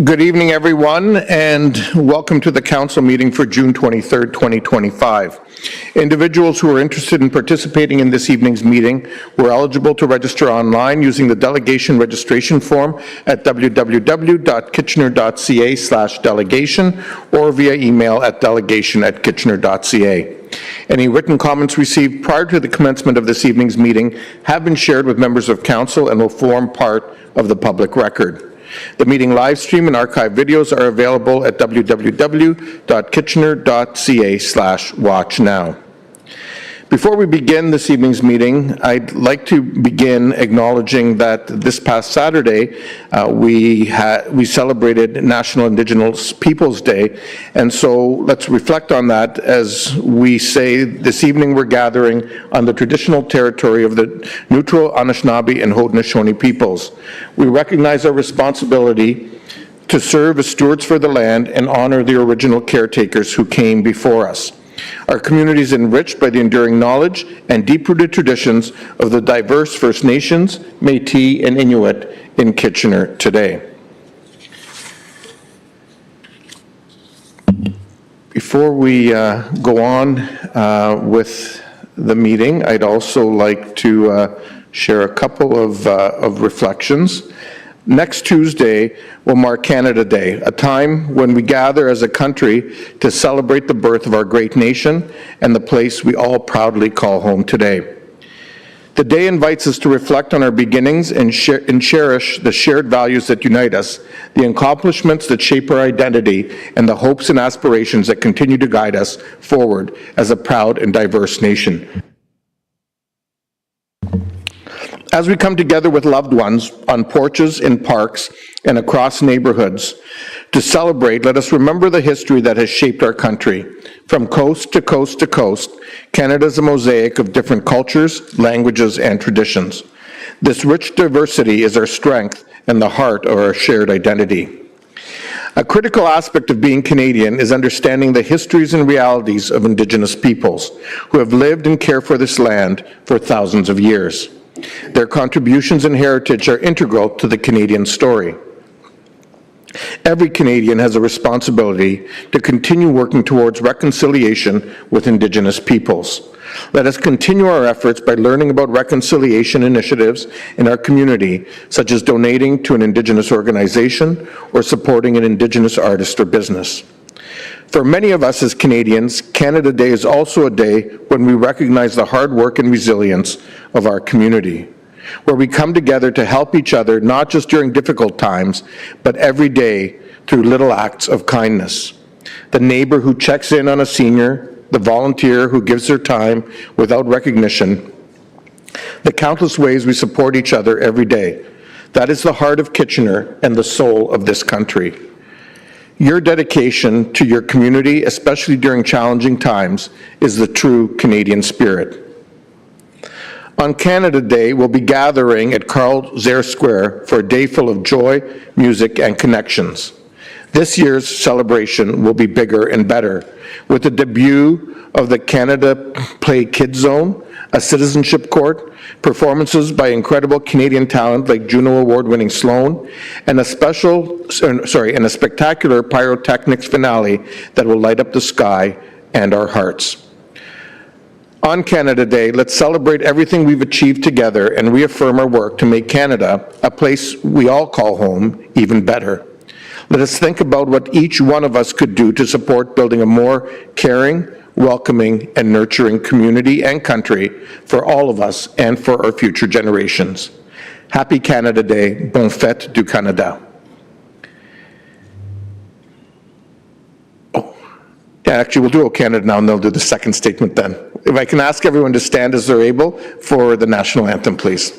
Good evening, everyone, and welcome to the council meeting for June 23rd, 2025. Individuals who are interested in participating in this evening's meeting were eligible to register online using the delegation registration form at www.kitchener.ca/delegation or via email at delegation@kitchener.ca. Any written comments received prior to the commencement of this evening's meeting have been shared with members of council and will form part of the public record. The meeting live stream and archive videos are available at www.kitchener.ca/watchnow. Before we begin this evening's meeting, I'd like to begin acknowledging that this past Saturday we celebrated National Indigenous Peoples Day, and so let's reflect on that as we say this evening we're gathering on the traditional territory of the Neutral, Anishinaabe, and Haudenosaunee peoples. We recognize our responsibility to serve as stewards for the land and honor the original caretakers who came before us. Our community is enriched by the enduring knowledge and deep-rooted traditions of the diverse First Nations, Métis, and Inuit in Kitchener today. Before we go on with the meeting, I'd also like to share a couple of reflections. Next Tuesday will mark Canada Day, a time when we gather as a country to celebrate the birth of our great nation and the place we all proudly call home today. The day invites us to reflect on our beginnings and cherish the shared values that unite us, the accomplishments that shape our identity, and the hopes and aspirations that continue to guide us forward as a proud and diverse nation. As we come together with loved ones on porches, in parks, and across neighborhoods to celebrate, let us remember the history that has shaped our country. From coast to coast to coast, Canada is a mosaic of different cultures, languages, and traditions. This rich diversity is our strength and the heart of our shared identity. A critical aspect of being Canadian is understanding the histories and realities of Indigenous peoples who have lived and cared for this land for thousands of years. Their contributions and heritage are integral to the Canadian story. Every Canadian has a responsibility to continue working towards reconciliation with Indigenous peoples. Let us continue our efforts by learning about reconciliation initiatives in our community, such as donating to an Indigenous organization or supporting an Indigenous artist or business. For many of us as Canadians, Canada Day is also a day when we recognize the hard work and resilience of our community, where we come together to help each other not just during difficult times, but every day through little acts of kindness. The neighbor who checks in on a senior, the volunteer who gives their time without recognition, the countless ways we support each other every day. That is the heart of Kitchener and the soul of this country. Your dedication to your community, especially during challenging times, is the true Canadian spirit. On Canada Day, we'll be gathering at Carl Zare Square for a day full of joy, music, and connections. This year's celebration will be bigger and better, with the debut of the Canada Play Kids Zone, a citizenship court, performances by incredible Canadian talent like Juno Award-winning Sloan, and a spectacular pyrotechnics finale that will light up the sky and our hearts. On Canada Day, let's celebrate everything we've achieved together and reaffirm our work to make Canada, a place we all call home, even better. Let us think about what each one of us could do to support building a more caring, welcoming, and nurturing community and country for all of us and for our future generations. Happy Canada Day. Bonne fête du Canada. Oh, yeah, actually, we'll do O Canada now, and they'll do the second statement then. If I can ask everyone to stand as they're able for the national anthem, please.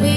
We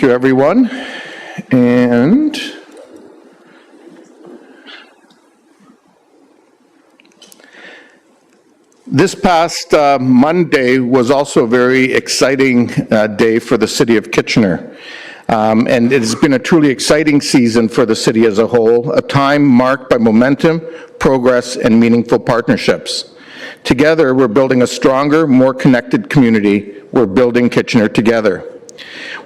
you, everyone. And this past Monday was also a very exciting day for the City of Kitchener. And it has been a truly exciting season for the city as a whole, a time marked by momentum, progress, and meaningful partnerships. Together, we're building a stronger, more connected community. We're building Kitchener together.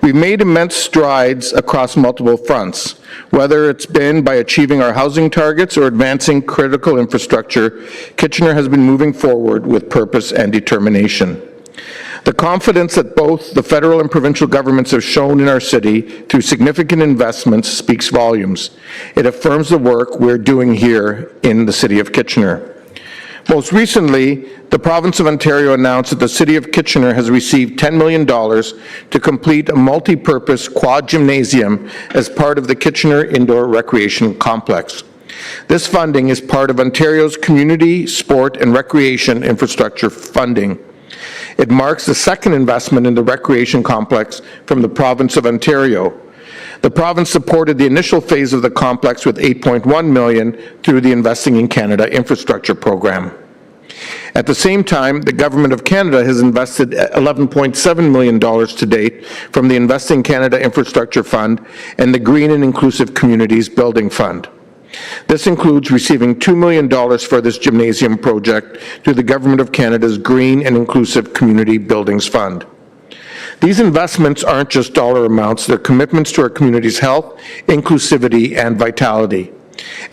We've made immense strides across multiple fronts, whether it's been by achieving our housing targets or advancing critical infrastructure. Kitchener has been moving forward with purpose and determination. The confidence that both the federal and provincial governments have shown in our city through significant investments speaks volumes. It affirms the work we're doing here in the City of Kitchener. Most recently, the Province of Ontario announced that the City of Kitchener has received $10 million to complete a multi-purpose quad gymnasium as part of the Kitchener Indoor Recreation Complex. This funding is part of Ontario's Community, Sport and Recreation Infrastructure funding. It marks the second investment in the recreation complex from the Province of Ontario. The province supported the initial phase of the complex with $8.1 million through the Investing in Canada infrastructure program. At the same time, the Government of Canada has invested $11.7 million to date from the Investing Canada Infrastructure Fund and the Green and Inclusive Communities Building Fund. This includes receiving $2 million for this gymnasium project through the Government of Canada's Green and Inclusive Community Buildings Fund. These investments aren't just dollar amounts, they're commitments to our community's health, inclusivity, and vitality.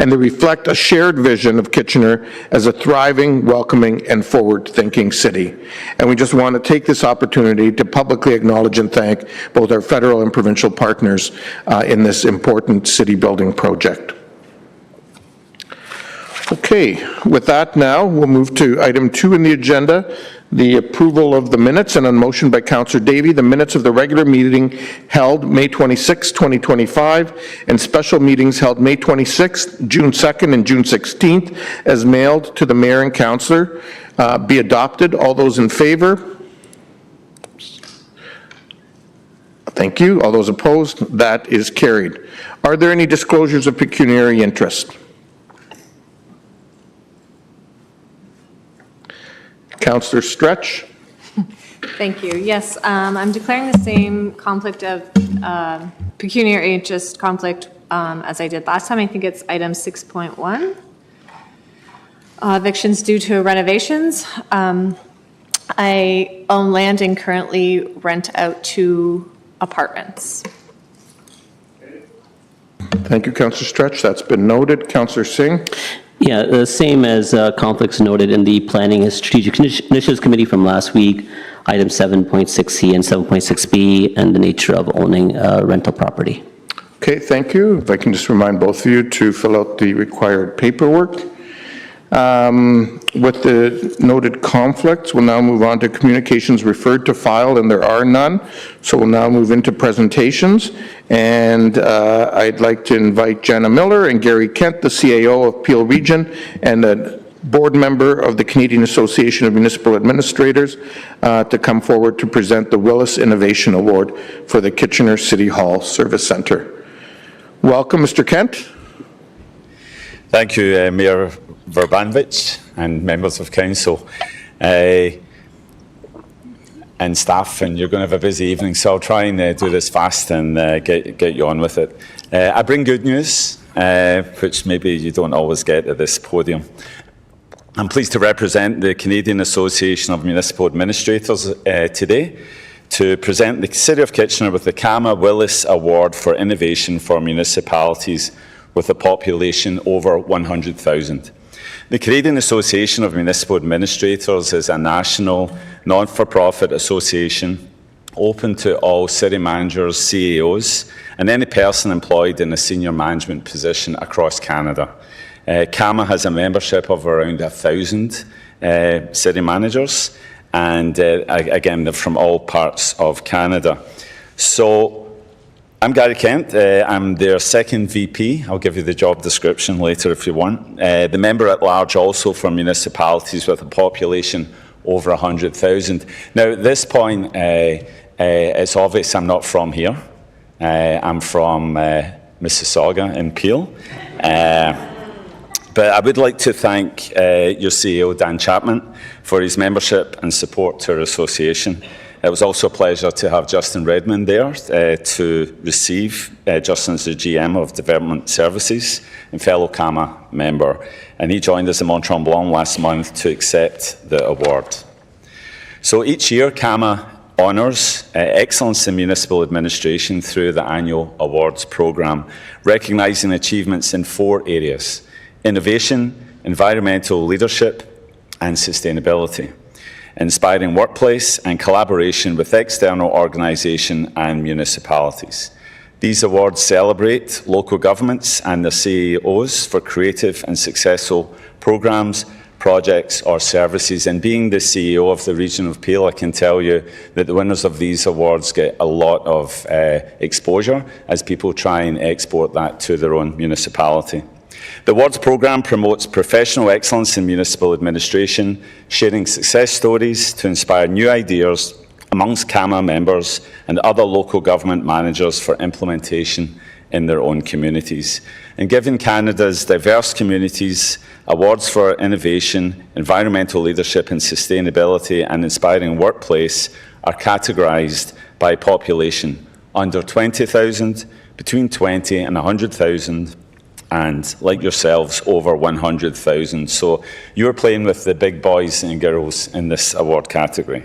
And they reflect a shared vision of Kitchener as a thriving, welcoming, and forward-thinking city. And we just want to take this opportunity to publicly acknowledge and thank both our federal and provincial partners in this important city-building project. Okay, with that now, we'll move to item 2 in the agenda, the approval of the minutes, and on motion by Councillor Davey, the minutes of the regular meeting held May 26, 2025, and special meetings held May 26th, June 2nd, and June 16th, as mailed to the Mayor and Councillor, be adopted. All those in favor? Thank you. All those opposed? That is carried. Are there any disclosures of pecuniary interest? Councillor Stretch. Thank you. Yes, I'm declaring the same conflict of pecuniary interest conflict as I did last time. I think it's item 6.1. Evictions due to renovations. I own land and currently rent out 2 apartments. Thank you, Councillor Stretch. That's been noted. Councillor Singh. Yeah, the same as conflicts noted in the Planning and Strategic Initiatives Committee from last week, item 7.6C and 7.6B, and the nature of owning rental property. Okay, thank you. If I can just remind both of you to fill out the required paperwork. With the noted conflicts, we'll now move on to communications referred to file, and there are none. So we'll now move into presentations. And I'd like to invite Jana Miller and Gary Kent, the CAO of Peel Region, and a board member of the Canadian Association of Municipal Administrators to come forward to present the Willis Innovation Award for the Kitchener City Hall Service Centre. Welcome, Mr. Kent. Thank you, Mayor Verbanvich and members of council and staff, and you're going to have a busy evening, so I'll try and do this fast and get you on with it. I bring good news, which maybe you don't always get at this podium. I'm pleased to represent the Canadian Association of Municipal Administrators today to present the City of Kitchener with the CAMA Willis Award for Innovation for Municipalities with a population over 100,000. The Canadian Association of Municipal Administrators is a national, non-for-profit association open to all city managers, CAOs, and any person employed in a senior management position across Canada. CAMA has a membership of around 1,000 city managers, and again, they're from all parts of Canada. So, I'm Gary Kent. I'm their second VP. I'll give you the job description later if you want. The member at large also for municipalities with a population over 100,000. Now, at this point, it's obvious I'm not from here. I'm from Mississauga in Peel. But I would like to thank your CEO, Dan Chapman, for his membership and support to our association. It was also a pleasure to have Justin Redmond there to receive. Justin's the GM of Development Services and fellow CAMA member, and he joined us in Mont-Tremblant last month to accept the award. So each year, CAMA honours excellence in municipal administration through the annual awards programme, recognising achievements in 4 areas: innovation, environmental leadership and sustainability, inspiring workplace and collaboration with external organisations and municipalities. These awards celebrate local governments and their CEOs for creative and successful programmes, projects or services. And being the CEO of the region of Peel, I can tell you that the winners of these awards get a lot of exposure as people try and export that to their own municipality. The awards programme promotes professional excellence in municipal administration, sharing success stories to inspire new ideas amongst CAMA members and other local government managers for implementation in their own communities. And giving Canada's diverse communities awards for innovation, environmental leadership and sustainability and inspiring workplace are categorised by population: under 20,000, between 20 and 100,000, and, like yourselves, over 100,000. So you're playing with the big boys and girls in this award category.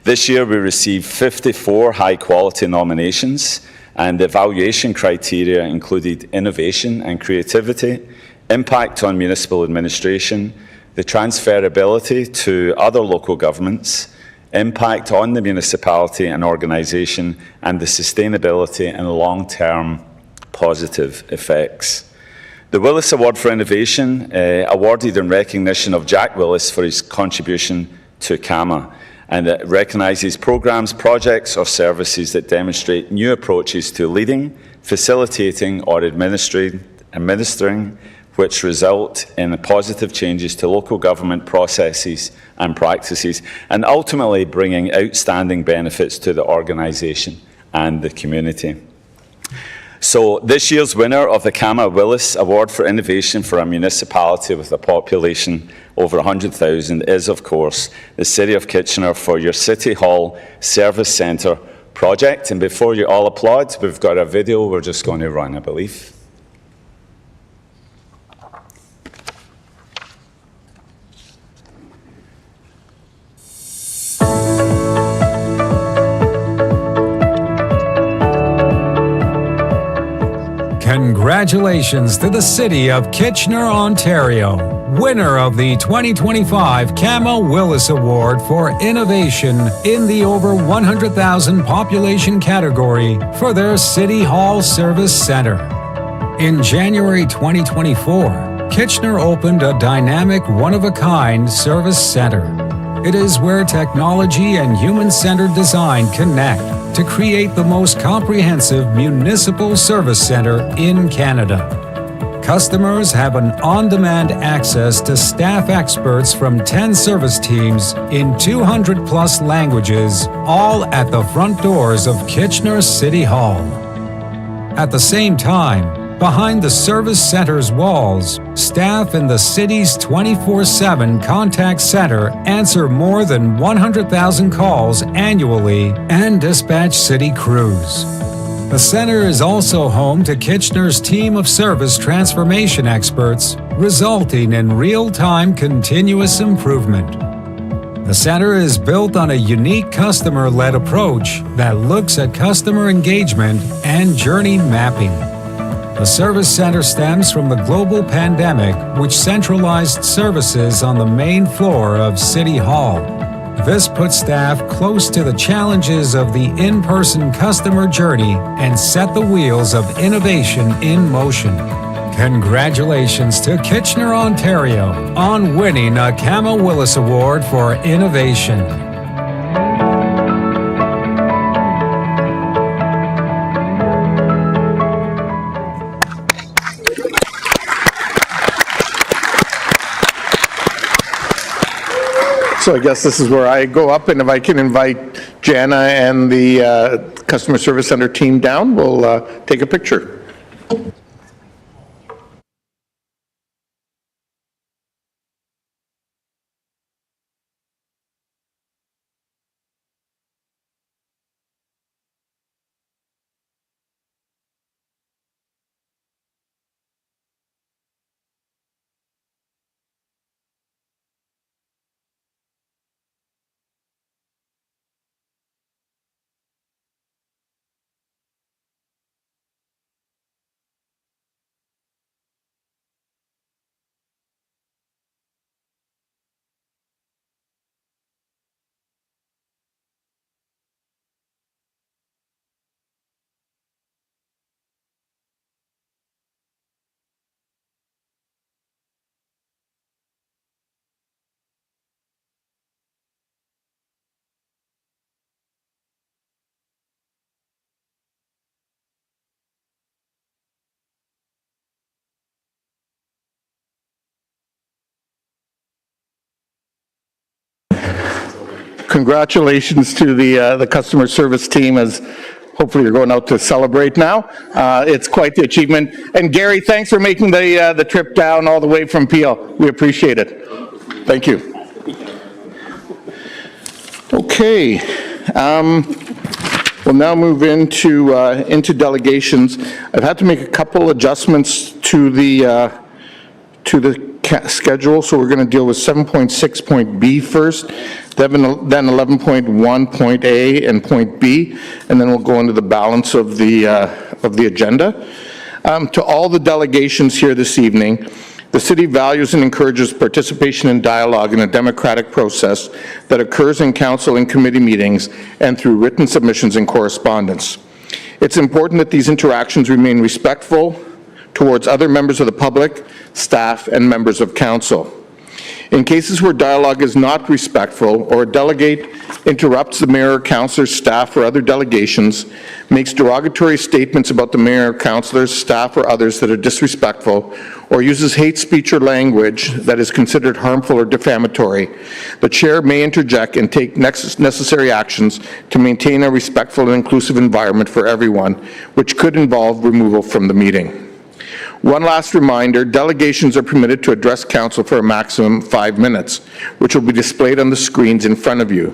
This year we received 54 high-quality nominations, and the evaluation criteria included innovation and creativity, impact on municipal administration, the transferability to other local governments, impact on the municipality and organisation, and the sustainability and long-term positive effects. The Willis Award for Innovation, awarded in recognition of Jack Willis for his contribution to CAMA, and it recognises programmes, projects or services that demonstrate new approaches to leading, facilitating or administering, which result in positive changes to local government processes and practices, and ultimately bringing outstanding benefits to the organisation and the community. So this year's winner of the CAMA Willis Award for Innovation for a municipality with a population over 100,000 is, of course, the City of Kitchener for your City Hall Service Centre project. And before you all applaud, we've got a video we're just going to run, I believe. Congratulations to the City of Kitchener, Ontario, winner of the 2025 CAMA Willis Award for Innovation in the over 100,000 population category for their City Hall Service Centre. In January 2024, Kitchener opened a dynamic, one-of-a-kind service centre. It is where technology and human-centered design connect to create the most comprehensive municipal service center in Canada. Customers have an on-demand access to staff experts from 10 service teams in 200+ languages, all at the front doors of Kitchener City Hall. At the same time, behind the service center's walls, staff in the city's 24/7 contact center answer more than 100,000 calls annually and dispatch city crews. The center is also home to Kitchener's team of service transformation experts, resulting in real-time continuous improvement. The center is built on a unique customer-led approach that looks at customer engagement and journey mapping. The service center stems from the global pandemic, which centralized services on the main floor of City Hall. This puts staff close to the challenges of the in-person customer journey and set the wheels of innovation in motion. Congratulations to Kitchener, Ontario, on winning a CAMA Willis Award for Innovation. So I guess this is where I go up, and if I can invite Jana and the Customer Service Center team down. We'll take a picture. Congratulations to the customer service team, as hopefully you're going out to celebrate now. It's quite the achievement. And Gary, thanks for making the trip down all the way from Peel. We appreciate it. Thank you. Okay. We'll now move into delegations. I've had to make a couple adjustments to the schedule, so we're going to deal with 7.6.B first, then 11.1.A and point B, and then we'll go into the balance of the agenda. To all the delegations here this evening, the city values and encourages participation and dialogue in a democratic process that occurs in council and committee meetings and through written submissions and correspondence. It's important that these interactions remain respectful towards other members of the public, staff, and members of council. In cases where dialogue is not respectful or a delegate interrupts the mayor, councillors, staff, or other delegations, makes derogatory statements about the mayor, councillors, staff, or others that are disrespectful, or uses hate speech or language that is considered harmful or defamatory, the chair may interject and take necessary actions to maintain a respectful and inclusive environment for everyone, which could involve removal from the meeting. One last reminder, delegations are permitted to address council for a maximum of 5 minutes, which will be displayed on the screens in front of you.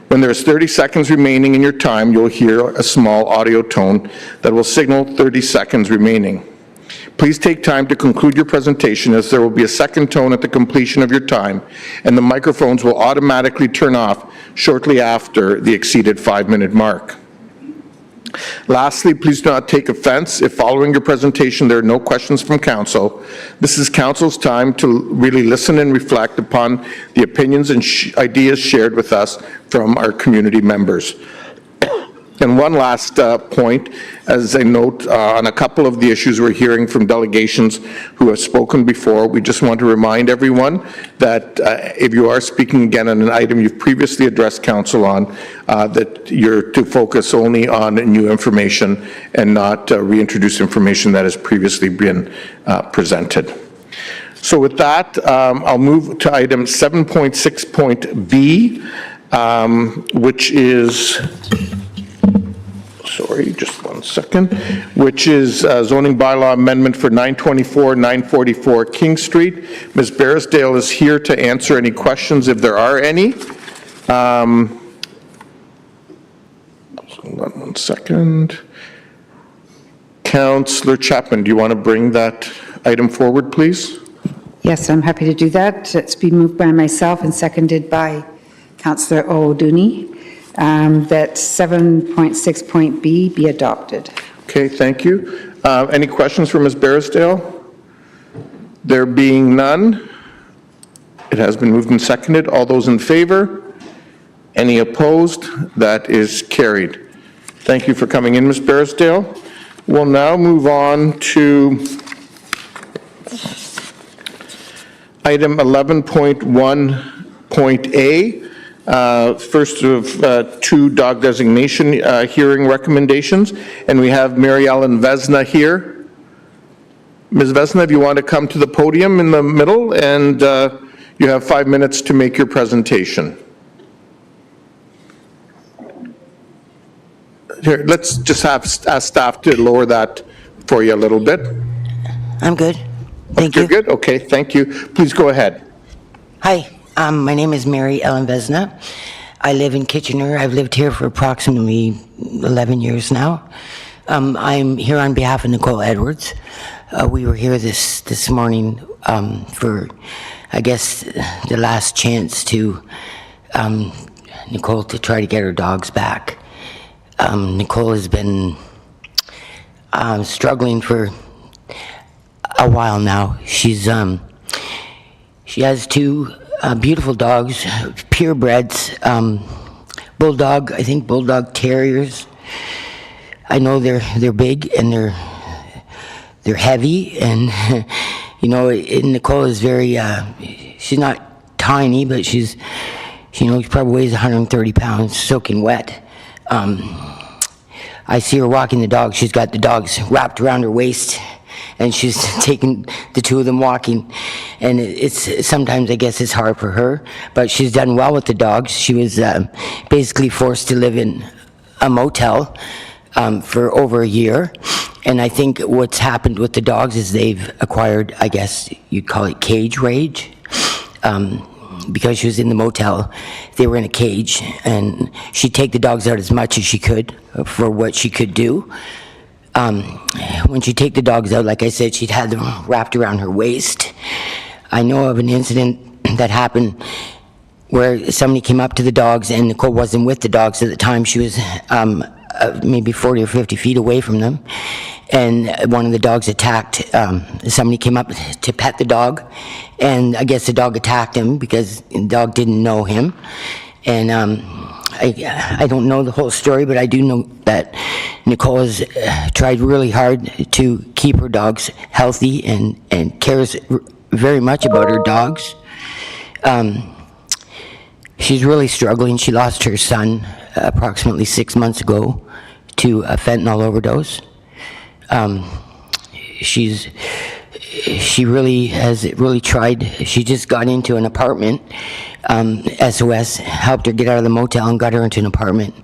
When there is 30 seconds remaining in your time, you'll hear a small audio tone that will signal 30 seconds remaining. Please take time to conclude your presentation, as there will be a second tone at the completion of your time, and the microphones will automatically turn off shortly after the exceeded 5-minute mark. Lastly, please do not take offense if following your presentation there are no questions from council. This is council's time to really listen and reflect upon the opinions and ideas shared with us from our community members. And one last point, as a note on a couple of the issues we're hearing from delegations who have spoken before, we just want to remind everyone that if you are speaking again on an item you've previously addressed council on, that you're to focus only on new information and not reintroduce information that has previously been presented. So with that, I'll move to item 7.6.B, which is... Sorry, just one second, which is zoning bylaw amendment for 924, 944 King Street. Ms. Barrisdale is here to answer any questions if there are any. Hold on one second. Councillor Chapman, do you want to bring that item forward, please? Yes, I'm happy to do that. It's been moved by myself and seconded by Councillor O'Dooney. That 7.6.B be adopted. Okay, thank you. Any questions for Ms. Barrisdale? There being none, it has been moved and seconded. All those in favor? Any opposed? That is carried. Thank you for coming in, Ms. Barrisdale. We'll now move on to item 11.1.A. First of two dog designation hearing recommendations, and we have Mary Ellen Vesna here. Ms. Vesna, if you want to come to the podium in the middle, and you have 5 minutes to make your presentation. Here, let's just ask staff to lower that for you a little bit. I'm good. Thank You're you. good? Okay, thank you. Please go ahead. Hi, my name is Mary Ellen Vesna. I live in Kitchener. I've lived here for approximately 11 years now. I'm here on behalf of Nicole Edwards. We were here this morning for, I guess, the last chance to Nicole to try to get her dogs back. Nicole has been struggling for a while now. She has two beautiful dogs, purebreds, bulldog, I think bulldog terriers. I know they're big and they're heavy, and you know, Nicole is very. She's not tiny, but she probably weighs 130 pounds, soaking wet. I see her walking the dog. She's got the dogs wrapped around her waist, and she's taking the two of them walking. And it's sometimes, I guess, it's hard for her, but she's done well with the dogs. She was basically forced to live in a motel for over a year. And I think what's happened with the dogs is they've acquired, I guess you'd call it cage rage. Because she was in the motel, they were in a cage, and she'd take the dogs out as much as she could for what she could do. When she'd take the dogs out, like I said, she'd had them wrapped around her waist. I know of an incident that happened where somebody came up to the dogs, and Nicole wasn't with the dogs at the time. She was maybe 40 or 50 feet away from them, and one of the dogs attacked. Somebody came up to pet the dog, and I guess the dog attacked him because the dog didn't know him. And I don't know the whole story, but I do know that Nicole has tried really hard to keep her dogs healthy and cares very much about her dogs. She's really struggling. She lost her son approximately 6 months ago to a fentanyl overdose. She really has tried. She just got into an apartment. SOS helped her get out of the motel and got her into an apartment,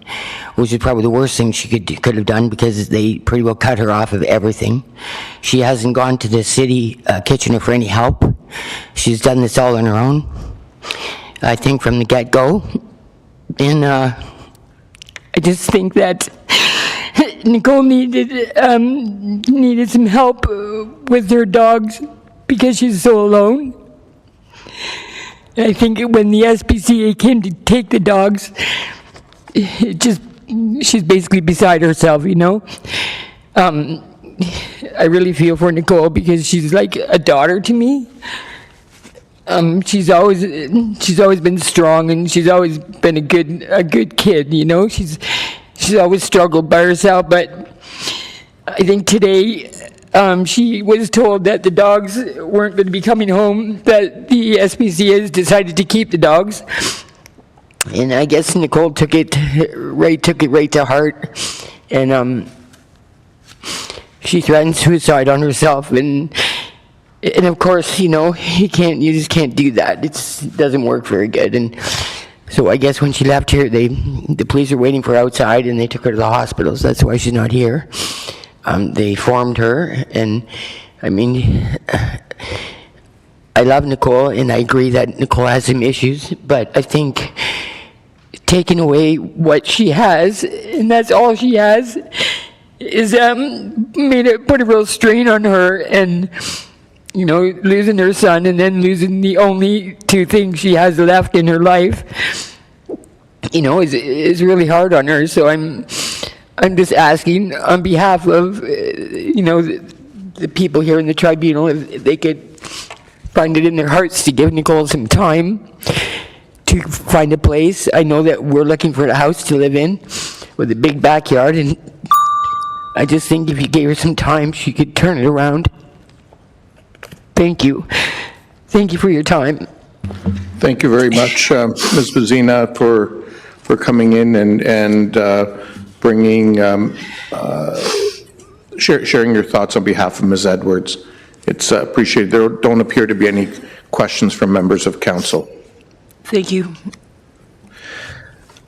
which is probably the worst thing she could have done, because they pretty well cut her off of everything. She hasn't gone to the city Kitchener for any help. She's done this all on her own, I think, from the get-go. And I just think that Nicole needed some help with her dogs because she's so alone. And I think when the SPCA came to take the dogs, she's basically beside herself, you know. I really feel for Nicole because she's like a daughter to me. She's always been strong, and she's always been a good kid, you know. She's always struggled by herself, but I think today she was told that the dogs weren't going to be coming home, that the SPCA has decided to keep the dogs. And I guess Nicole took it right to heart, and she threatened suicide on herself, and of course, you know, you just can't do that. It doesn't work very good. And so I guess when she left here, the police are waiting for her outside, and they took her to the hospital. So that's why she's not here. They formed her, and I mean, I love Nicole, and I agree that Nicole has some issues, but I think taking away what she has, and that's all she has, is put a real strain on her, and you know, losing her son and then losing the only two things she has left in her life, you know, is really hard on her. So I'm just asking on behalf of, you know, the people here in the tribunal, if they could find it in their hearts to give Nicole some time to find a place. I know that we're looking for a house to live in with a big backyard, and I just think if you gave her some time, she could turn it around. Thank you. Thank you for your time. Thank you very much, Ms. Vezina, for coming in and bringing, sharing your thoughts on behalf of Ms. Edwards. It's appreciated. There don't appear to be any questions from members of council. Thank you.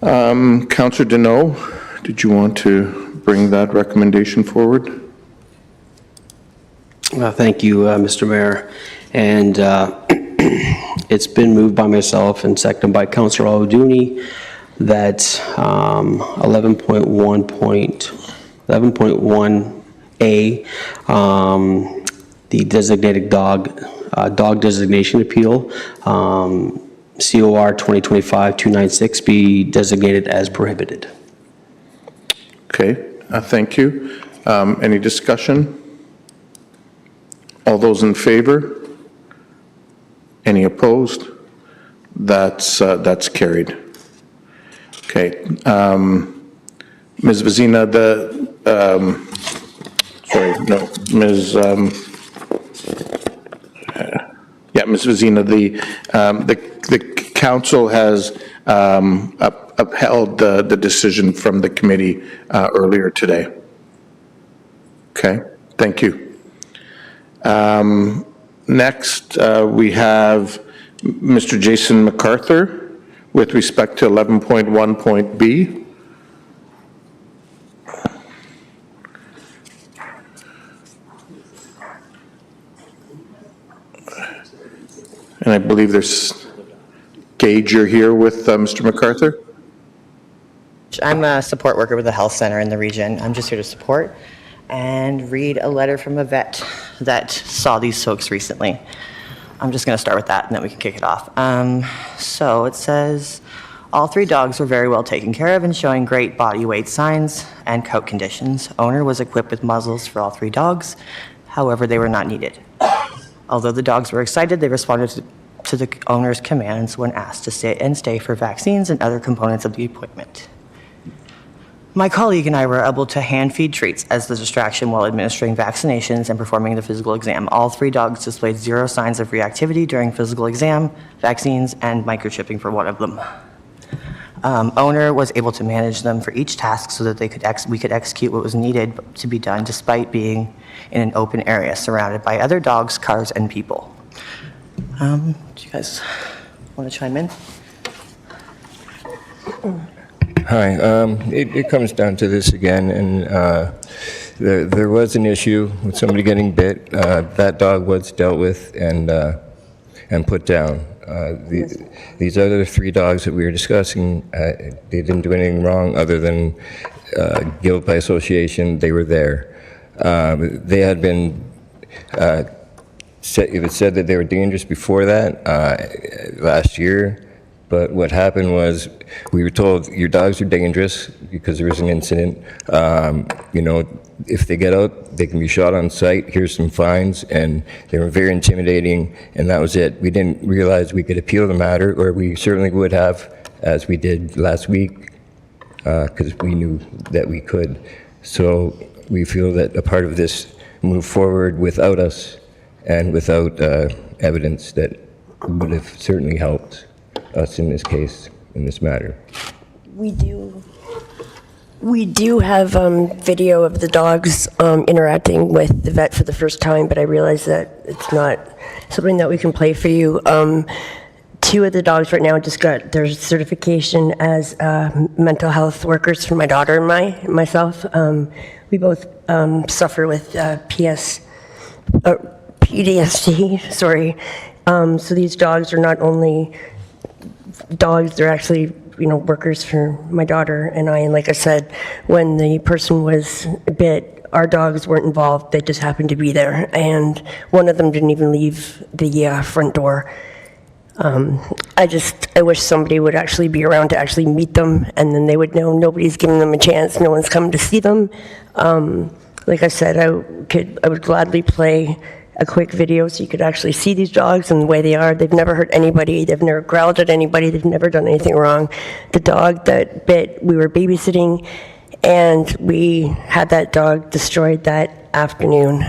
Councillor Deneau, Did you want to bring that recommendation forward? Thank you, Mr. Mayor. And it's been moved by myself and seconded by Councillor O'Dooney that 11.1A, the designated dog designation appeal, COR 2025-296, be designated as prohibited. Okay, thank you. Any discussion? All those in favor? Any opposed? That's carried. Okay. Ms. Vezina, Ms. Vezina, the council has upheld the decision from the committee earlier today. Okay, thank you. Next, we have Mr. Jason MacArthur with respect to 11.1.B. And I believe there's Gage, you're here with Mr. MacArthur? I'm a support worker with the health center in the region. I'm just here to support and read a letter from a vet that saw these folks recently. I'm just going to start with that, and then we can kick it off. So it says, all 3 dogs were very well taken care of and showing great body weight signs and coat conditions. Owner was equipped with muzzles for all 3 dogs. However, they were not needed. Although the dogs were excited, they responded to the owner's commands when asked to sit and stay for vaccines and other components of the appointment. My colleague and I were able to hand feed treats as the distraction while administering vaccinations and performing the physical exam. All 3 dogs displayed 0 signs of reactivity during physical exam, vaccines, and microchipping for one of them. Owner was able to manage them for each task so that we could execute what was needed to be done despite being in an open area surrounded by other dogs, cars, and people. Do you guys want to chime in? Hi. It comes down to this again, and there was an issue with somebody getting bit. That dog was dealt with and put down. These other 3 dogs that we were discussing, they didn't do anything wrong other than guilt by association. They were there. They had been. It was said that they were dangerous before that last year. But what happened was we were told your dogs are dangerous because there was an incident. If they get out, they can be shot on sight. Here's some fines. And they were very intimidating, and that was it. We didn't realize we could appeal the matter, or we certainly would have, as we did last week, because we knew that we could. So we feel that a part of this moved forward without us and without evidence that would have certainly helped us in this case, in this matter. We do have video of the dogs interacting with the vet for the first time, but I realize that it's not something that we can play for you. 2 of the dogs right now just got their certification as mental health workers for my daughter and myself. We both suffer with PTSD, sorry. So these dogs are not only dogs, they're actually, workers for my daughter and I. And like I said, when the person was bit, our dogs weren't involved. They just happened to be there. And one of them didn't even leave the front door. I wish somebody would actually be around to actually meet them, and then they would know nobody's giving them a chance. No one's coming to see them. Like I said, I would gladly play a quick video so you could actually see these dogs and the way they are. They've never hurt anybody. They've never growled at anybody. They've never done anything wrong. The dog that bit, we were babysitting, and we had that dog destroyed that afternoon.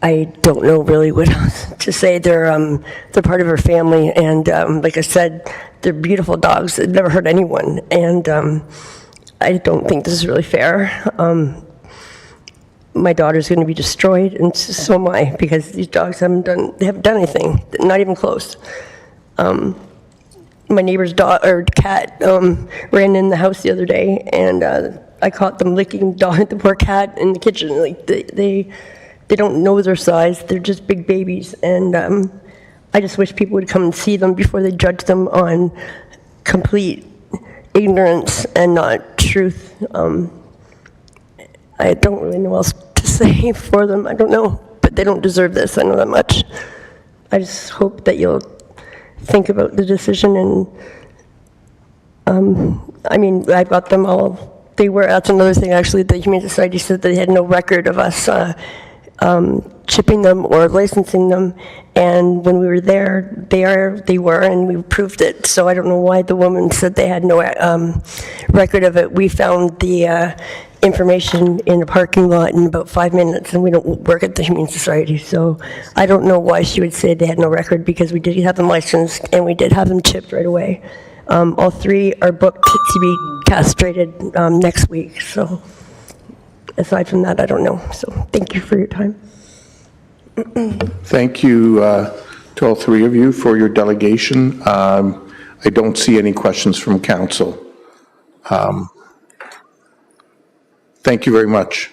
I don't know really what else to say. They're part of our family, and like I said, they're beautiful dogs. They've never hurt anyone, and I don't think this is really fair. My daughter's going to be destroyed, and so am I, because these dogs haven't done anything, not even close. my neighbor's dog or cat ran in the house the other day, and I caught them licking the poor cat in the kitchen. Like they don't know their size; they're just big babies, and I just wish people would come and see them before they judge them on complete ignorance and not truth. I don't really know what else to say for them. I don't know, but they don't deserve this. I know that much. I just hope that you'll think about the decision, and I mean, I've got them all. That's another thing, actually. The Humane Society said they had no record of us chipping them or licensing them, and when we were there, they were, and we proved it. So I don't know why the woman said they had no record of it. We found the information in a parking lot in about 5 minutes, and we don't work at the Humane Society, so I don't know why she would say they had no record, because we did have them licensed and we did have them chipped right away. All 3 are booked to be castrated next week, so aside from that, I don't know. So thank you for your time. Thank you to all 3 of you for your delegation. I don't see any questions from council. Thank you very much.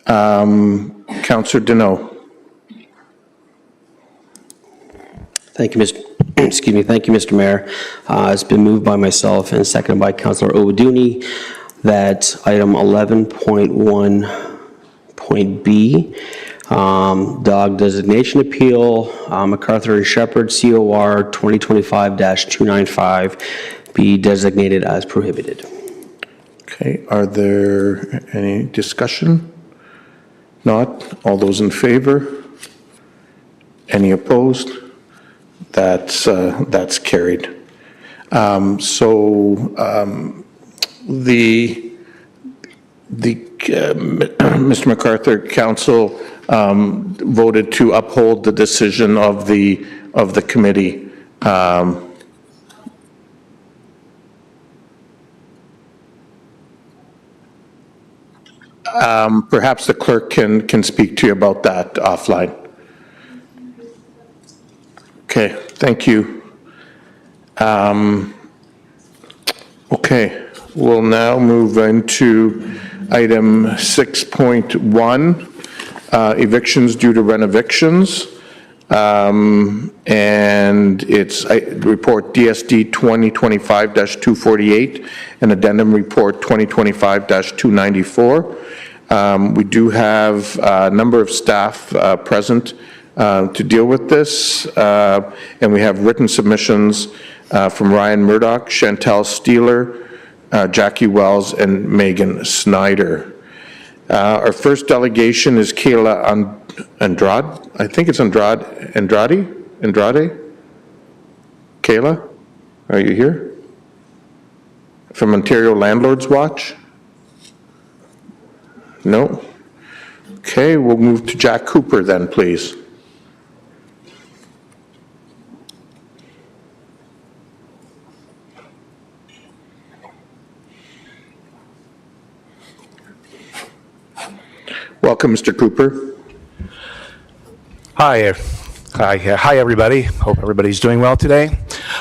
Councillor Deneau. Thank you, Thank you, Mr. Mayor. It's been moved by myself and seconded by Councillor O'Dooney that item 11.1.b, dog designation appeal, MacArthur and Shepherd, COR 2025-295, be designated as prohibited. Okay, are there any discussion? Not. All those in favor? Any opposed? That's carried. Mr. MacArthur, council voted to uphold the decision of the committee. Perhaps the clerk can speak to you about that offline. Okay, thank you. Okay, we'll now move into item 6.1, evictions due to renovictions. And it's report DSD 2025-248 and addendum report 2025-294. We do have a number of staff present to deal with this, and we have written submissions from Ryan Murdoch, Chantel Steeler, Jackie Wells, and Megan Snyder. Our first delegation is Kayla Andrade. I think it's Andrade? Kayla, are you here? From Ontario Landlords Watch? No? Okay, we'll move to Jack Cooper then, please. Welcome, Mr. Cooper. Hi, everybody. Hope everybody's doing well today.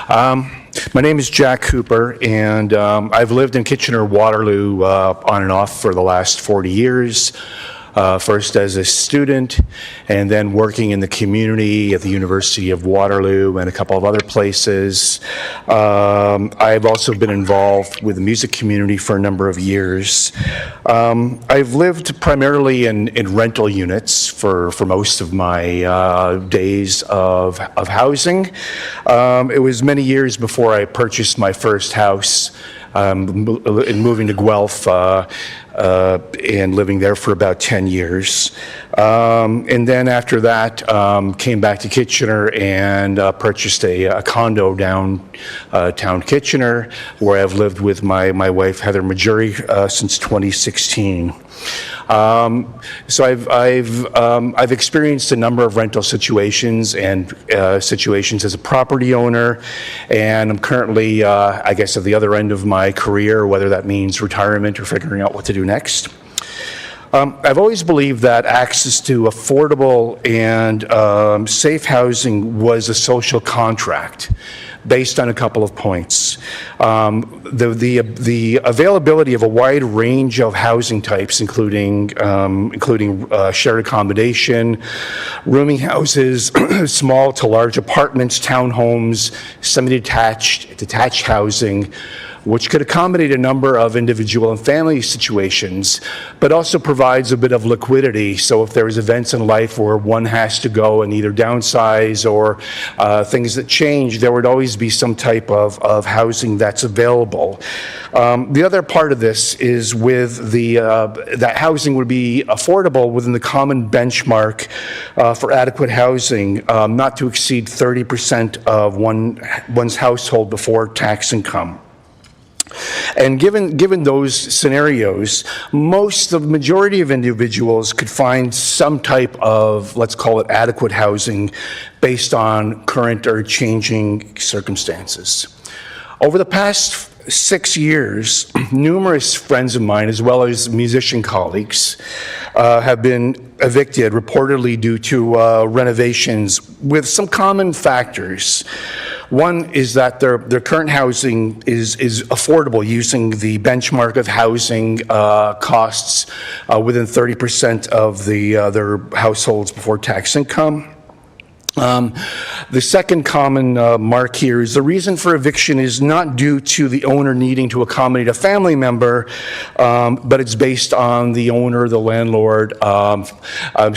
My name is Jack Cooper, and I've lived in Kitchener-Waterloo on and off for the last 40 years. First as a student, and then working in the community at the University of Waterloo and a couple of other places. I've also been involved with the music community for a number of years. I've lived primarily in rental units for most of my days of housing. It was many years before I purchased my first house. In moving to Guelph and living there for about 10 years. And then after that, came back to Kitchener and purchased a condo downtown Kitchener, where I've lived with my wife, Heather Majuri, since 2016. So I've experienced a number of rental situations and situations as a property owner, and I'm currently, I guess, at the other end of my career, whether that means retirement or figuring out what to do next. I've always believed that access to affordable and safe housing was a social contract based on a couple of points. The availability of a wide range of housing types, including shared accommodation, rooming houses, small to large apartments, townhomes, semi-detached, detached housing, which could accommodate a number of individual and family situations, but also provides a bit of liquidity. So if there's events in life where one has to go and either downsize or things that change, there would always be some type of housing that's available. The other part of this is with that housing would be affordable within the common benchmark for adequate housing, not to exceed 30% of one's household before tax income. And given those scenarios, the majority of individuals could find some type of, let's call it adequate housing based on current or changing circumstances. Over the past 6 years, numerous friends of mine, as well as musician colleagues, have been evicted, reportedly due to renovations, with some common factors. One is that their current housing is affordable using the benchmark of housing costs within 30% of their households before tax income. The second common mark here is the reason for eviction is not due to the owner needing to accommodate a family member, but it's based on the owner, the landlord,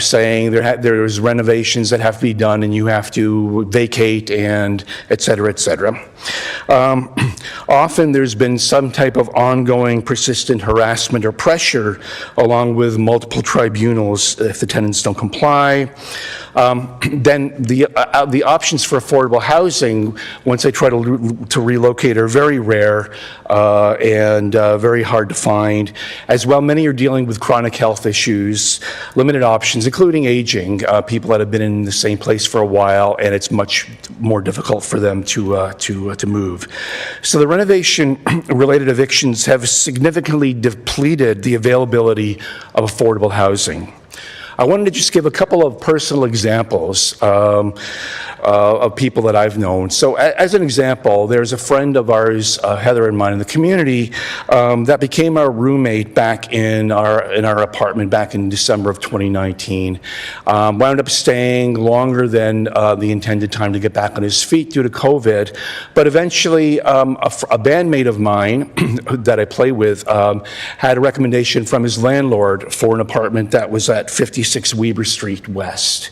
saying there's renovations that have to be done and you have to vacate, and et cetera, et cetera. Often there's been some type of ongoing persistent harassment or pressure along with multiple tribunals if the tenants don't comply. Then the options for affordable housing, once they try to relocate, are very rare and very hard to find. As well, many are dealing with chronic health issues, limited options, including aging, people that have been in the same place for a while, and it's much more difficult for them to move. So the renovation-related evictions have significantly depleted the availability of affordable housing. I wanted to just give a couple of personal examples of people that I've known. So as an example, there's a friend of ours, Heather and mine in the community, that became our roommate back in our apartment back in December of 2019. Wound up staying longer than the intended time to get back on his feet due to COVID, but eventually a bandmate of mine that I play with had a recommendation from his landlord for an apartment that was at 56 Weber Street West.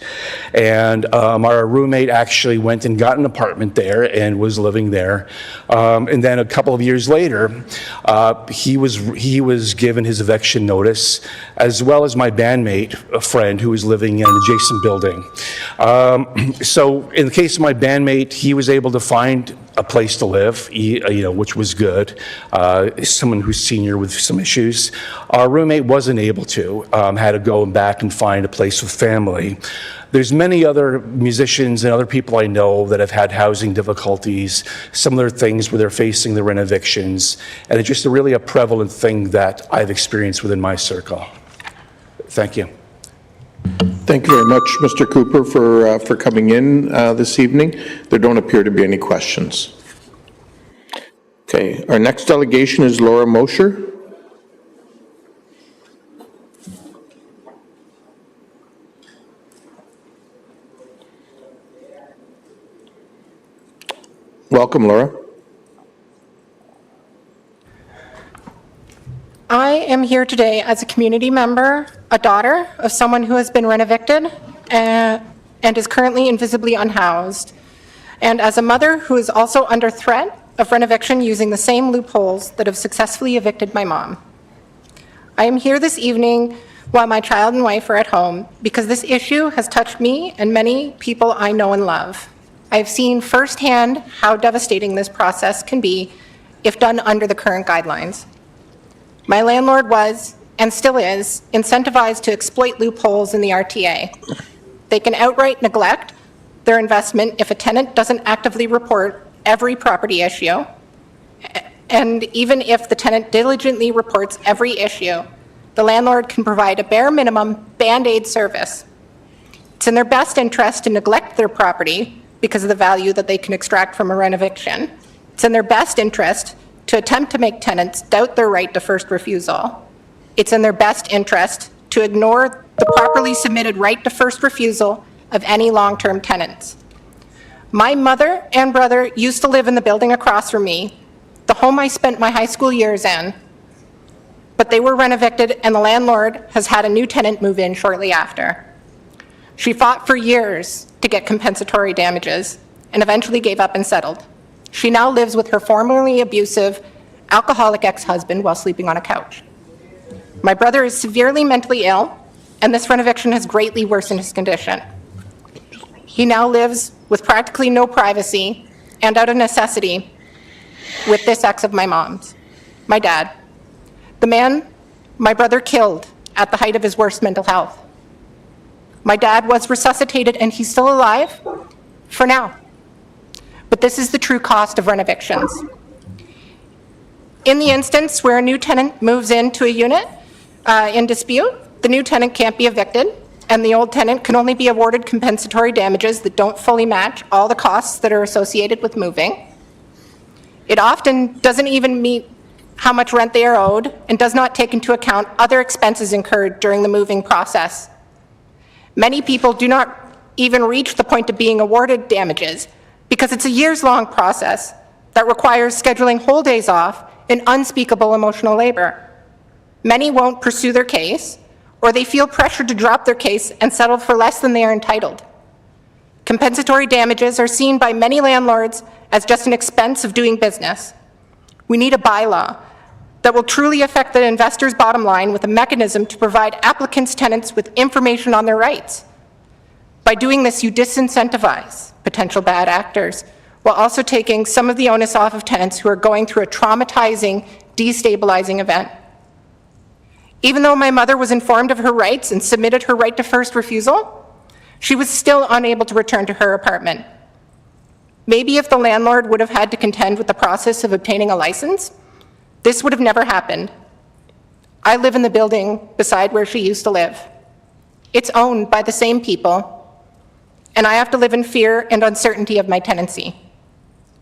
And our roommate actually went and got an apartment there and was living there. And then a couple of years later, he was given his eviction notice, as well as my bandmate, a friend who was living in an adjacent building. So in the case of my bandmate, he was able to find a place to live, which was good. Someone who's senior with some issues. Our roommate wasn't able to, had to go back and find a place with family. There's many other musicians and other people I know that have had housing difficulties, similar things where they're facing the rent evictions, and it's just really a prevalent thing that I've experienced within my circle. Thank you. Thank you very much, Mr. Cooper, for coming in this evening. There don't appear to be any questions. Okay, our next delegation is Laura Mosher. Welcome, Laura. I am here today as a community member, a daughter of someone who has been rent evicted and is currently invisibly unhoused, and as a mother who is also under threat of rent eviction using the same loopholes that have successfully evicted my mom. I am here this evening while my child and wife are at home because this issue has touched me and many people I know and love. I've seen firsthand how devastating this process can be if done under the current guidelines. My landlord was, and still is, incentivized to exploit loopholes in the RTA. They can outright neglect their investment if a tenant doesn't actively report every property issue, and even if the tenant diligently reports every issue, the landlord can provide a bare minimum Band-Aid service. It's in their best interest to neglect their property because of the value that they can extract from a rent eviction. It's in their best interest to attempt to make tenants doubt their right to first refusal. It's in their best interest to ignore the properly submitted right to first refusal of any long-term tenants. My mother and brother used to live in the building across from me, the home I spent my high school years in, but they were rent evicted and the landlord has had a new tenant move in shortly after. She fought for years to get compensatory damages and eventually gave up and settled. She now lives with her formerly abusive, alcoholic ex-husband while sleeping on a couch. My brother is severely mentally ill, and this rent eviction has greatly worsened his condition. He now lives with practically no privacy and out of necessity with this ex of my mom's, my dad, the man my brother killed at the height of his worst mental health. My dad was resuscitated and he's still alive for now. But this is the true cost of rent evictions. In the instance where a new tenant moves into a unit in dispute, the new tenant can't be evicted, and the old tenant can only be awarded compensatory damages that don't fully match all the costs that are associated with moving. It often doesn't even meet how much rent they are owed and does not take into account other expenses incurred during the moving process. Many people do not even reach the point of being awarded damages because it's a years-long process that requires scheduling whole days off and unspeakable emotional labor. Many won't pursue their case, or they feel pressured to drop their case and settle for less than they are entitled. Compensatory damages are seen by many landlords as just an expense of doing business. We need a bylaw that will truly affect the investor's bottom line with a mechanism to provide applicants' tenants with information on their rights. By doing this, you disincentivize potential bad actors, while also taking some of the onus off of tenants who are going through a traumatizing, destabilizing event. Even though my mother was informed of her rights and submitted her right to first refusal, she was still unable to return to her apartment. Maybe if the landlord would have had to contend with the process of obtaining a license, this would have never happened. I live in the building beside where she used to live. It's owned by the same people, and I have to live in fear and uncertainty of my tenancy,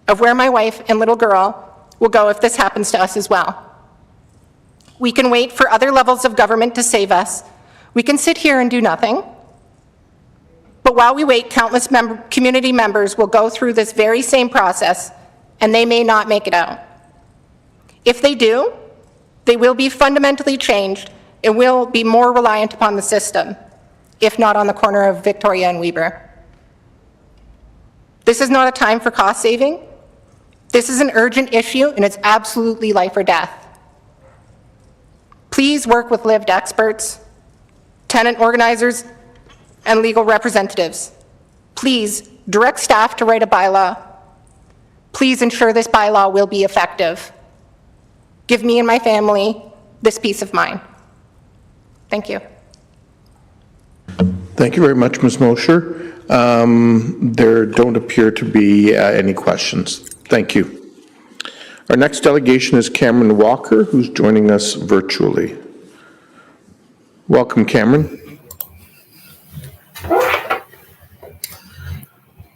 of where my wife and little girl will go if this happens to us as well. We can wait for other levels of government to save us. We can sit here and do nothing. But while we wait, countless community members will go through this very same process, and they may not make it out. If they do, they will be fundamentally changed and will be more reliant upon the system, if not on the corner of Victoria and Weber. This is not a time for cost saving. This is an urgent issue, and it's absolutely life or death. Please work with lived experts, tenant organizers, and legal representatives. Please direct staff to write a bylaw. Please ensure this bylaw will be effective. Give me and my family this peace of mind. Thank you. Thank you very much, Ms. Mosher. There don't appear to be any questions. Thank you. Our next delegation is Cameron Walker, who's joining us virtually. Welcome, Cameron.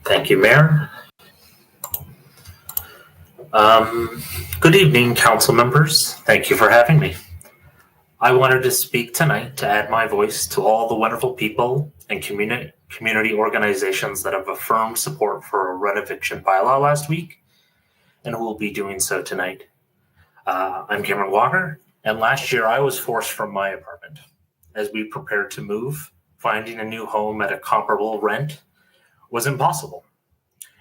Thank you, Mayor. Good evening, council members. Thank you for having me. I wanted to speak tonight to add my voice to all the wonderful people and community organizations that have affirmed support for a rent eviction bylaw last week and who will be doing so tonight. I'm Cameron Walker, and last year I was forced from my apartment. As we prepared to move, finding a new home at a comparable rent was impossible.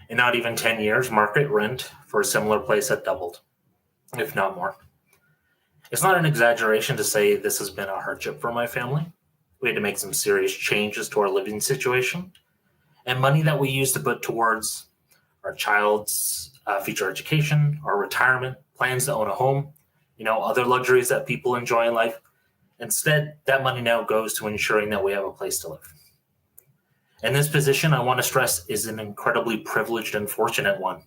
In not even 10 years, market rent for a similar place had doubled, if not more. It's not an exaggeration to say this has been a hardship for my family. We had to make some serious changes to our living situation, and money that we used to put towards our child's future education, our retirement, plans to own a home, other luxuries that people enjoy in life. Instead, that money now goes to ensuring that we have a place to live. And this position, I want to stress, is an incredibly privileged and fortunate one.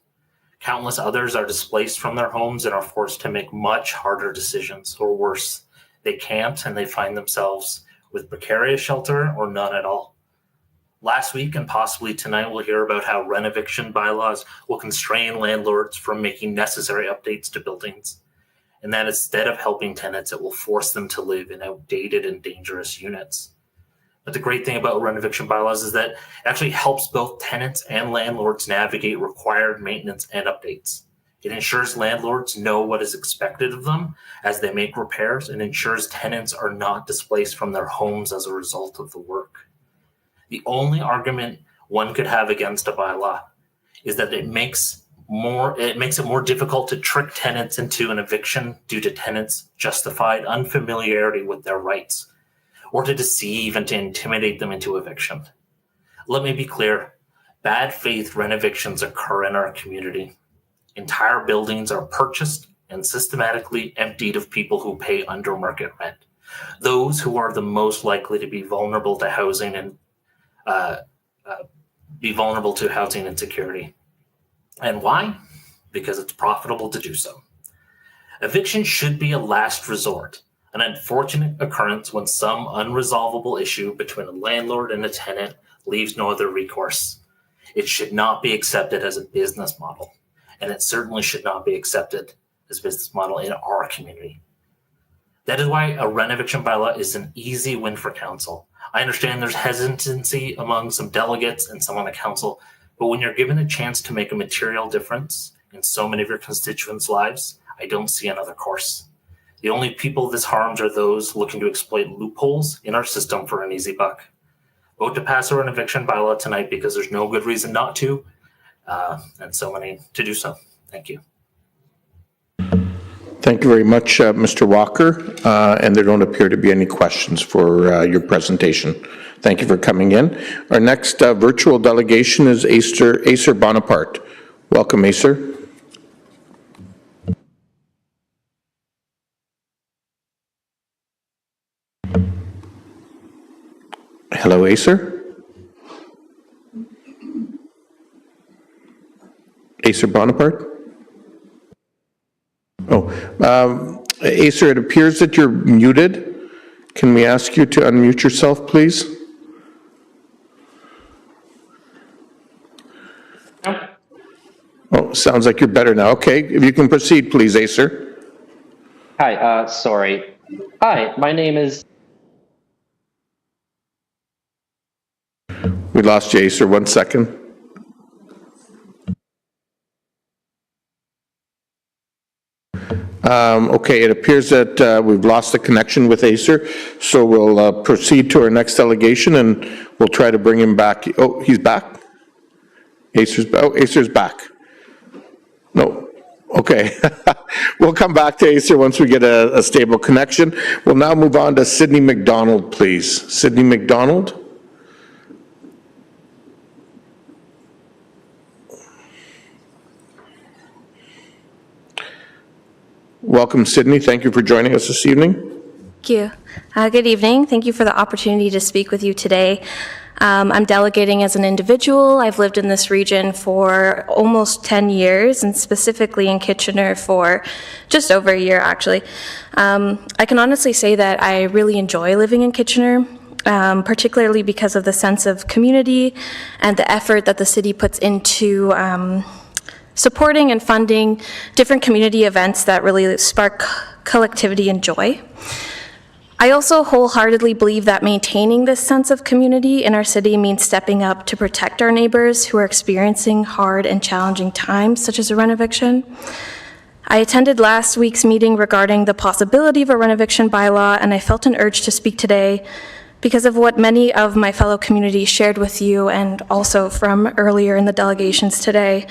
Countless others are displaced from their homes and are forced to make much harder decisions, or worse, they can't, and they find themselves with precarious shelter or none at all. Last week and possibly tonight, we'll hear about how rent eviction bylaws will constrain landlords from making necessary updates to buildings, and that instead of helping tenants, it will force them to live in outdated and dangerous units. But the great thing about rent eviction bylaws is that it actually helps both tenants and landlords navigate required maintenance and updates. It ensures landlords know what is expected of them as they make repairs, and ensures tenants are not displaced from their homes as a result of the work. The only argument one could have against a bylaw is that it makes it more difficult to trick tenants into an eviction due to tenants' justified unfamiliarity with their rights, or to deceive and to intimidate them into eviction. Let me be clear, bad faith rent evictions occur in our community. Entire buildings are purchased and systematically emptied of people who pay under market rent, those who are the most likely to be vulnerable to housing and housing insecurity. And why? Because it's profitable to do so. Eviction should be a last resort, an unfortunate occurrence when some unresolvable issue between a landlord and a tenant leaves no other recourse. It should not be accepted as a business model, and it certainly should not be accepted as a business model in our community. That is why a rent eviction bylaw is an easy win for council. I understand there's hesitancy among some delegates and some on the council, but when you're given a chance to make a material difference in so many of your constituents' lives, I don't see another course. The only people this harms are those looking to exploit loopholes in our system for an easy buck. Vote to pass an eviction bylaw tonight because there's no good reason not to, and so many to do so. Thank you. Thank you very much, Mr. Walker, and there don't appear to be any questions for your presentation. Thank you for coming in. Our next virtual delegation is Acer Bonaparte. Welcome, Acer. Hello, Acer. Acer Bonaparte? Oh, Acer, it appears that you're muted. Can we ask you to unmute yourself, please? Oh, sounds like you're better now. Okay, if you can proceed, please, Acer. Hi, sorry. Hi, my name is... We lost you, Acer. 1 second. Okay, it appears that we've lost the connection with Acer, so we'll proceed to our next delegation, and we'll try to bring him back. Oh, he's back? Acer's back. No. Okay. We'll come back to Acer once we get a stable connection. We'll now move on to Sydney McDonald, please. Sydney McDonald. Welcome, Sydney. Thank you for joining us this evening. Thank you. Good evening. Thank you for the opportunity to speak with you today. I'm delegating as an individual. I've lived in this region for almost 10 years, and specifically in Kitchener for just over a year, actually. I can honestly say that I really enjoy living in Kitchener, particularly because of the sense of community and the effort that the city puts into supporting and funding different community events that really spark collectivity and joy. I also wholeheartedly believe that maintaining this sense of community in our city means stepping up to protect our neighbors who are experiencing hard and challenging times, such as a rent eviction. I attended last week's meeting regarding the possibility of a rent eviction bylaw, and I felt an urge to speak today because of what many of my fellow community shared with you, and also from earlier in the delegations today,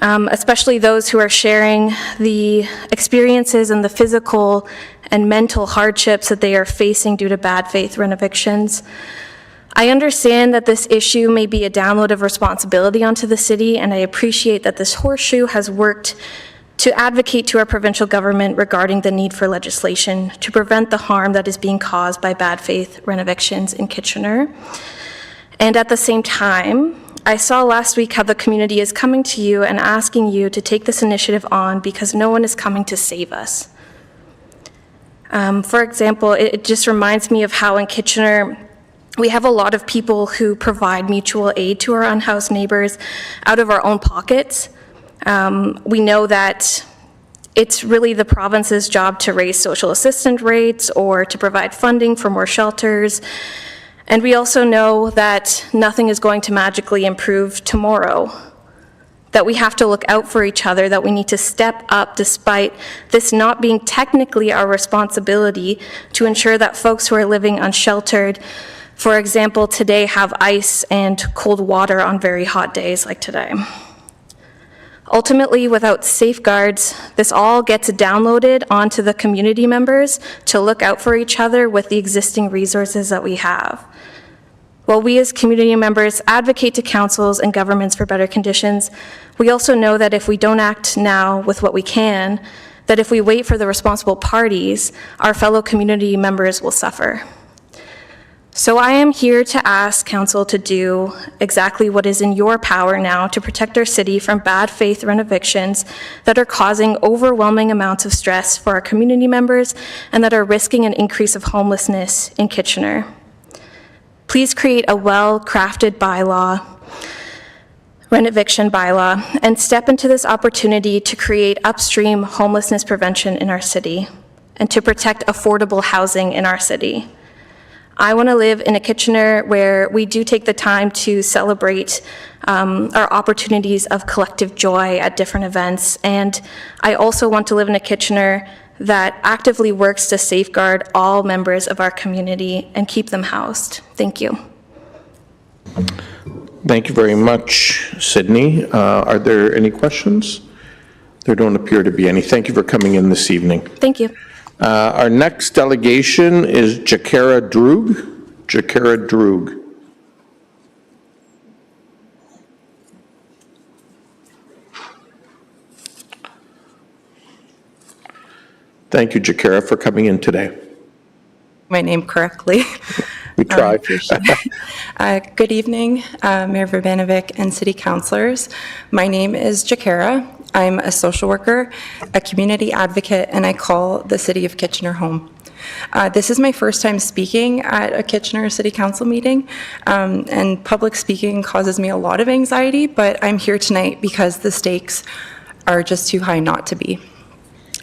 especially those who are sharing the experiences and the physical and mental hardships that they are facing due to bad faith rent evictions. I understand that this issue may be a download of responsibility onto the city, and I appreciate that this horseshoe has worked to advocate to our provincial government regarding the need for legislation to prevent the harm that is being caused by bad faith rent evictions in Kitchener. And at the same time, I saw last week how the community is coming to you and asking you to take this initiative on because no one is coming to save us. For example, it just reminds me of how in Kitchener, we have a lot of people who provide mutual aid to our unhoused neighbors out of our own pockets. We know that it's really the province's job to raise social assistance rates or to provide funding for more shelters. And we also know that nothing is going to magically improve tomorrow, that we have to look out for each other, that we need to step up despite this not being technically our responsibility to ensure that folks who are living unsheltered, for example, today have ice and cold water on very hot days like today. Ultimately, without safeguards, this all gets downloaded onto the community members to look out for each other with the existing resources that we have. While we as community members advocate to councils and governments for better conditions, we also know that if we don't act now with what we can, that if we wait for the responsible parties, our fellow community members will suffer. So I am here to ask council to do exactly what is in your power now to protect our city from bad faith renovictions that are causing overwhelming amounts of stress for our community members and that are risking an increase of homelessness in Kitchener. Please create a well-crafted bylaw, renoviction bylaw, and step into this opportunity to create upstream homelessness prevention in our city and to protect affordable housing in our city. I want to live in a Kitchener where we do take the time to celebrate our opportunities of collective joy at different events. And I also want to live in a Kitchener that actively works to safeguard all members of our community and keep them housed. Thank you. Thank you very much, Sydney. Are there any questions? There don't appear to be any. Thank you for coming in this evening. Thank you. Our next delegation is Jakara Droog. Jakara Droog. Thank you, Jakara, for coming in today. My name correctly. We tried. Good evening, Mayor Verbanovic and City Councilors. My name is Jakara. I'm a social worker, a community advocate, and I call the City of Kitchener home. This is my first time speaking at a Kitchener City Council meeting, and public speaking causes me a lot of anxiety, but I'm here tonight because the stakes are just too high not to be.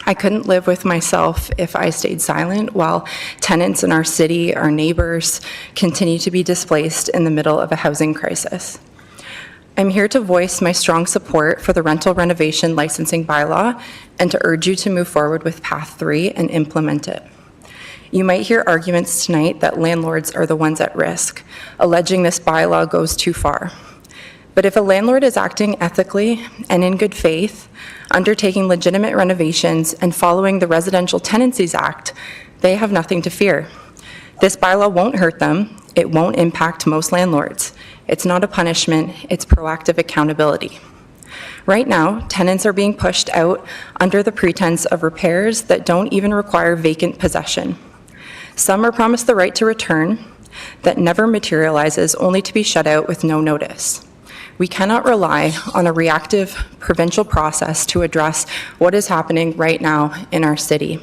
I couldn't live with myself if I stayed silent while tenants in our city, our neighbors, continue to be displaced in the middle of a housing crisis. I'm here to voice my strong support for the rental renovation licensing bylaw and to urge you to move forward with Path 3 and implement it. You might hear arguments tonight that landlords are the ones at risk, alleging this bylaw goes too far. But if a landlord is acting ethically and in good faith, undertaking legitimate renovations and following the Residential Tenancies Act, they have nothing to fear. This bylaw won't hurt them. It won't impact most landlords. It's not a punishment, it's proactive accountability. Right now, tenants are being pushed out under the pretense of repairs that don't even require vacant possession. Some are promised the right to return that never materializes, only to be shut out with no notice. We cannot rely on a reactive provincial process to address what is happening right now in our city.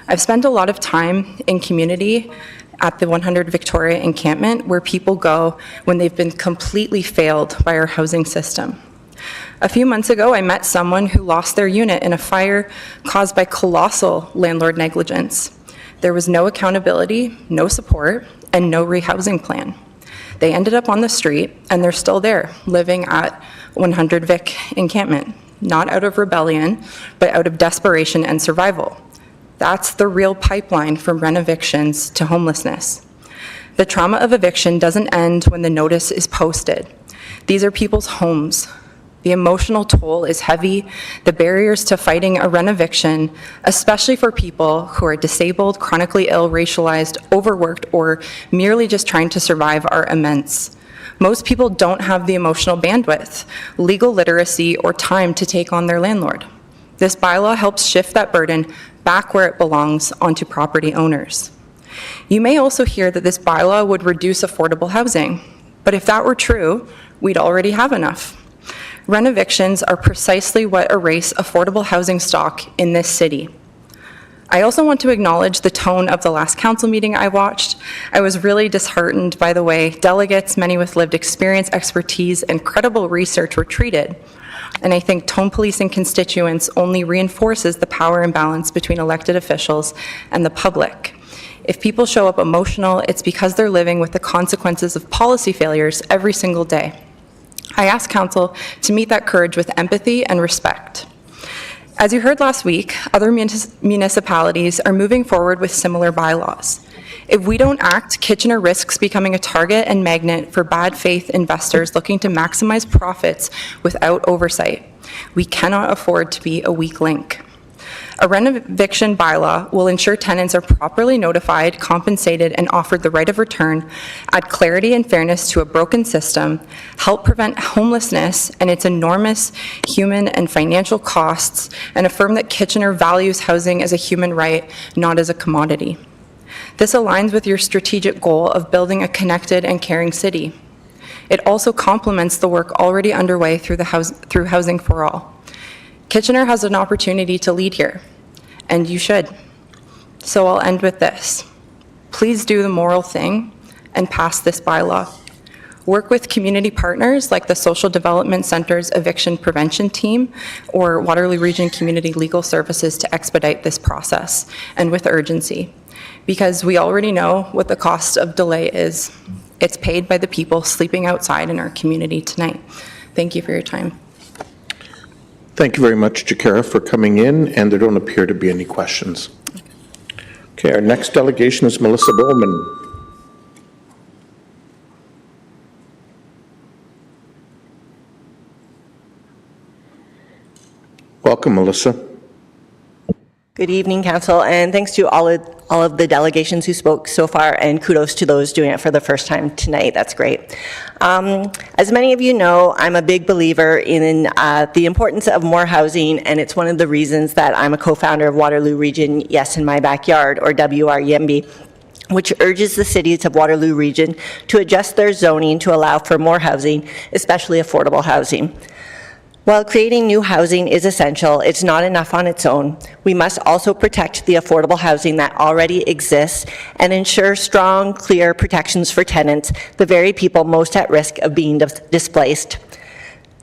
I've spent a lot of time in community at the 100 Victoria encampment where people go when they've been completely failed by our housing system. A few months ago, I met someone who lost their unit in a fire caused by colossal landlord negligence. There was no accountability, no support, and no rehousing plan. They ended up on the street, and they're still there, living at 100 Vic encampment, not out of rebellion, but out of desperation and survival. That's the real pipeline from renovictions to homelessness. The trauma of eviction doesn't end when the notice is posted. These are people's homes. The emotional toll is heavy. The barriers to fighting a renoviction, especially for people who are disabled, chronically ill, racialized, overworked, or merely just trying to survive, are immense. Most people don't have the emotional bandwidth, legal literacy, or time to take on their landlord. This bylaw helps shift that burden back where it belongs, onto property owners. You may also hear that this bylaw would reduce affordable housing, but if that were true, we'd already have enough. Renovictions are precisely what erase affordable housing stock in this city. I also want to acknowledge the tone of the last council meeting I watched. I was really disheartened by the way delegates, many with lived experience, expertise, and credible research were treated. And I think tone policing constituents only reinforces the power imbalance between elected officials and the public. If people show up emotional, it's because they're living with the consequences of policy failures every single day. I ask council to meet that courage with empathy and respect. As you heard last week, other municipalities are moving forward with similar bylaws. If we don't act, Kitchener risks becoming a target and magnet for bad faith investors looking to maximize profits without oversight. We cannot afford to be a weak link. A rent eviction bylaw will ensure tenants are properly notified, compensated, and offered the right of return, add clarity and fairness to a broken system, help prevent homelessness and its enormous human and financial costs, and affirm that Kitchener values housing as a human right, not as a commodity. This aligns with your strategic goal of building a connected and caring city. It also complements the work already underway through Housing for All. Kitchener has an opportunity to lead here, and you should. So I'll end with this. Please do the moral thing and pass this bylaw. Work with community partners like the Social Development Center's Eviction Prevention Team or Waterloo Region Community Legal Services to expedite this process, and with urgency. Because we already know what the cost of delay is. It's paid by the people sleeping outside in our community tonight. Thank you for your time. Thank you very much, Jakara, for coming in, and there don't appear to be any questions. Okay, our next delegation is Melissa Bowman. Welcome, Melissa. Good evening, Council, and thanks to all of the delegations who spoke so far, and kudos to those doing it for the first time tonight. That's great. As many of you know, I'm a big believer in the importance of more housing, and it's one of the reasons that I'm a co-founder of Waterloo Region Yes in My Backyard, or WRYMB, which urges the cities of Waterloo Region to adjust their zoning to allow for more housing, especially affordable housing. While creating new housing is essential, it's not enough on its own. We must also protect the affordable housing that already exists and ensure strong, clear protections for tenants, the very people most at risk of being displaced.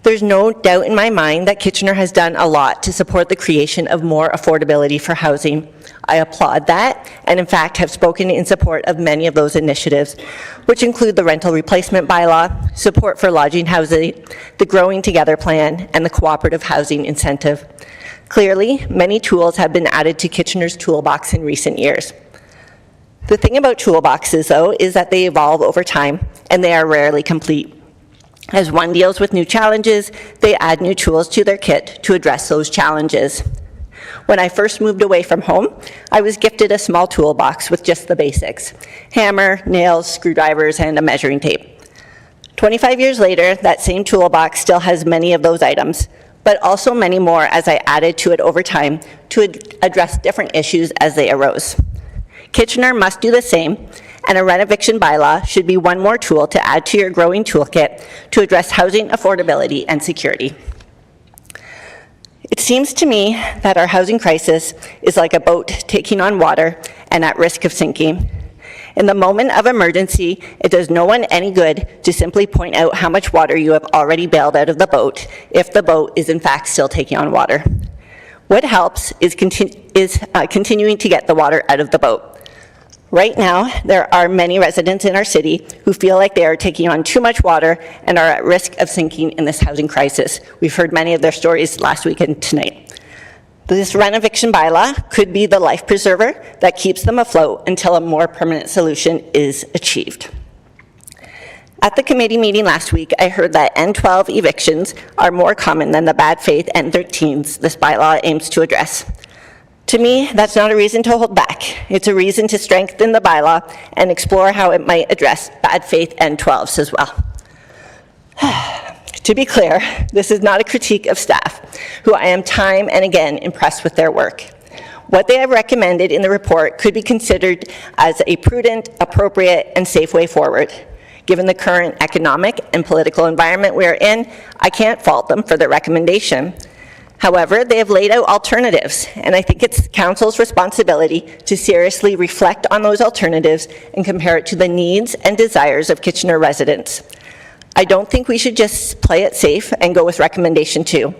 There's no doubt in my mind that Kitchener has done a lot to support the creation of more affordability for housing. I applaud that, and in fact have spoken in support of many of those initiatives, which include the rental replacement bylaw, support for lodging housing, the Growing Together plan, and the cooperative housing incentive. Clearly, many tools have been added to Kitchener's toolbox in recent years. The thing about toolboxes, though, is that they evolve over time, and they are rarely complete. As one deals with new challenges, they add new tools to their kit to address those challenges. When I first moved away from home, I was gifted a small toolbox with just the basics: hammer, nails, screwdrivers, and a measuring tape. 25 years later, that same toolbox still has many of those items, but also many more as I added to it over time to address different issues as they arose. Kitchener must do the same, and a rent eviction bylaw should be one more tool to add to your growing toolkit to address housing affordability and security. It seems to me that our housing crisis is like a boat taking on water and at risk of sinking. In the moment of emergency, it does no one any good to simply point out how much water you have already bailed out of the boat if the boat is in fact still taking on water. What helps is continuing to get the water out of the boat. Right now, there are many residents in our city who feel like they are taking on too much water and are at risk of sinking in this housing crisis. We've heard many of their stories last week and tonight. This rent eviction bylaw could be the life preserver that keeps them afloat until a more permanent solution is achieved. At the committee meeting last week, I heard that N12 evictions are more common than the bad faith N13s this bylaw aims to address. To me, that's not a reason to hold back. It's a reason to strengthen the bylaw and explore how it might address bad faith N12s as well. To be clear, this is not a critique of staff, who I am time and again impressed with their work. What they have recommended in the report could be considered as a prudent, appropriate, and safe way forward. Given the current economic and political environment we are in, I can't fault them for their recommendation. However, they have laid out alternatives, and I think it's council's responsibility to seriously reflect on those alternatives and compare it to the needs and desires of Kitchener residents. I don't think we should just play it safe and go with recommendation 2.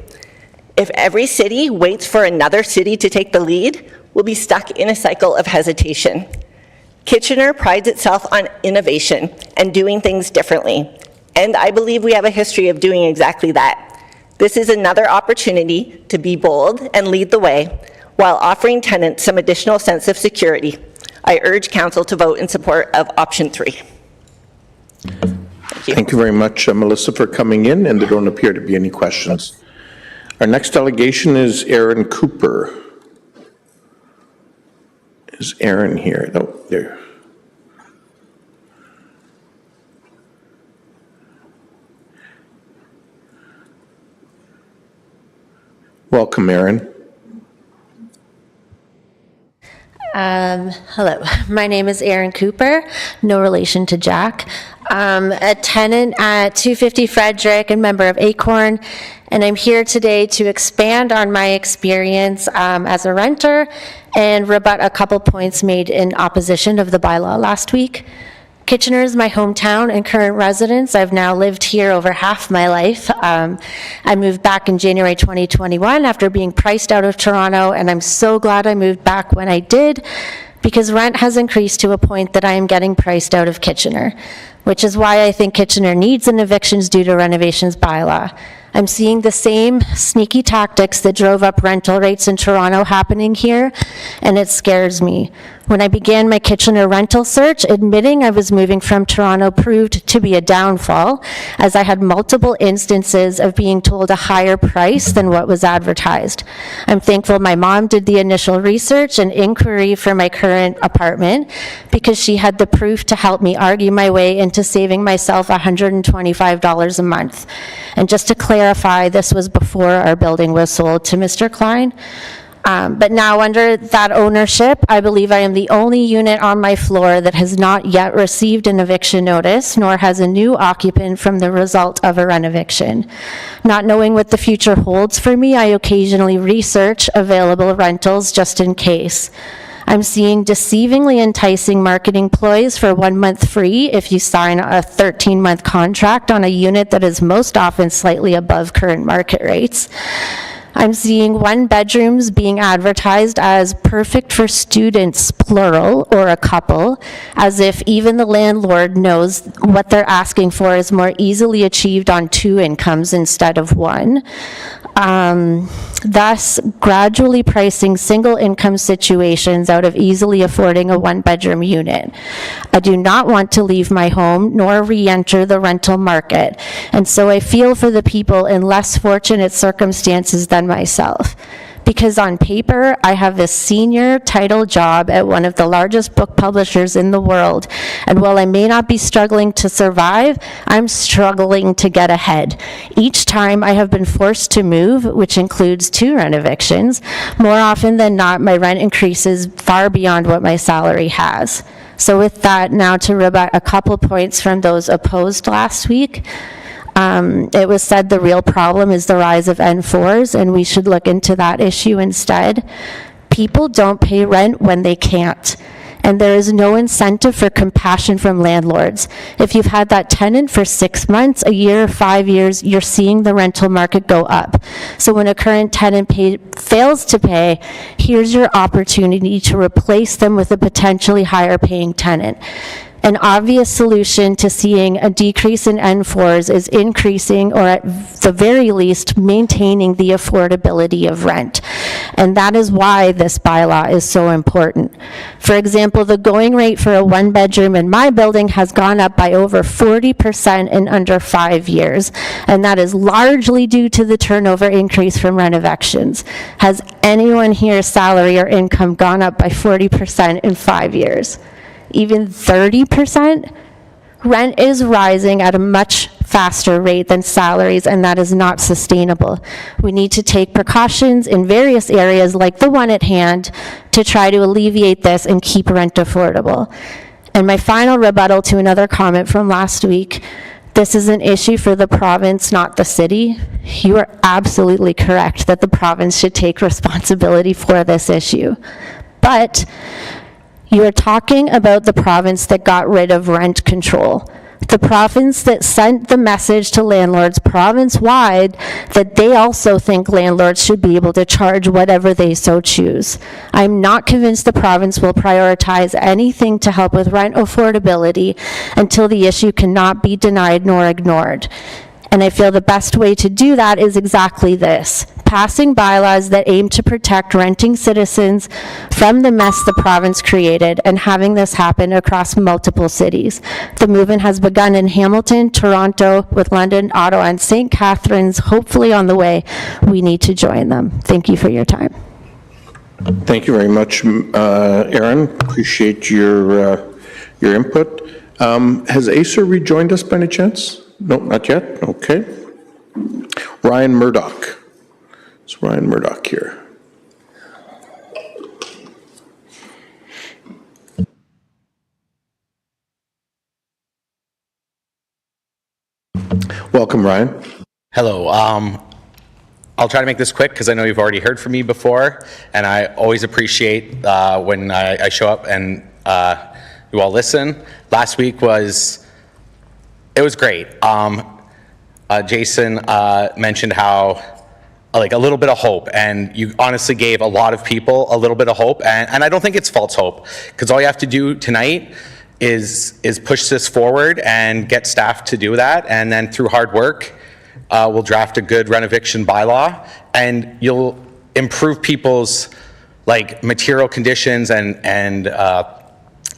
If every city waits for another city to take the lead, we'll be stuck in a cycle of hesitation. Kitchener prides itself on innovation and doing things differently, and I believe we have a history of doing exactly that. This is another opportunity to be bold and lead the way while offering tenants some additional sense of security. I urge council to vote in support of option 3. Thank you. Thank you very much, Melissa, for coming in, and there don't appear to be any questions. Our next delegation is Aaron Cooper. Is Aaron here? No, there. Welcome, Aaron. Hello, my name is Erin Cooper, no relation to Jack. A tenant at 250 Frederick and member of Acorn, and I'm here today to expand on my experience as a renter and rebut a couple points made in opposition of the bylaw last week. Kitchener is my hometown and current residence. I've now lived here over half my life. I moved back in January 2021 after being priced out of Toronto, and I'm so glad I moved back when I did, because rent has increased to a point that I am getting priced out of Kitchener, which is why I think Kitchener needs an evictions due to renovations bylaw. I'm seeing the same sneaky tactics that drove up rental rates in Toronto happening here, and it scares me. When I began my Kitchener rental search, admitting I was moving from Toronto proved to be a downfall, as I had multiple instances of being told a higher price than what was advertised. I'm thankful my mom did the initial research and inquiry for my current apartment, because she had the proof to help me argue my way into saving myself $125 a month. And just to clarify, this was before our building was sold to Mr. Klein. But now under that ownership, I believe I am the only unit on my floor that has not yet received an eviction notice, nor has a new occupant from the result of a renoviction. Not knowing what the future holds for me, I occasionally research available rentals just in case. I'm seeing deceivingly enticing marketing ploys for 1 month free if you sign a 13-month contract on a unit that is most often slightly above current market rates. I'm seeing 1 bedrooms being advertised as perfect for students, plural, or a couple, as if even the landlord knows what they're asking for is more easily achieved on 2 incomes instead of 1. Thus gradually pricing single income situations out of easily affording a 1-bedroom unit. I do not want to leave my home nor re-enter the rental market, and so I feel for the people in less fortunate circumstances than myself. Because on paper, I have this senior title job at one of the largest book publishers in the world, and while I may not be struggling to survive, I'm struggling to get ahead. Each time I have been forced to move, which includes 2 rent evictions, more often than not, my rent increases far beyond what my salary has. So with that, now to rebut a couple points from those opposed last week. It was said the real problem is the rise of N4s, and we should look into that issue instead. People don't pay rent when they can't, and there is no incentive for compassion from landlords. If you've had that tenant for 6 months, a year, 5 years, you're seeing the rental market go up. So when a current tenant fails to pay, here's your opportunity to replace them with a potentially higher paying tenant. An obvious solution to seeing a decrease in N4s is increasing, or at the very least, maintaining the affordability of rent. And that is why this bylaw is so important. For example, the going rate for a 1-bedroom in my building has gone up by over 40% in under 5 years. And that is largely due to the turnover increase from renovictions. Has anyone here's salary or income gone up by 40% in 5 years? Even 30%? Rent is rising at a much faster rate than salaries, and that is not sustainable. We need to take precautions in various areas, like the one at hand, to try to alleviate this and keep rent affordable. And my final rebuttal to another comment from last week, this is an issue for the province, not the city. You are absolutely correct that the province should take responsibility for this issue. But you are talking about the province that got rid of rent control. The province that sent the message to landlords province-wide that they also think landlords should be able to charge whatever they so choose. I'm not convinced the province will prioritize anything to help with rent affordability until the issue cannot be denied nor ignored. And I feel the best way to do that is exactly this: passing bylaws that aim to protect renting citizens from the mess the province created, and having this happen across multiple cities. The movement has begun in Hamilton, Toronto, with London, Ottawa, and St. Catharines hopefully on the way. We need to join them. Thank you for your time. Thank you very much, Aaron. Appreciate your input. Has Acer rejoined us by any chance? No, not yet. Okay. Ryan Murdoch. Is Ryan Murdoch here? Welcome, Ryan. Hello. I'll try to make this quick because I know you've already heard from me before, and I always appreciate when I show up and you all listen. Last week was great. Jason mentioned how like a little bit of hope, and you honestly gave a lot of people a little bit of hope, and I don't think it's false hope, because all you have to do tonight is push this forward and get staff to do that, and then through hard work we'll draft a good rent eviction bylaw, and you'll improve people's like material conditions and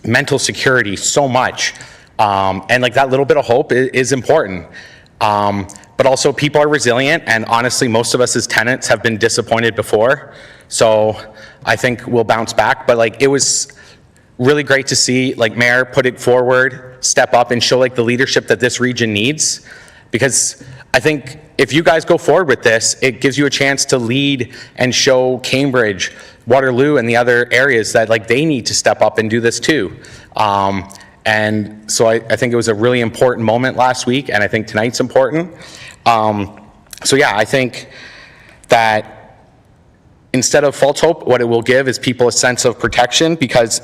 mental security so much, and like that little bit of hope is important. But also people are resilient, and honestly most of us as tenants have been disappointed before, so I think we'll bounce back. But like it was really great to see like Mayor put it forward, step up and show like the leadership that this region needs, because I think if you guys go forward with this, it gives you a chance to lead and show Cambridge, Waterloo, and the other areas that like they need to step up and do this too. And so I think it was a really important moment last week, and I think tonight's important. So yeah, I think that instead of false hope, what it will give is people a sense of protection, because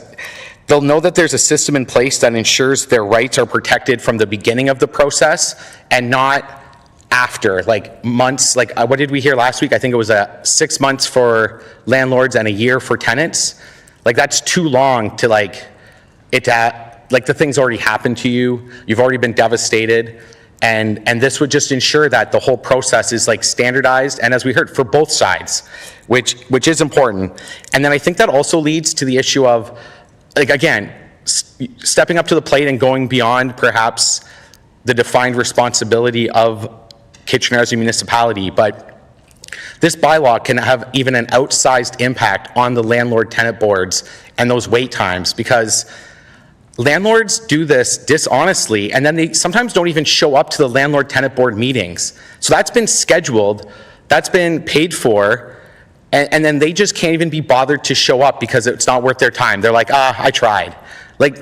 they'll know that there's a system in place that ensures their rights are protected from the beginning of the process and not after, like months. Like what did we hear last week? I think it was 6 months for landlords and a year for tenants. Like that's too long to like like the thing's already happened to you. You've already been devastated. And this would just ensure that the whole process is like standardized, and as we heard, for both sides, which is important. And then I think that also leads to the issue of, like, again, stepping up to the plate and going beyond perhaps the defined responsibility of Kitchener as a municipality. But this bylaw can have even an outsized impact on the landlord-tenant boards and those wait times, because landlords do this dishonestly, and then they sometimes don't even show up to the landlord-tenant board meetings. So that's been scheduled, that's been paid for, and then they just can't even be bothered to show up because it's not worth their time. They're like, I tried. Like,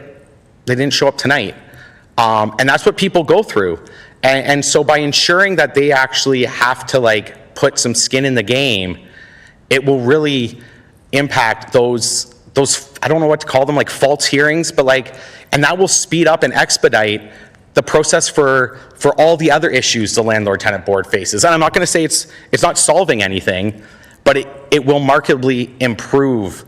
they didn't show up tonight. And that's what people go through. And so by ensuring that they actually have to like put some skin in the game, it will really impact those, I don't know what to call them, like false hearings, but like, and that will speed up and expedite the process for all the other issues the landlord-tenant board faces. And I'm not going to say it's not solving anything, but it will markedly improve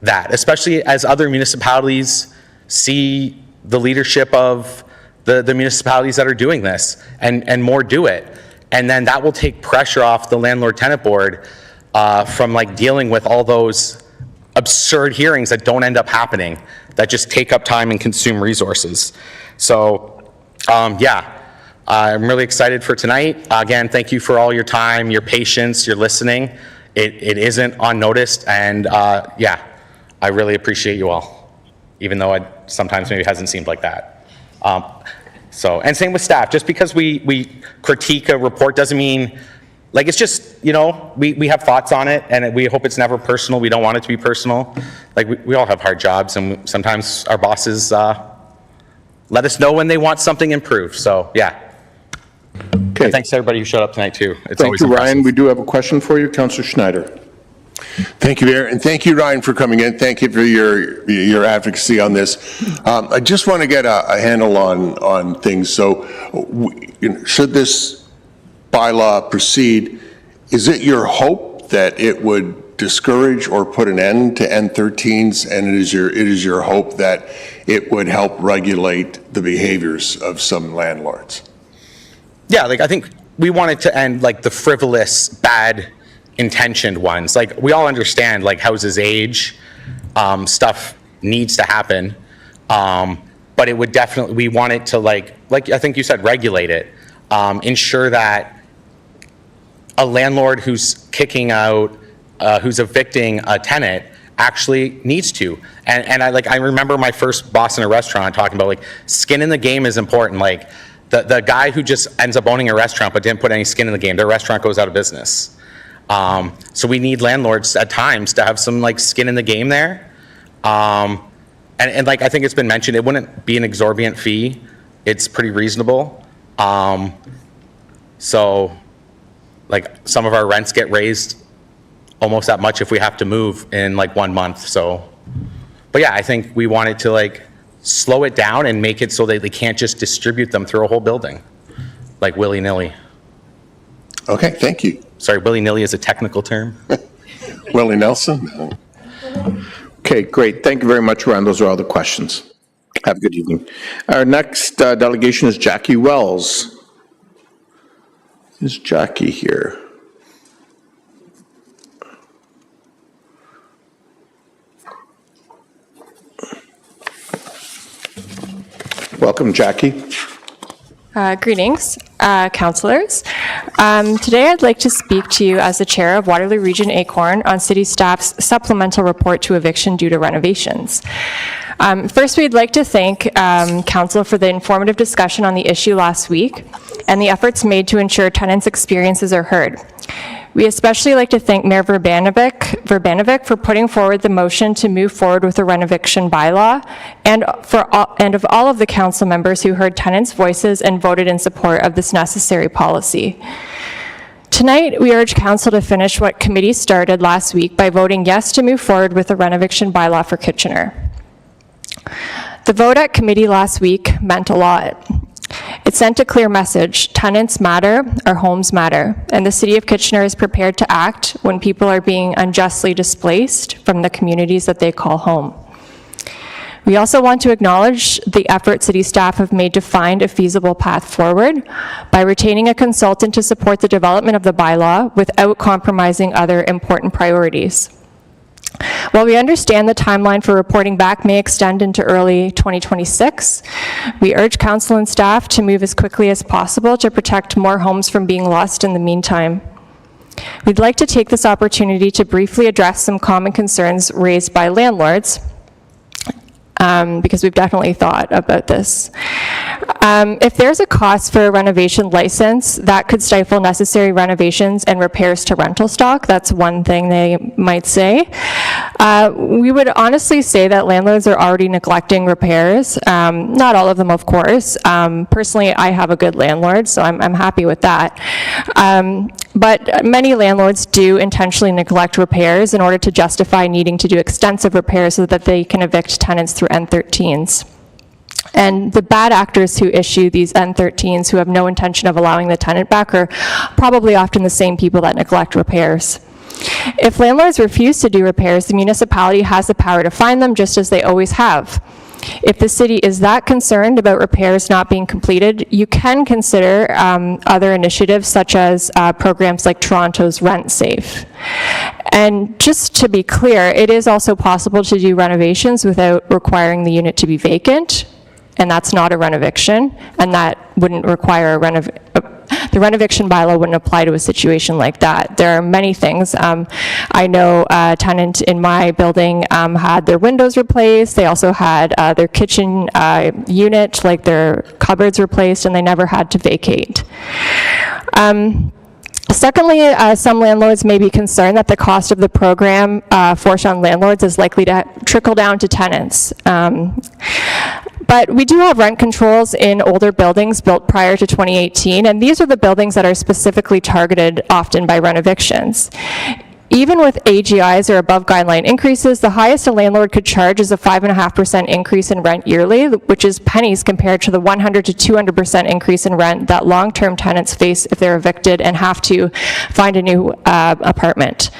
that, especially as other municipalities see the leadership of the municipalities that are doing this, and more do it. And then that will take pressure off the landlord-tenant board from like dealing with all those absurd hearings that don't end up happening, that just take up time and consume resources. So yeah, I'm really excited for tonight. Again, thank you for all your time, your patience, your listening. It isn't unnoticed, and yeah, I really appreciate you all, even though it sometimes maybe hasn't seemed like that. And same with staff. Just because we critique a report doesn't mean, like, it's just, you know, we have thoughts on it, and we hope it's never personal. We don't want it to be personal. Like, we all have hard jobs, and sometimes our bosses let us know when they want something improved. So yeah, Okay. And thanks to everybody who showed up tonight, too. It's Thank always you, impressive. Ryan. We do have a question for you, Councillor Schneider. Thank you, Mayor, and thank you, Ryan, for coming in. Thank you for your advocacy on this. I just want to get a handle on things. So, should this bylaw proceed, is it your hope that it would discourage or put an end to N13s, and it is your hope that it would help regulate the behaviors of some landlords? Yeah, like I think we wanted to end like the frivolous, bad intentioned ones. Like we all understand like houses age, stuff needs to happen. But it would definitely, we want it to like I think you said, regulate it. Ensure that a landlord who's kicking out, who's evicting a tenant actually needs to. And I remember my first boss in a restaurant talking about like skin in the game is important. Like the guy who just ends up owning a restaurant but didn't put any skin in the game, their restaurant goes out of business. So we need landlords at times to have some like skin in the game there. And like I think it's been mentioned, it wouldn't be an exorbitant fee. It's pretty reasonable. So like some of our rents get raised almost that much if we have to move in like 1 month. So, but yeah, I think we wanted to like slow it down and make it so that they can't just distribute them through a whole building, like willy-nilly. Okay, thank you. Sorry, willy-nilly is a technical term. Willie Nelson? Okay, great. Thank you very much, Ryan. Those are all the questions. Have a good evening. Our next delegation is Jackie Wells. Is Jackie here? Welcome, Jackie. Greetings, councillors. Today I'd like to speak to you as the chair of Waterloo Region Acorn on city staff's supplemental report to eviction due to renovations. First, we'd like to thank council for the informative discussion on the issue last week and the efforts made to ensure tenants' experiences are heard. We especially like to thank Mayor Verbanovic for putting forward the motion to move forward with the renoviction bylaw, and of all of the council members who heard tenants' voices and voted in support of this necessary policy. Tonight, we urge council to finish what committee started last week by voting yes to move forward with the renoviction bylaw for Kitchener. The vote at committee last week meant a lot. It sent a clear message: tenants matter, our homes matter, and the City of Kitchener is prepared to act when people are being unjustly displaced from the communities that they call home. We also want to acknowledge the effort city staff have made to find a feasible path forward by retaining a consultant to support the development of the bylaw without compromising other important priorities. While we understand the timeline for reporting back may extend into early 2026, we urge council and staff to move as quickly as possible to protect more homes from being lost in the meantime. We'd like to take this opportunity to briefly address some common concerns raised by landlords, because we've definitely thought about this. If there's a cost for a renovation license, that could stifle necessary renovations and repairs to rental stock. That's one thing they might say. We would honestly say that landlords are already neglecting repairs. Not all of them, of course. Personally, I have a good landlord, so I'm happy with that. But many landlords do intentionally neglect repairs in order to justify needing to do extensive repairs so that they can evict tenants through N13s. And the bad actors who issue these N13s who have no intention of allowing the tenant back are probably often the same people that neglect repairs. If landlords refuse to do repairs, the municipality has the power to fine them, just as they always have. If the city is that concerned about repairs not being completed, you can consider other initiatives such as programs like Toronto's Rent Safe. And just to be clear, it is also possible to do renovations without requiring the unit to be vacant, and that's not a renoviction, and that wouldn't require the renoviction bylaw wouldn't apply to a situation like that. There are many things. I know a tenant in my building had their windows replaced. They also had their kitchen unit, like their cupboards replaced, and they never had to vacate. Secondly, some landlords may be concerned that the cost of the program forced on landlords is likely to trickle down to tenants. But we do have rent controls in older buildings built prior to 2018, and these are the buildings that are specifically targeted often by rent evictions. Even with AGIs or above guideline increases, the highest a landlord could charge is a 5.5% increase in rent yearly, which is pennies compared to the 100 to 200% increase in rent that long-term tenants face if they're evicted and have to find a new apartment.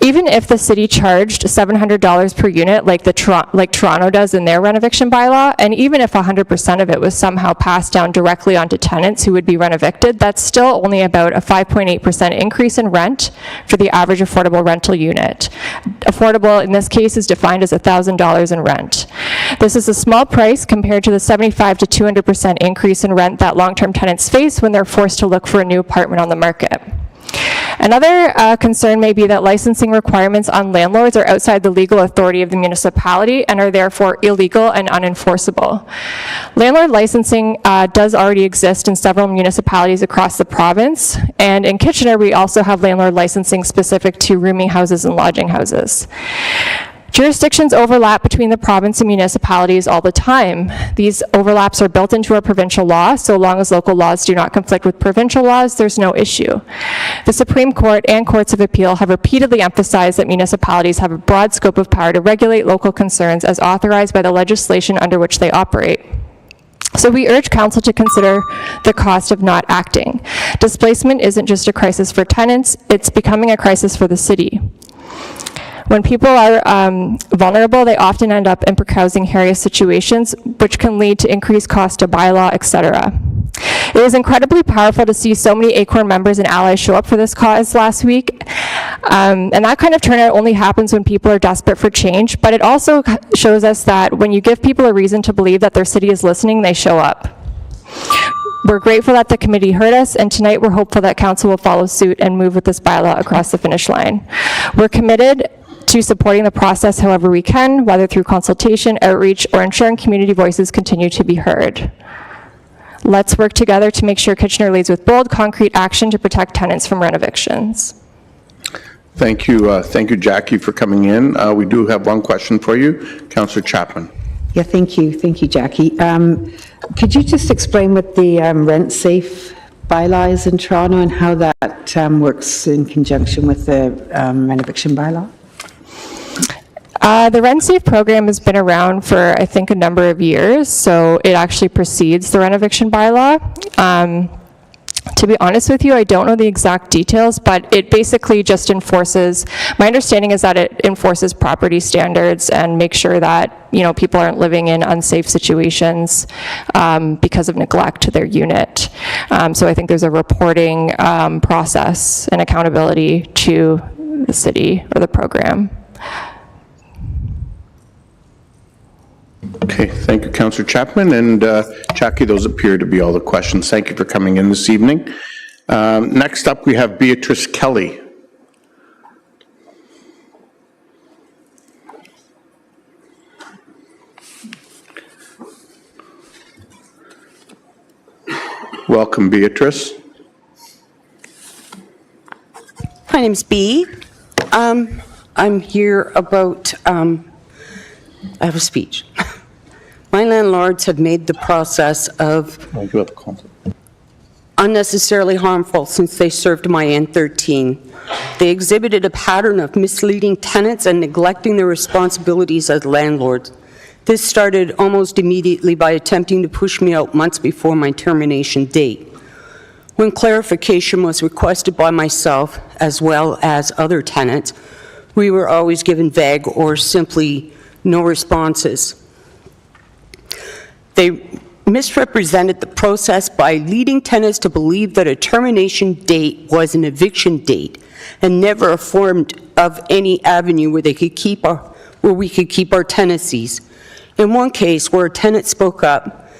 Even if the city charged $700 per unit like Toronto does in their rent eviction bylaw, and even if 100% of it was somehow passed down directly onto tenants who would be rent evicted, that's still only about a 5.8% increase in rent for the average affordable rental unit. Affordable in this case is defined as $1,000 in rent. This is a small price compared to the 75 to 200% increase in rent that long-term tenants face when they're forced to look for a new apartment on the market. Another concern may be that licensing requirements on landlords are outside the legal authority of the municipality and are therefore illegal and unenforceable. Landlord licensing does already exist in several municipalities across the province, and in Kitchener we also have landlord licensing specific to rooming houses and lodging houses. Jurisdictions overlap between the province and municipalities all the time. These overlaps are built into our provincial law. So long as local laws do not conflict with provincial laws, there's no issue. The Supreme Court and courts of appeal have repeatedly emphasized that municipalities have a broad scope of power to regulate local concerns as authorized by the legislation under which they operate. So we urge council to consider the cost of not acting. Displacement isn't just a crisis for tenants, it's becoming a crisis for the city. When people are vulnerable, they often end up in housing area situations, which can lead to increased cost to bylaw, etc. It was incredibly powerful to see so many ACORN members and allies show up for this cause last week. And that kind of turnout only happens when people are desperate for change, but it also shows us that when you give people a reason to believe that their city is listening, they show up. We're grateful that the committee heard us, and tonight we're hopeful that council will follow suit and move with this bylaw across the finish line. We're committed to supporting the process however we can, whether through consultation, outreach, or ensuring community voices continue to be heard. Let's work together to make sure Kitchener leads with bold, concrete action to protect tenants from rent evictions. Thank you, Jackie, for coming in. We do have one question for you. Councillor Chapman. Yeah, thank you, Jackie. Could you just explain what the rent safe bylaw is in Toronto and how that works in conjunction with the rent eviction bylaw? The Rent Safe program has been around for, I think, a number of years, so it actually precedes the rent eviction bylaw. To be honest with you, I don't know the exact details, but it basically just enforces, my understanding is that it enforces property standards and makes sure that, you know, people aren't living in unsafe situations because of neglect to their unit. So I think there's a reporting process and accountability to the city or the program. Okay, thank you, Councillor Chapman. And Jackie, those appear to be all the questions. Thank you for coming in this evening. Next up, we have Beatrice Kelly. Welcome, Beatrice. My name's Bea. I'm here about, I have a speech. My landlords have made the process of unnecessarily harmful since they served my N13. They exhibited a pattern of misleading tenants and neglecting their responsibilities as landlords. This started almost immediately by attempting to push me out months before my termination date. When clarification was requested by myself as well as other tenants, we were always given vague or simply no responses. They misrepresented the process by leading tenants to believe that a termination date was an eviction date and never informed of any avenue where we could keep our tenancies. In one case where a tenant spoke up,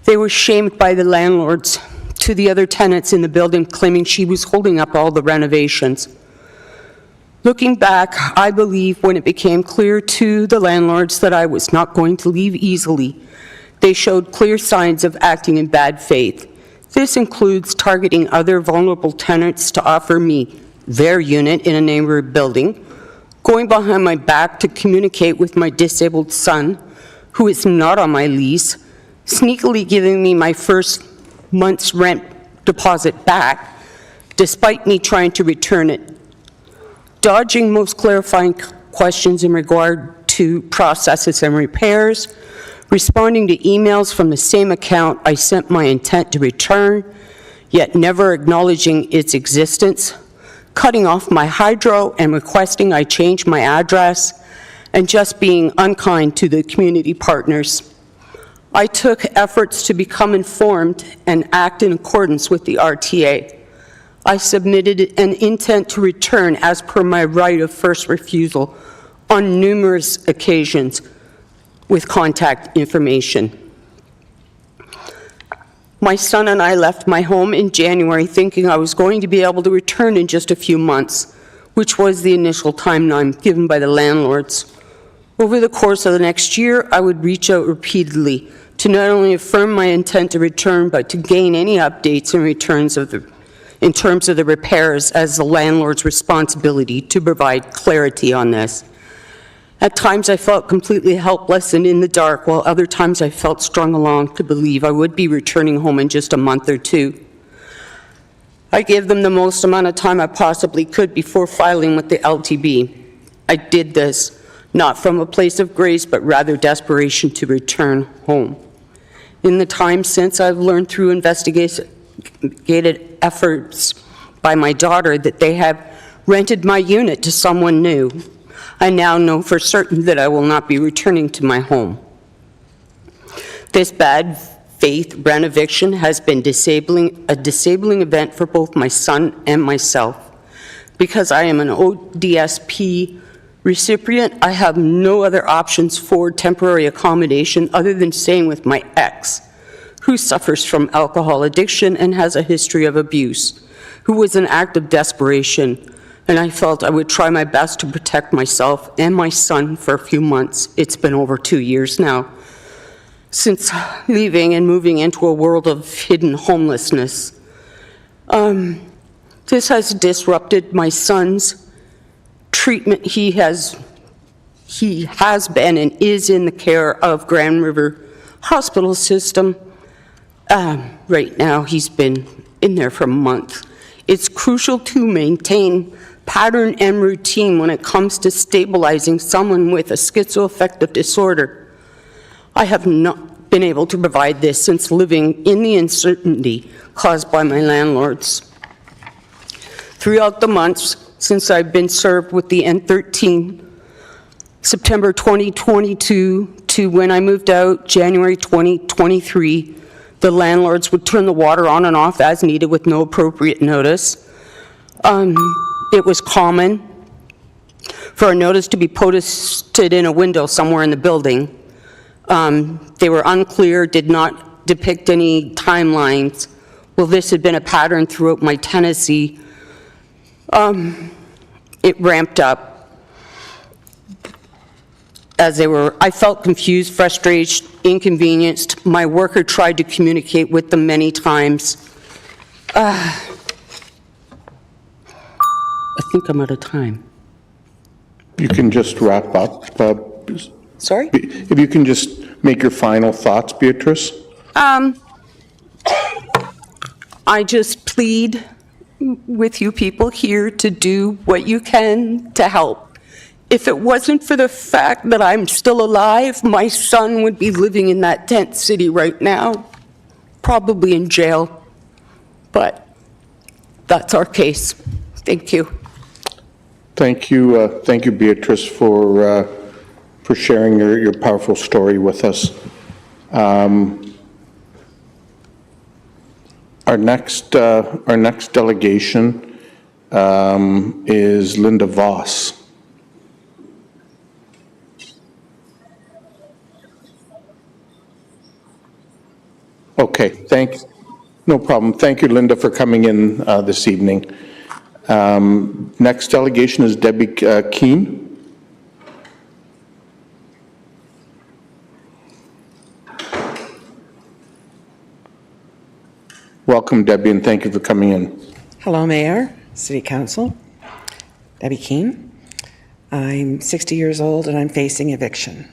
they were shamed by the landlords to the other tenants in the building, claiming she was holding up all the renovations. Looking back, I believe when it became clear to the landlords that I was not going to leave easily, they showed clear signs of acting in bad faith. This includes targeting other vulnerable tenants to offer me their unit in a neighboring building, going behind my back to communicate with my disabled son, who is not on my lease, sneakily giving me my first month's rent deposit back, despite me trying to return it, dodging most clarifying questions in regard to processes and repairs, responding to emails from the same account I sent my intent to return, yet never acknowledging its existence, cutting off my hydro and requesting I change my address, and just being unkind to the community partners. I took efforts to become informed and act in accordance with the RTA. I submitted an intent to return as per my right of first refusal on numerous occasions with contact information. My son and I left my home in January thinking I was going to be able to return in just a few months, which was the initial timeline given by the landlords. Over the course of the next year, I would reach out repeatedly to not only affirm my intent to return, but to gain any updates in terms of the repairs as the landlord's responsibility to provide clarity on this. At times I felt completely helpless and in the dark, while other times I felt strung along to believe I would be returning home in just a month or two. I gave them the most amount of time I possibly could before filing with the LTB. I did this not from a place of grace, but rather desperation to return home. In the time since, I've learned through investigated efforts by my daughter that they have rented my unit to someone new. I now know for certain that I will not be returning to my home. This bad faith rent eviction has been a disabling event for both my son and myself. Because I am an ODSP recipient, I have no other options for temporary accommodation other than staying with my ex, who suffers from alcohol addiction and has a history of abuse, who was an act of desperation, and I felt I would try my best to protect myself and my son for a few months. It's been over 2 years now since leaving and moving into a world of hidden homelessness. This has disrupted my son's treatment. He has been and is in the care of Grand River Hospital System. Right now, he's been in there for a month. It's crucial to maintain pattern and routine when it comes to stabilizing someone with a schizoaffective disorder. I have not been able to provide this since living in the uncertainty caused by my landlords. Throughout the months since I've been served with the N13, September 2022 to when I moved out, January 2023, the landlords would turn the water on and off as needed with no appropriate notice. It was common for a notice to be posted in a window somewhere in the building. They were unclear, did not depict any timelines. Well, this had been a pattern throughout my tenancy. It ramped up as I felt confused, frustrated, inconvenienced. My worker tried to communicate with them many times. I think I'm out of time. You can just wrap up. Sorry? If you can just make your final thoughts, Beatrice. I just plead with you people here to do what you can to help. If it wasn't for the fact that I'm still alive, my son would be living in that tent city right now, probably in jail. But that's our case. Thank you. Thank you, Beatrice, for sharing your powerful story with us. Our next delegation is Linda Voss. Okay, no problem. Thank you, Linda, for coming in this evening. Next delegation is Debbie Keane. Welcome, Debbie, and thank you for coming in. Hello, Mayor, City Council. Debbie Keane. I'm 60 years old and I'm facing eviction.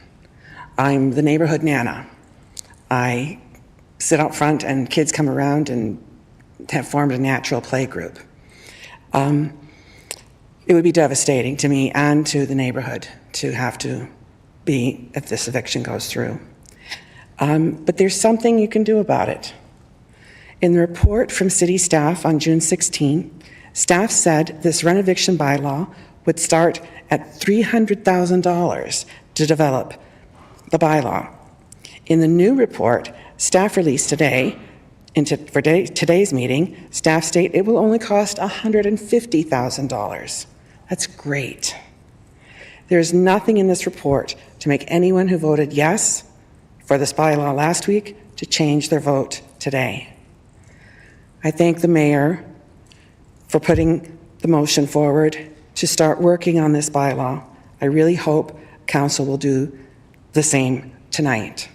I'm the neighborhood Nana. I sit out front and kids come around and have formed a natural play group. It would be devastating to me and to the neighborhood to have to be if this eviction goes through. But there's something you can do about it. In the report from city staff on June 16, staff said this rent eviction bylaw would start at $300,000 to develop the bylaw. In the new report, staff released today, for today's meeting, staff state it will only cost $150,000. That's great. There's nothing in this report to make anyone who voted yes for this bylaw last week to change their vote today. I thank the mayor for putting the motion forward to start working on this bylaw. I really hope council will do the same tonight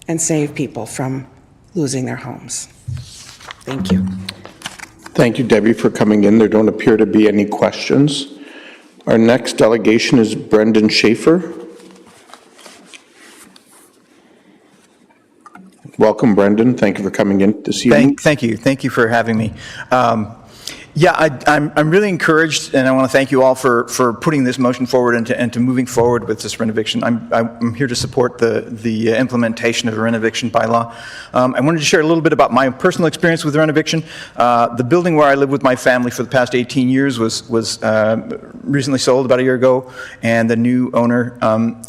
and save people from losing their homes. Thank you. Thank you, Debbie, for coming in. There don't appear to be any questions. Our next delegation is Brendan Schaefer. Welcome, Brendan. Thank you for coming in this evening. Thank you. Thank you for having me. I'm really encouraged, and I want to thank you all for putting this motion forward and to moving forward with this rent eviction. I'm here to support the implementation of the rent eviction bylaw. I wanted to share a little bit about my personal experience with rent eviction. The building where I lived with my family for the past 18 years was recently sold about a year ago, and the new owner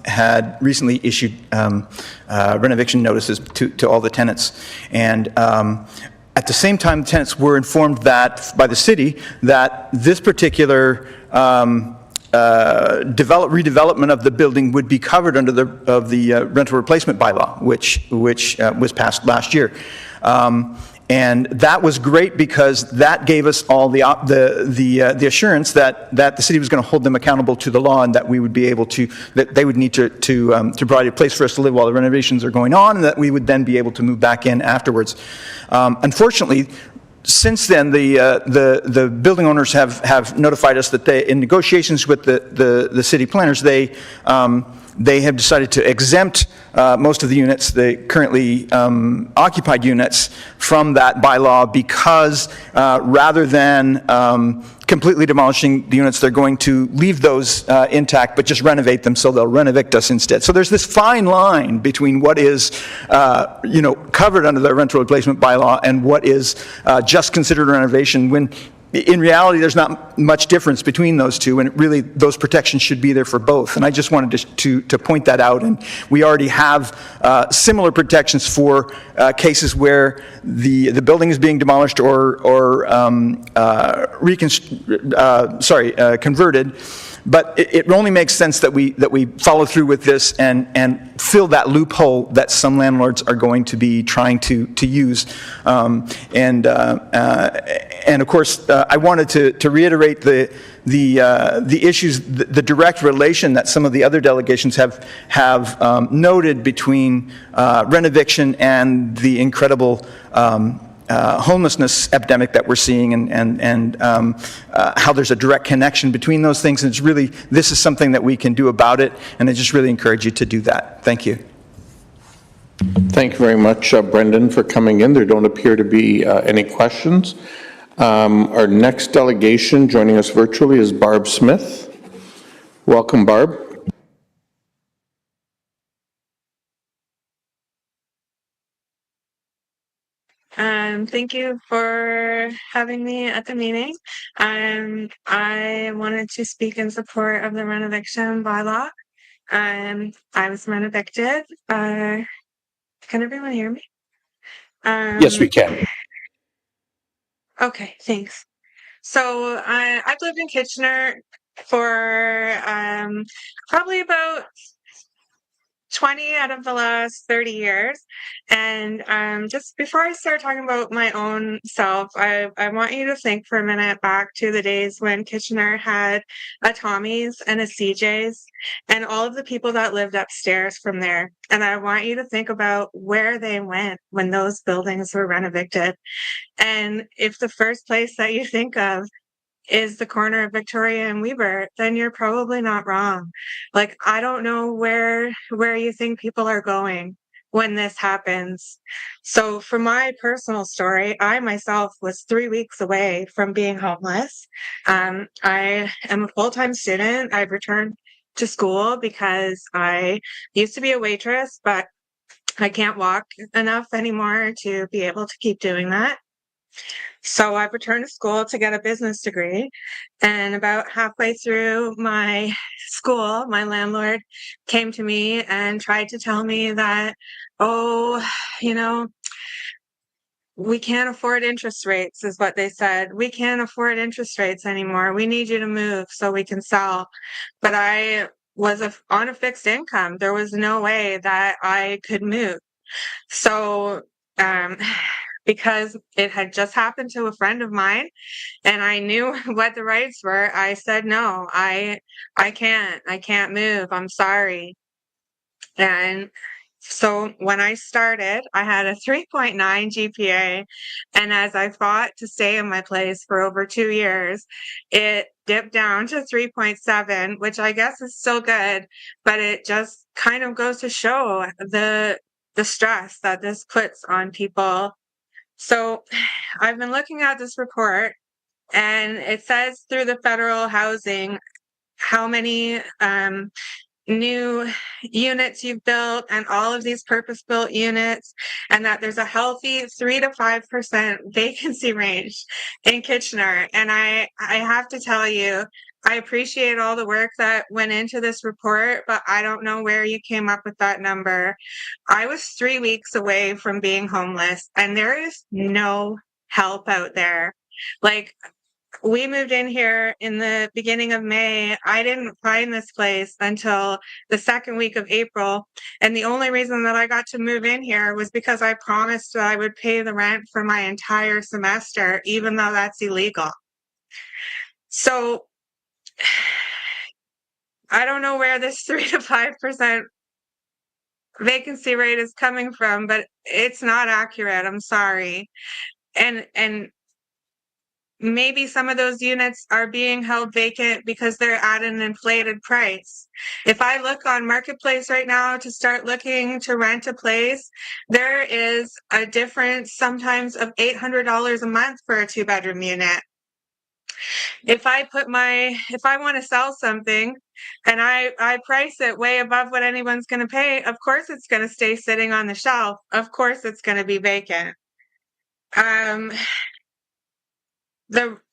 had recently issued rent eviction notices to all the tenants. And at the same time, the tenants were informed that by the city that this particular redevelopment of the building would be covered under the rental replacement bylaw, which was passed last year. And that was great because that gave us all the assurance that the city was going to hold them accountable to the law, and that we would be able to, that they would need to provide a place for us to live while the renovations are going on, and that we would then be able to move back in afterwards. Unfortunately, since then, the building owners have notified us that they, in negotiations with the city planners, they have decided to exempt most of the units, the currently occupied units, from that bylaw because rather than completely demolishing the units, they're going to leave those intact but just renovate them, so they'll rent-evict us instead. So there's this fine line between what is covered under the rental replacement bylaw and what is just considered a renovation, when in reality, there's not much difference between those two, and really those protections should be there for both. And I just wanted to point that out. And we already have similar protections for cases where the building is being demolished or converted. But it only makes sense that we follow through with this and fill that loophole that some landlords are going to be trying to use. And of course, I wanted to reiterate the issues, the direct relation that some of the other delegations have noted between rent eviction and the incredible homelessness epidemic that we're seeing, and how there's a direct connection between those things. And it's really, this is something that we can do about it, and I just really encourage you to do that. Thank you. Thank you very much, Brendan, for coming in. There don't appear to be any questions. Our next delegation joining us virtually is Barb Smith. Welcome, Barb. Thank you for having me at the meeting. I wanted to speak in support of the rent eviction bylaw. I was rent evicted. Can everyone hear me? Yes, we can. Okay, thanks. So I've lived in Kitchener for probably about 20 out of the last 30 years. And just before I start talking about my own self, I want you to think for a minute back to the days when Kitchener had a Tommy's and a CJ's and all of the people that lived upstairs from there. And I want you to think about where they went when those buildings were renovated. And if the first place that you think of is the corner of Victoria and Weber, then you're probably not wrong. Like, I don't know where you think people are going when this happens. So for my personal story, I myself was 3 weeks away from being homeless. I am a full-time student. I've returned to school because I used to be a waitress, but I can't walk enough anymore to be able to keep doing that. So I've returned to school to get a business degree. And about halfway through my school, my landlord came to me and tried to tell me that, oh, you know, we can't afford interest rates, is what they said. We can't afford interest rates anymore. We need you to move so we can sell. But I was on a fixed income. There was no way that I could move. So, because it had just happened to a friend of mine and I knew what the rights were, I said, no, I can't move. I'm sorry. And so when I started, I had a 3.9 GPA. And as I fought to stay in my place for over 2 years, it dipped down to 3.7, which I guess is still good, but it just kind of goes to show the stress that this puts on people. So I've been looking at this report and it says through the federal housing how many new units you've built and all of these purpose-built units, and that there's a healthy 3 to 5% vacancy range in Kitchener. And I have to tell you, I appreciate all the work that went into this report, but I don't know where you came up with that number. I was 3 weeks away from being homeless, and there is no help out there. Like, we moved in here in the beginning of May. I didn't find this place until the second week of April. And the only reason that I got to move in here was because I promised that I would pay the rent for my entire semester, even though that's illegal. So I don't know where this 3 to 5% vacancy rate is coming from, but it's not accurate. I'm sorry. And maybe some of those units are being held vacant because they're at an inflated price. If I look on Marketplace right now to start looking to rent a place, there is a difference sometimes of $800 a month for a 2-bedroom unit. If I want to sell something and I price it way above what anyone's going to pay, of course it's going to stay sitting on the shelf. Of course it's going to be vacant.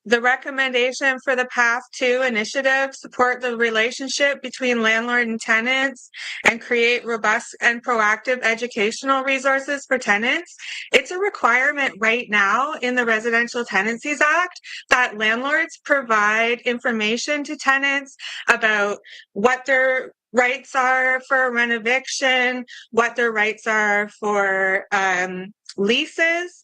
The recommendation for the Path 2 initiative support the relationship between landlord and tenants and create robust and proactive educational resources for tenants. It's a requirement right now in the Residential Tenancies Act that landlords provide information to tenants about what their rights are for rent eviction, what their rights are for leases.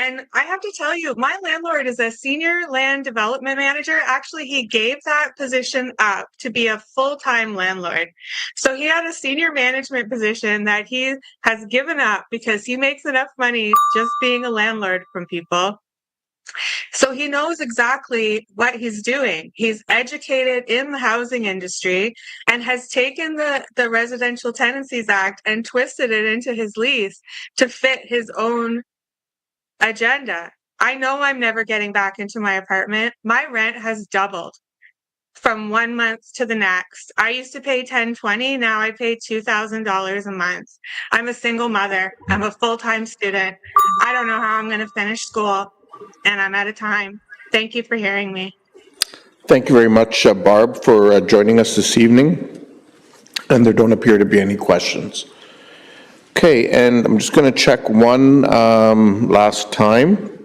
And I have to tell you, my landlord is a senior land development manager. Actually, he gave that position up to be a full-time landlord. So he had a senior management position that he has given up because he makes enough money just being a landlord from people. So he knows exactly what he's doing. He's educated in the housing industry and has taken the Residential Tenancies Act and twisted it into his lease to fit his own agenda. I know I'm never getting back into my apartment. My rent has doubled from 1 month to the next. I used to pay $1,020. Now I pay $2,000 a month. I'm a single mother. I'm a full-time student. I don't know how I'm going to finish school. And I'm out of time. Thank you for hearing me. Thank you very much, Barb, for joining us this evening. And there don't appear to be any questions. Okay, and I'm just going to check one last time.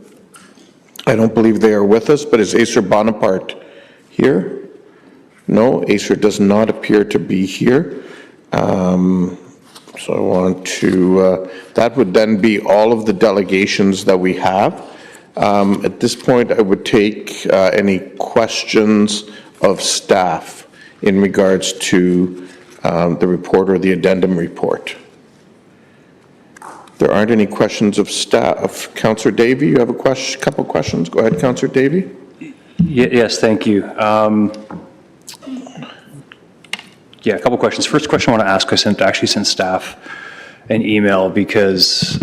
I don't believe they are with us, but is Acer Bonaparte here? No, Acer does not appear to be here. So I want to, that would then be all of the delegations that we have. At this point, I would take any questions of staff in regards to the report or the addendum report. There aren't any questions of staff. Councillor Davey, you have a couple questions? Go ahead, Councillor Davey. Yes, thank you. Yeah, a couple questions. First question I want to ask, I actually sent staff an email because,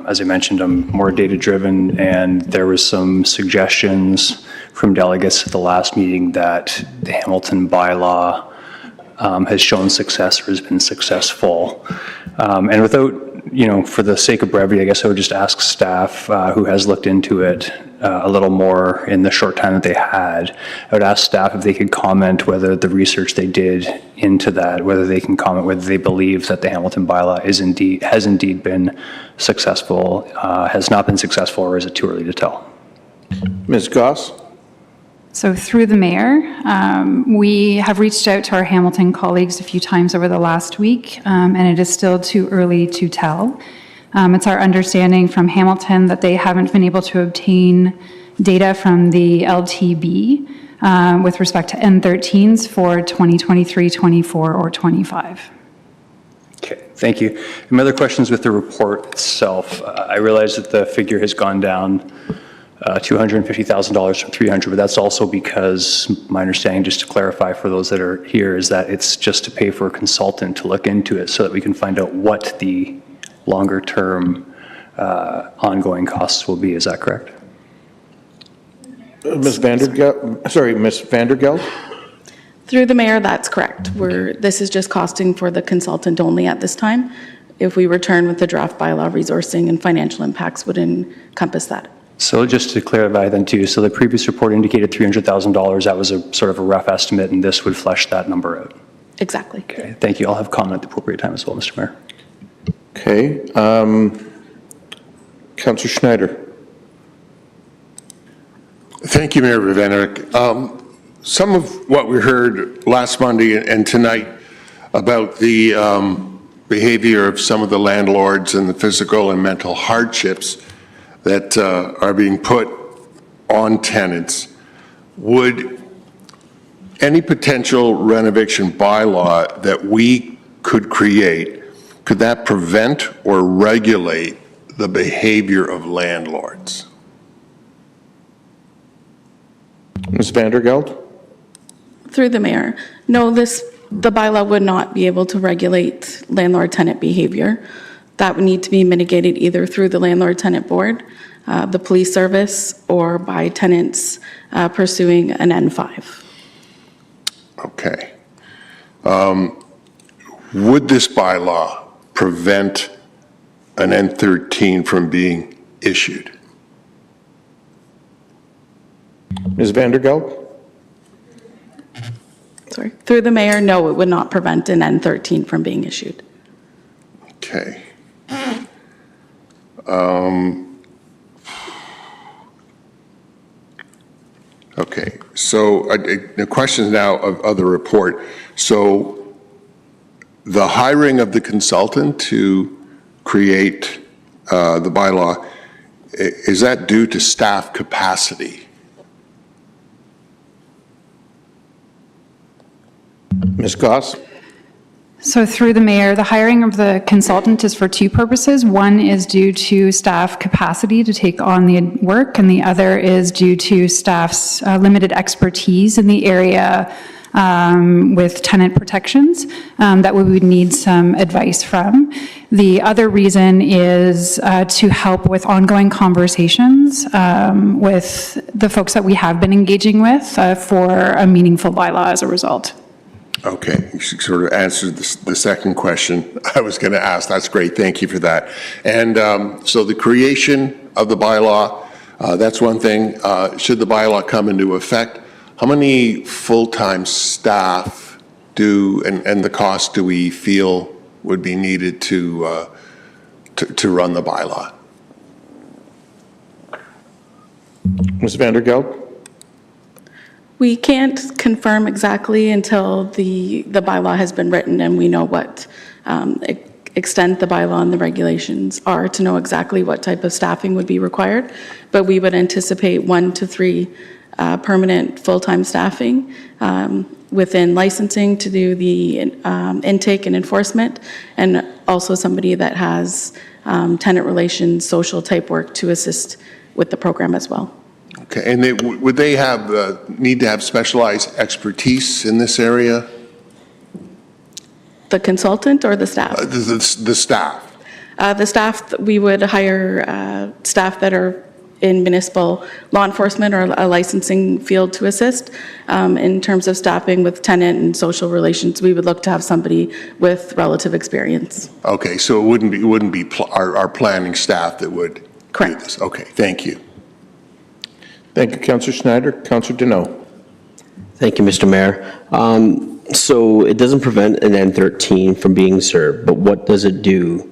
as I mentioned, I'm more data-driven, and there was some suggestions from delegates at the last meeting that the Hamilton bylaw has shown success or has been successful. And without, for the sake of brevity, I guess I would just ask staff who has looked into it a little more in the short time that they had. I would ask staff if they could comment whether the research they did into that, whether they can comment whether they believe that the Hamilton bylaw has indeed been successful, has not been successful, or is it too early to tell? Ms. Goss? So through the mayor, we have reached out to our Hamilton colleagues a few times over the last week, and it is still too early to tell. It's our understanding from Hamilton that they haven't been able to obtain data from the LTB with respect to N13s for 2023, 24, or 25. Okay, thank you. And my other questions with the report itself. I realize that the figure has gone down $250,000 from 300, but that's also because my understanding, just to clarify for those that are here, is that it's just to pay for a consultant to look into it so that we can find out what the longer term ongoing costs will be. Is that correct? Ms. Vandergeld? Through the mayor, that's correct. This is just costing for the consultant only at this time. If we return with the draft bylaw, resourcing and financial impacts would encompass that. So just to clarify then too, so the previous report indicated $300,000. That was a sort of a rough estimate, and this would flesh that number out. Exactly. Okay, thank you. I'll have comment at the appropriate time as well, Mr. Mayor. Okay. Councillor Schneider. Thank you, Mayor Vivenik. Some of what we heard last Monday and tonight about the behavior of some of the landlords and the physical and mental hardships that are being put on tenants, would any potential renovation bylaw that we could create, could that prevent or regulate the behavior of landlords? Ms. Vandergeld? Through the mayor, no, the bylaw would not be able to regulate landlord-tenant behavior. That would need to be mitigated either through the landlord-tenant board, the police service, or by tenants pursuing an N5. Okay. Would this bylaw prevent an N13 from being issued? Ms. Vandergeld? Sorry. Through the mayor, no, it would not prevent an N13 from being issued. Okay. Okay, so the question now of the report. So the hiring of the consultant to create the bylaw, is that due to staff capacity? Ms. Goss? So through the mayor, the hiring of the consultant is for two purposes. One is due to staff capacity to take on the work, and the other is due to staff's limited expertise in the area with tenant protections that we would need some advice from. The other reason is to help with ongoing conversations with the folks that we have been engaging with for a meaningful bylaw as a result. Okay, you sort of answered the second question I was going to ask. That's great. Thank you for that. And so the creation of the bylaw, that's one thing. Should the bylaw come into effect, how many full-time staff and the cost do we feel would be needed to run the bylaw? Ms. Vandergeld? We can't confirm exactly until the bylaw has been written and we know what extent the bylaw and the regulations are to know exactly what type of staffing would be required, but we would anticipate 1 to 3 permanent full-time staffing within licensing to do the intake and enforcement, and also somebody that has tenant relations, social type work to assist with the program as well. Okay, and would they have, need to have specialized expertise in this area? The consultant or the staff? The staff. The staff, we would hire staff that are in municipal law enforcement or a licensing field to assist. In terms of staffing with tenant and social relations, we would look to have somebody with relative experience. Okay, so it wouldn't be our planning staff that would do this? Okay, thank you. Thank you, Councillor Schneider. Councillor Deneau. Thank you, Mr. Mayor. So it doesn't prevent an N13 from being served, but what does it do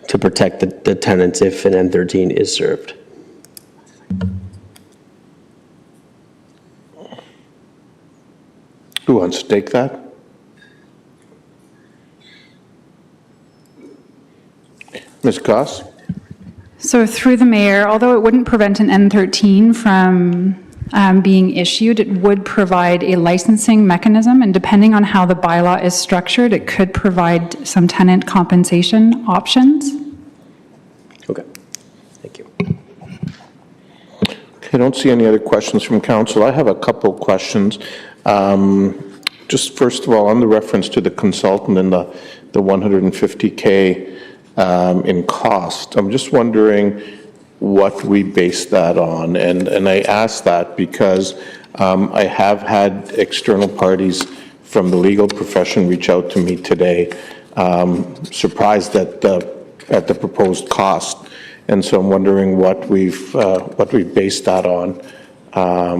to protect the tenants if an N13 is served? Who wants to take that? Ms. Goss? So through the mayor, although it wouldn't prevent an N13 from being issued, it would provide a licensing mechanism, and depending on how the bylaw is structured, it could provide some tenant compensation options. Okay, thank you. I don't see any other questions from council. I have a couple questions. Just first of all, on the reference to the consultant and the $150K in cost, I'm just wondering what we base that on. And I ask that because I have had external parties from the legal profession reach out to me today, surprised at the proposed cost. And so I'm wondering what we've based that on. I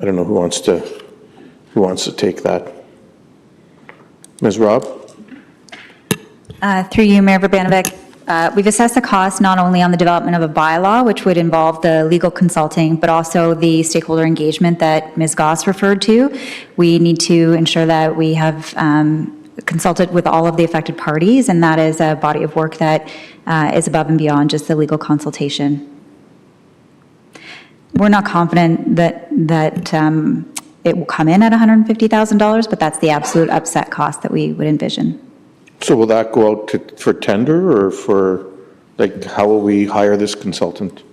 don't know who wants to take that. Ms. Robb? Through you, Mayor Verbanovic, we've assessed the cost not only on the development of a bylaw, which would involve the legal consulting, but also the stakeholder engagement that Ms. Goss referred to. We need to ensure that we have consulted with all of the affected parties, and that is a body of work that is above and beyond just the legal consultation. We're not confident that it will come in at $150,000, but that's the absolute upset cost that we would envision. So will that go out for tender, or for, like, how will we hire this consultant?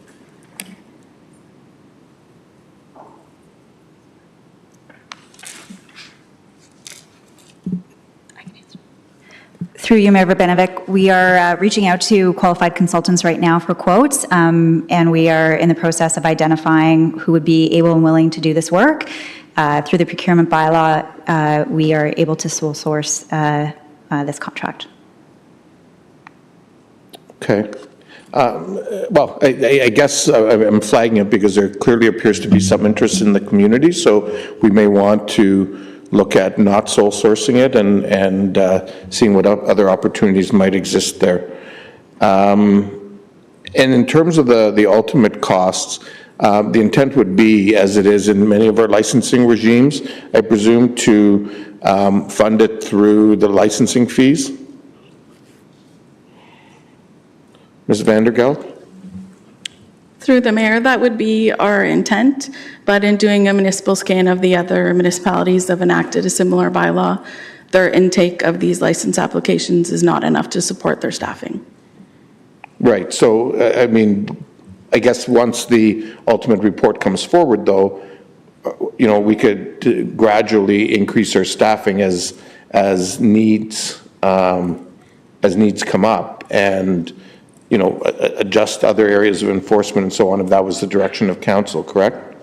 Through you, Mayor Verbanovic, we are reaching out to qualified consultants right now for quotes, and we are in the process of identifying who would be able and willing to do this work. Through the procurement bylaw, we are able to sole source this contract. Okay. Well, I guess I'm flagging it because there clearly appears to be some interest in the community, so we may want to look at not sole sourcing it and seeing what other opportunities might exist there. And in terms of the ultimate costs, the intent would be, as it is in many of our licensing regimes, I presume, to fund it through the licensing fees. Ms. Vandergeld? Through the mayor, that would be our intent, but in doing a municipal scan of the other municipalities that have enacted a similar bylaw, their intake of these license applications is not enough to support their staffing. Right. So, I mean, I guess once the ultimate report comes forward, though, we could gradually increase our staffing as needs come up, and adjust other areas of enforcement and so on, if that was the direction of council, correct?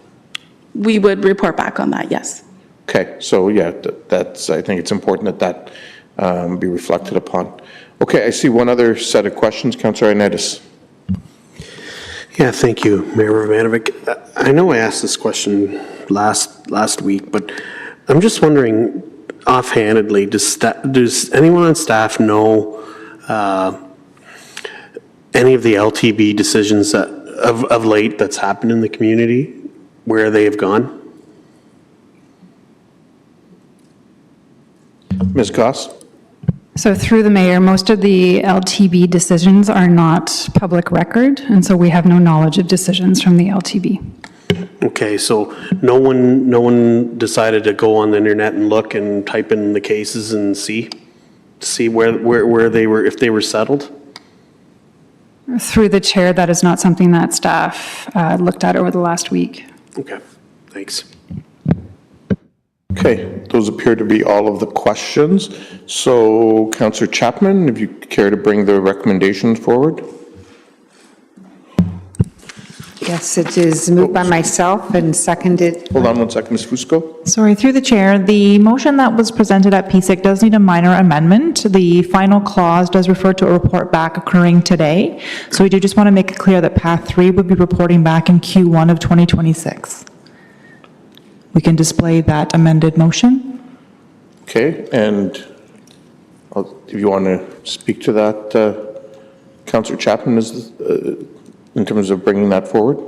We would report back on that, yes. Okay, so yeah, that's, I think it's important that be reflected upon. Okay, I see one other set of questions. Councillor Ioannidis. Yeah, thank you, Mayor Verbanovic. I know I asked this question last week, but I'm just wondering offhandedly, does anyone on staff know any of the LTB decisions that of late that's happened in the community, where they have gone? Ms. Goss? So through the mayor, most of the LTB decisions are not public record, and so we have no knowledge of decisions from the LTB. Okay, so no one decided to go on the internet and look and type in the cases and see where they were, if they were settled? Through the chair, that is not something that staff looked at over the last week. Okay, thanks. Okay, those appear to be all of the questions. So, Councillor Chapman, if you care to bring the recommendations forward? Yes, it is moved by myself and seconded. Hold on one second, Ms. Fusco. Sorry, through the chair, the motion that was presented at PSIC does need a minor amendment. The final clause does refer to a report back occurring today. So we do just want to make it clear that Path 3 would be reporting back in Q1 of 2026. We can display that amended motion. Okay, and if you want to speak to that, Councillor Chapman, in terms of bringing that forward?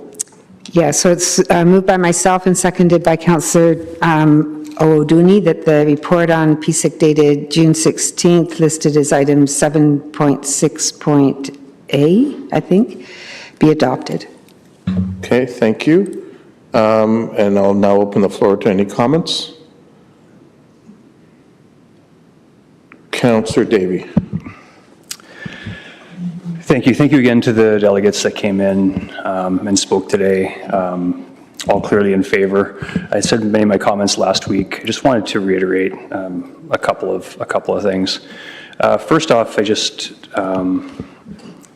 Yeah, so it's moved by myself and seconded by Councillor Owoduni that the report on PSIC dated June 16th, listed as item 7.6.A, I think, be adopted. Okay, thank you. And I'll now open the floor to any comments. Councillor Davey. Thank you. Thank you again to the delegates that came in and spoke today, all clearly in favor. I said many of my comments last week. I just wanted to reiterate a couple of things. First off,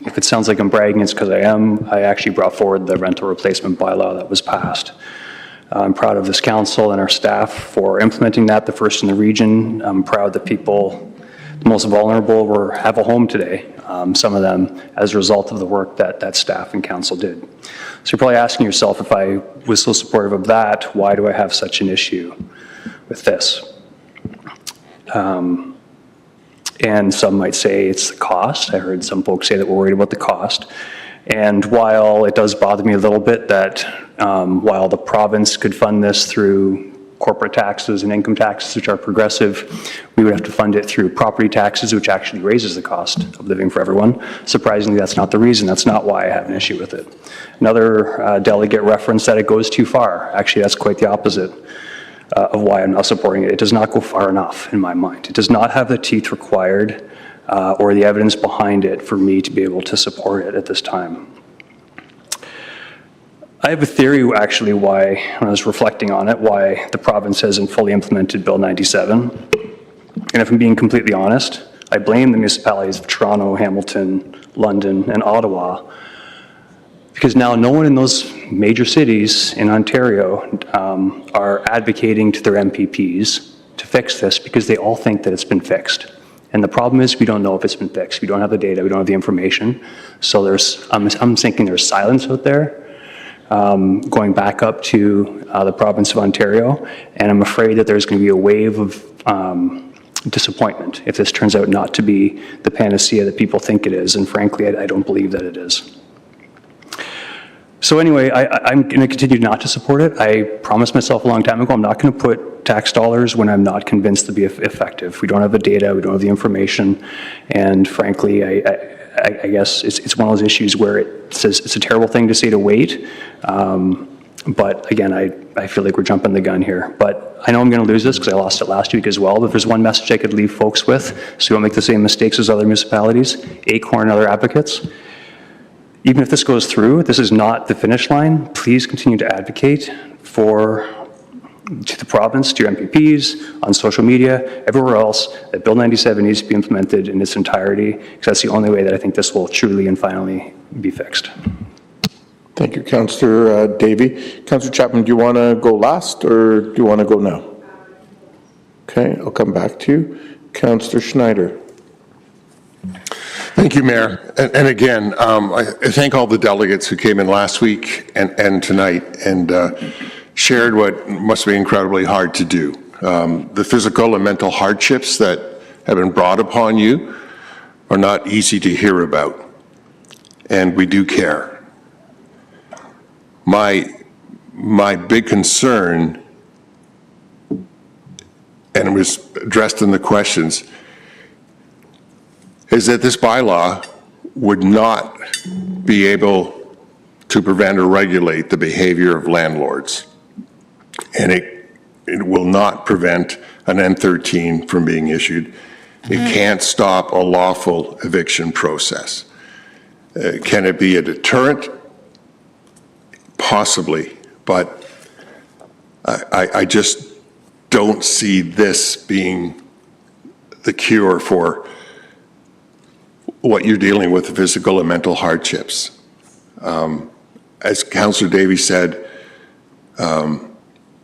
if it sounds like I'm bragging, it's because I am. I actually brought forward the rental replacement bylaw that was passed. I'm proud of this council and our staff for implementing that, the first in the region. I'm proud that people, the most vulnerable, have a home today, some of them as a result of the work that staff and council did. So you're probably asking yourself, if I was so supportive of that, why do I have such an issue with this? And some might say it's the cost. I heard some folks say that we're worried about the cost. And while it does bother me a little bit that while the province could fund this through corporate taxes and income taxes, which are progressive, we would have to fund it through property taxes, which actually raises the cost of living for everyone. Surprisingly, that's not the reason. That's not why I have an issue with it. Another delegate referenced that it goes too far. Actually, that's quite the opposite of why I'm not supporting it. It does not go far enough in my mind. It does not have the teeth required or the evidence behind it for me to be able to support it at this time. I have a theory, actually, why, when I was reflecting on it, why the province hasn't fully implemented Bill 97. And if I'm being completely honest, I blame the municipalities of Toronto, Hamilton, London, and Ottawa, because now no one in those major cities in Ontario are advocating to their MPPs to fix this because they all think that it's been fixed. And the problem is we don't know if it's been fixed. We don't have the data. We don't have the information. So I'm thinking there's silence out there. Going back up to the province of Ontario, and I'm afraid that there's going to be a wave of disappointment if this turns out not to be the panacea that people think it is, and frankly, I don't believe that it is. So anyway, I'm going to continue not to support it. I promised myself a long time ago I'm not going to put tax dollars when I'm not convinced to be effective. We don't have the data, we don't have the information, and frankly, I guess it's one of those issues where it's a terrible thing to say to wait, but again, I feel like we're jumping the gun here. But I know I'm going to lose this because I lost it last week as well, but if there's one message I could leave folks with so we don't make the same mistakes as other municipalities, Acorn and other advocates, even if this goes through, this is not the finish line. Please continue to advocate to the province, to your MPPs, on social media, everywhere else, that Bill 97 needs to be implemented in its entirety, because that's the only way that I think this will truly and finally be fixed. Thank you, Councillor Davey. Councillor Chapman, do you want to go last, or do you want to go now? Okay, I'll come back to you. Councillor Schneider. Thank you, Mayor. And again, I thank all the delegates who came in last week and tonight and shared what must be incredibly hard to do. The physical and mental hardships that have been brought upon you are not easy to hear about, and we do care. My big concern, and it was addressed in the questions, is that this bylaw would not be able to prevent or regulate the behavior of landlords. And it will not prevent an N13 from being issued. It can't stop a lawful eviction process. Can it be a deterrent? Possibly, but I just don't see this being the cure for what you're dealing with, physical and mental hardships. As Councillor Davies said,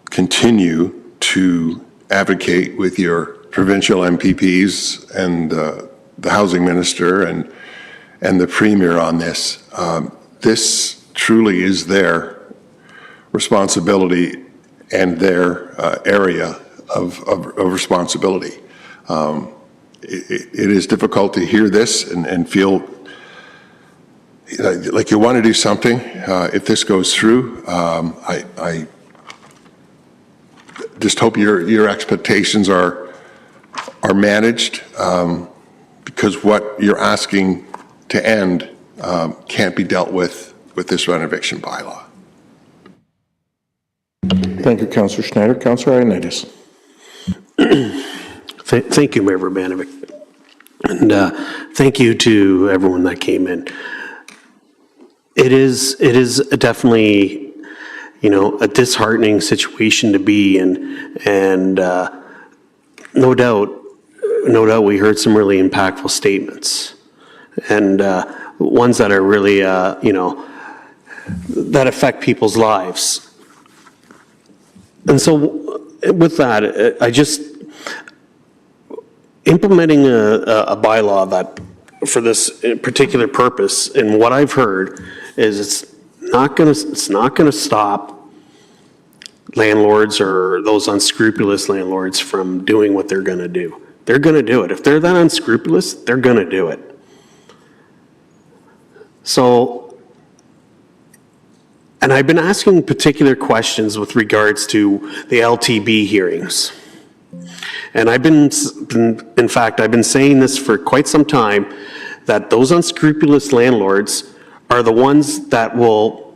continue to advocate with your provincial MPPs and the housing minister and the premier on this. This truly is their responsibility and their area of responsibility. It is difficult to hear this and feel like you want to do something. If this goes through, I just hope your expectations are managed, because what you're asking to end can't be dealt with this rent eviction bylaw. Thank you, Councillor Schneider. Councillor Ioannidis. Thank you, Mayor Urbanovic. And thank you to everyone that came in. It is definitely, a disheartening situation to be in, and no doubt we heard some really impactful statements, and ones that are really, that affect people's lives. And so with that, I just, implementing a bylaw that for this particular purpose, and what I've heard is it's not going to stop landlords or those unscrupulous landlords from doing what they're going to do. They're going to do it. If they're that unscrupulous, they're going to do it. So, and I've been asking particular questions with regards to the LTB hearings. And I've been, in fact, I've been saying this for quite some time, that those unscrupulous landlords are the ones that will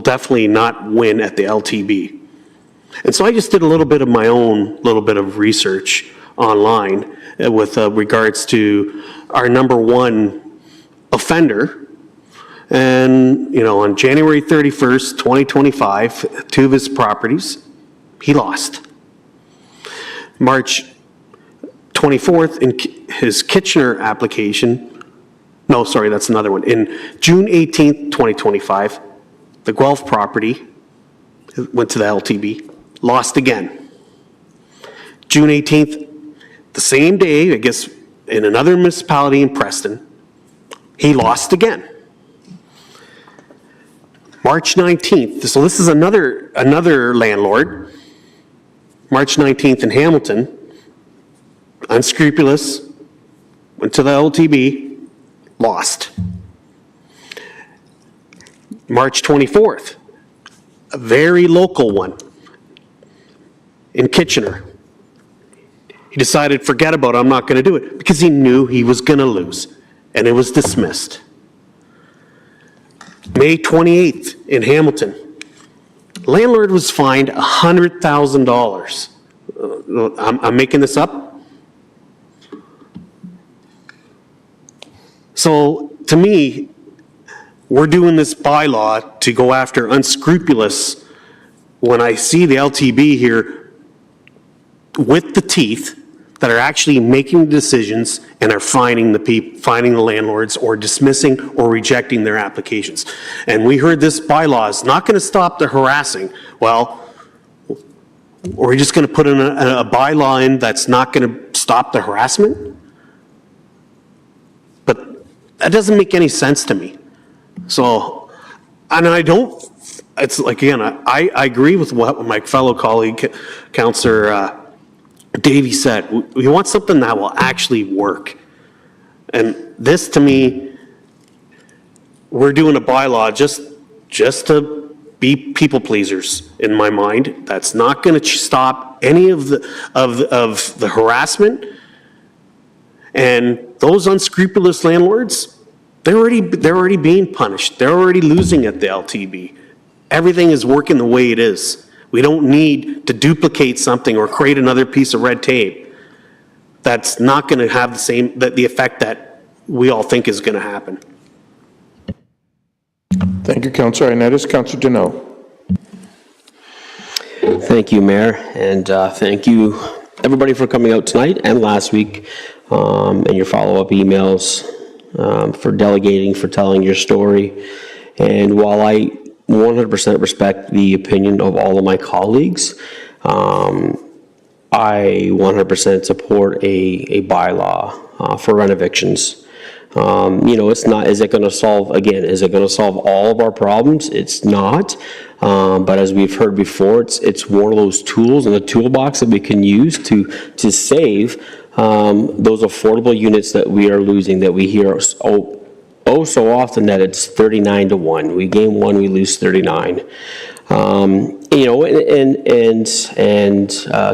definitely not win at the LTB. And so I just did a little bit of my own little bit of research online with regards to our number one offender. And, on January 31st, 2025, 2 of his properties, he lost. March 24th, in his Kitchener application, no, sorry, that's another one. In June 18th, 2025, the Guelph property went to the LTB, lost again. June 18th, the same day, I guess, in another municipality in Preston, he lost again. March 19th, so this is another landlord, March 19th in Hamilton, unscrupulous, went to the LTB, lost. March 24th, a very local one in Kitchener. He decided, forget about it, I'm not going to do it, because he knew he was going to lose, and it was dismissed. May 28th in Hamilton, landlord was fined $100,000. I'm making this up. So to me, we're doing this bylaw to go after unscrupulous. When I see the LTB here with the teeth that are actually making decisions and are finding the landlords or dismissing or rejecting their applications. And we heard this bylaw is not going to stop the harassing. Well, are we just going to put in a bylaw in that's not going to stop the harassment? But that doesn't make any sense to me. So, and I don't, it's like, again, I agree with what my fellow colleague, Councillor Davies said. We want something that will actually work. And this, to me, we're doing a bylaw just to be people pleasers in my mind. That's not going to stop any of the harassment and those unscrupulous landlords, they're already being punished. They're already losing at the LTB. Everything is working the way it is. We don't need to duplicate something or create another piece of red tape that's not going to have the effect that we all think is going to happen. Thank you, Councillor Ioannidis. Councillor Deneau. Thank you, Mayor, and thank you, everybody, for coming out tonight and last week, and your follow-up emails, for delegating, for telling your story. And while I 100% respect the opinion of all of my colleagues, I 100% support a bylaw for rent evictions. It's not, is it going to solve all of our problems? It's not. But as we've heard before, it's one of those tools in the toolbox that we can use to save those affordable units that we are losing, that we hear so often that it's 39-1. We gain 1, we lose 39.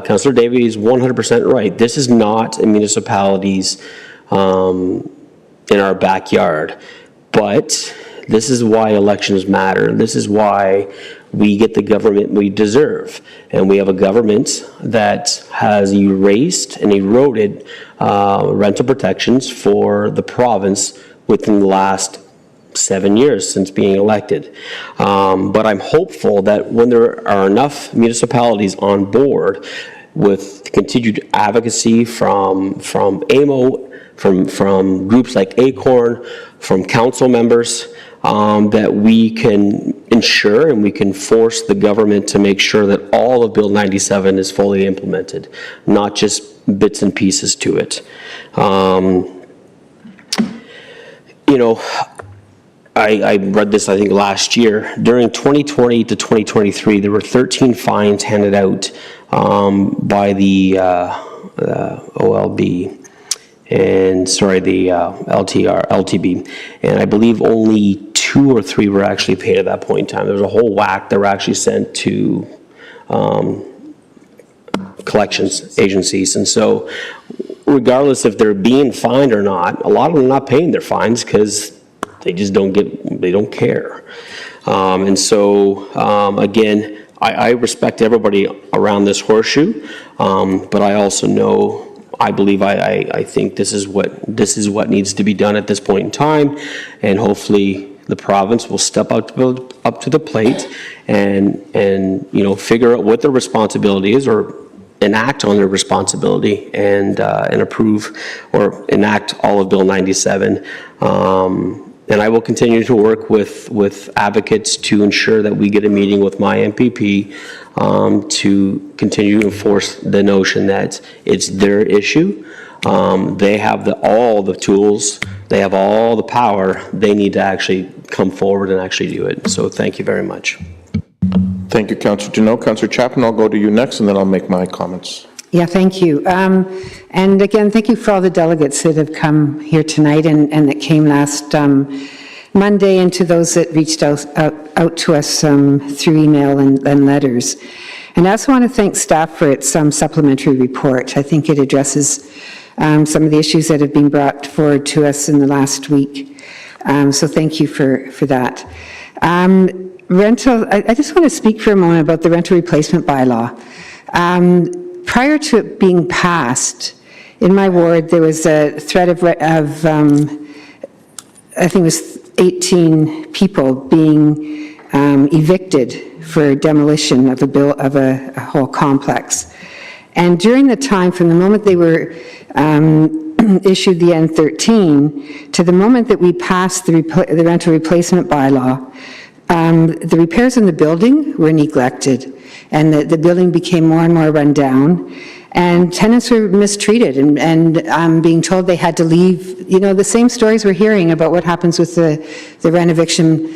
Councillor Davey is 100% right. This is not a municipality's in our backyard. But this is why elections matter. This is why we get the government we deserve. And we have a government that has erased and eroded rental protections for the province within the last 7 years since being elected. But I'm hopeful that when there are enough municipalities on board with continued advocacy from AMO, from groups like ACORN, from council members, that we can ensure and we can force the government to make sure that all of Bill 97 is fully implemented, not just bits and pieces to it. I read this, I think, last year. During 2020 to 2023, there were 13 fines handed out by the OLB. The LTB, and I believe only 2 or 3 were actually paid at that point in time. There was a whole whack that were actually sent to collections agencies, and so regardless if they're being fined or not, a lot of them are not paying their fines because they just don't care. Again, I respect everybody around this horseshoe, but I also know. I think this is what needs to be done at this point in time, and hopefully the province will step up to the plate and figure out what their responsibility is, or enact on their responsibility and approve or enact all of Bill 97. And I will continue to work with advocates to ensure that we get a meeting with my MPP to continue to enforce the notion that it's their issue. They have all the tools, they have all the power. They need to actually come forward and actually do it. So thank you very much. Thank you, Councillor Deneau. Councillor Chapman, I'll go to you next, and then I'll make my comments. Yeah, thank you. And again, thank you for all the delegates that have come here tonight and that came last Monday, and to those that reached out to us through email and letters. And I also want to thank staff for its supplementary report. I think it addresses some of the issues that have been brought forward to us in the last week. So thank you for that. I just want to speak for a moment about the rental replacement bylaw. Prior to it being passed, in my ward, there was a threat of I think it was 18 people being evicted for demolition of a whole complex. And during the time, from the moment they were issued the N13 to the moment that we passed the rental replacement bylaw, the repairs in the building were neglected, and the building became more and more run down, and tenants were mistreated and being told they had to leave. The same stories we're hearing about what happens with the rent eviction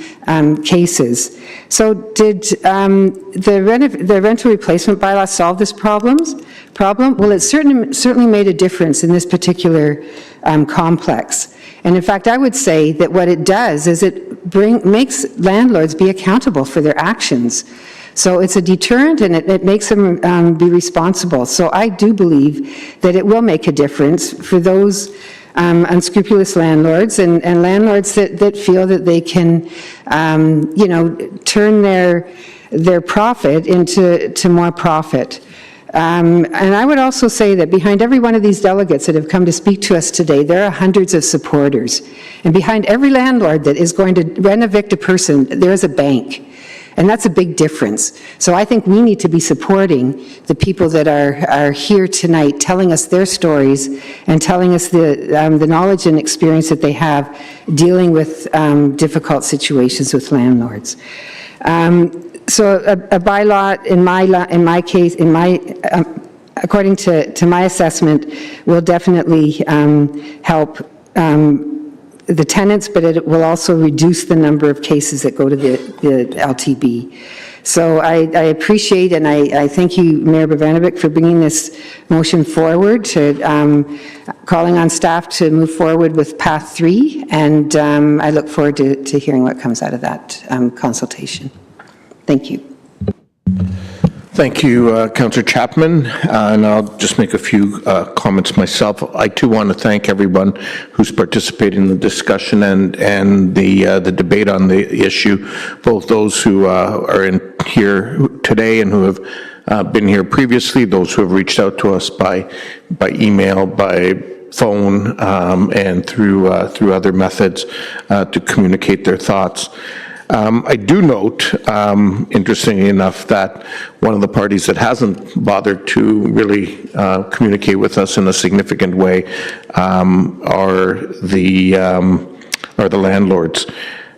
cases. So did the rental replacement bylaw solve this problem? Well, it certainly made a difference in this particular complex. And in fact, I would say that what it does is it makes landlords be accountable for their actions. So it's a deterrent, and it makes them be responsible. So I do believe that it will make a difference for those unscrupulous landlords and landlords that feel that they can, turn their profit into more profit. And I would also say that behind every one of these delegates that have come to speak to us today, there are hundreds of supporters. And behind every landlord that is going to rent evict a person, there is a bank. And that's a big difference. So I think we need to be supporting the people that are here tonight, telling us their stories and telling us the knowledge and experience that they have dealing with difficult situations with landlords. So a bylaw, in my case, according to my assessment, will definitely help the tenants, but it will also reduce the number of cases that go to the LTB. So I appreciate and I thank you, Mayor Bogdanovic, for bringing this motion forward, to calling on staff to move forward with Path 3, and I look forward to hearing what comes out of that consultation. Thank you. Thank you, Councillor Chapman, and I'll just make a few comments myself. I too want to thank everyone who's participated in the discussion and the debate on the issue, both those who are in here today and who have been here previously, those who have reached out to us by email, by phone, and through other methods to communicate their thoughts. I do note, interestingly enough, that one of the parties that hasn't bothered to really communicate with us in a significant way are the landlords.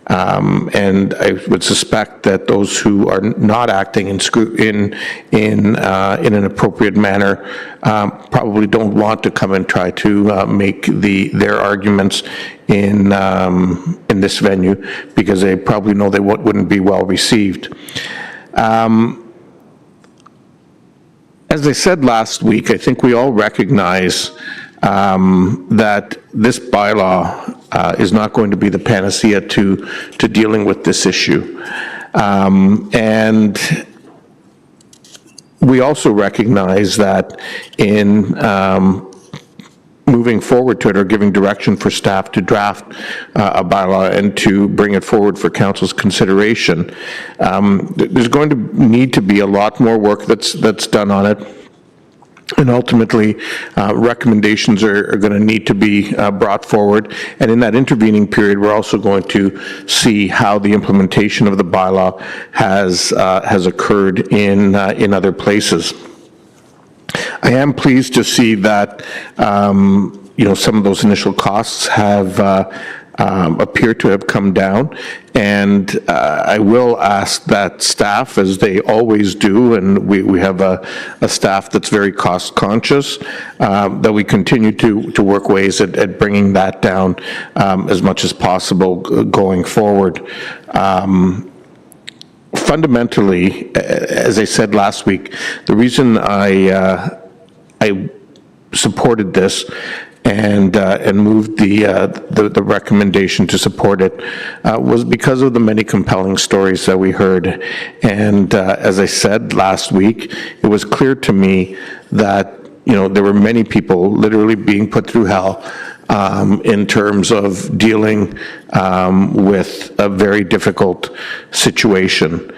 And I would suspect that those who are not acting in an appropriate manner probably don't want to come and try to make their arguments in this venue, because they probably know they wouldn't be well received. As I said last week, I think we all recognize that this bylaw is not going to be the panacea to dealing with this issue. And we also recognize that in moving forward to it, or giving direction for staff to draft a bylaw and to bring it forward for council's consideration, there's going to need to be a lot more work that's done on it. And ultimately, recommendations are going to need to be brought forward. And in that intervening period, we're also going to see how the implementation of the bylaw has occurred in other places. I am pleased to see that some of those initial costs have appear to have come down, and I will ask that staff, as they always do, and we have a staff that's very cost conscious, that we continue to work ways at bringing that down as much as possible going forward. Fundamentally, as I said last week, the reason I supported this and moved the recommendation to support it was because of the many compelling stories that we heard. And as I said last week, it was clear to me that there were many people literally being put through hell in terms of dealing with a very difficult situation.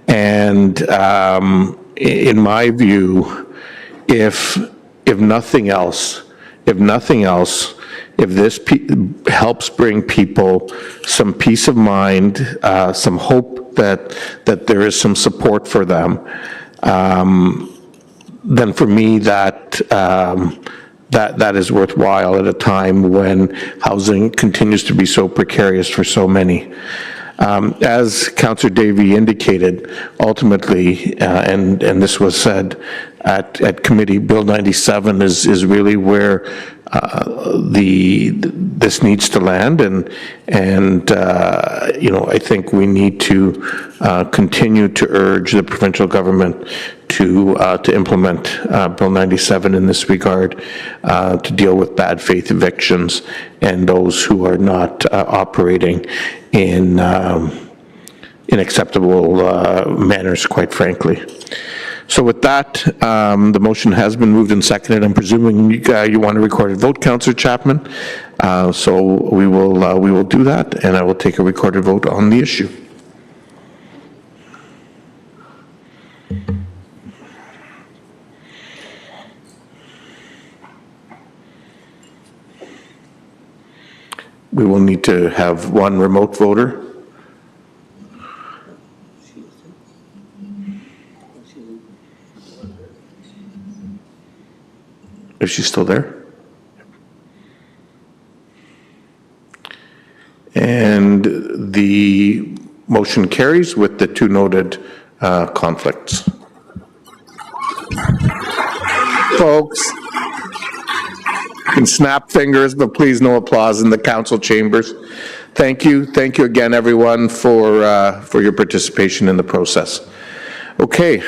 And in my view, if nothing else, if this helps bring people some peace of mind, some hope that there is some support for them, then for me that is worthwhile at a time when housing continues to be so precarious for so many. As Councillor Davey indicated, ultimately, and this was said at committee, Bill 97 is really where this needs to land, and I think we need to continue to urge the provincial government to implement Bill 97 in this regard, to deal with bad faith evictions and those who are not operating in acceptable manners, quite frankly. So with that, the motion has been moved and seconded. I'm presuming you want a recorded vote, Councillor Chapman. So we will do that, and I will take a recorded vote on the issue. We will need to have one remote voter. Is she still there? And the motion carries with the two noted conflicts. Folks, you can snap fingers, but please no applause in the council chambers. Thank you. Thank you again, everyone, for your participation in the process. Okay,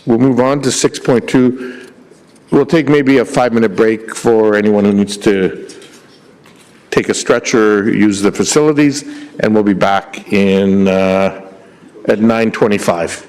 we'll move on to 6.2. We'll take maybe a 5-minute break for anyone who needs to take a stretcher, use the facilities, and we'll be back in at 9:25.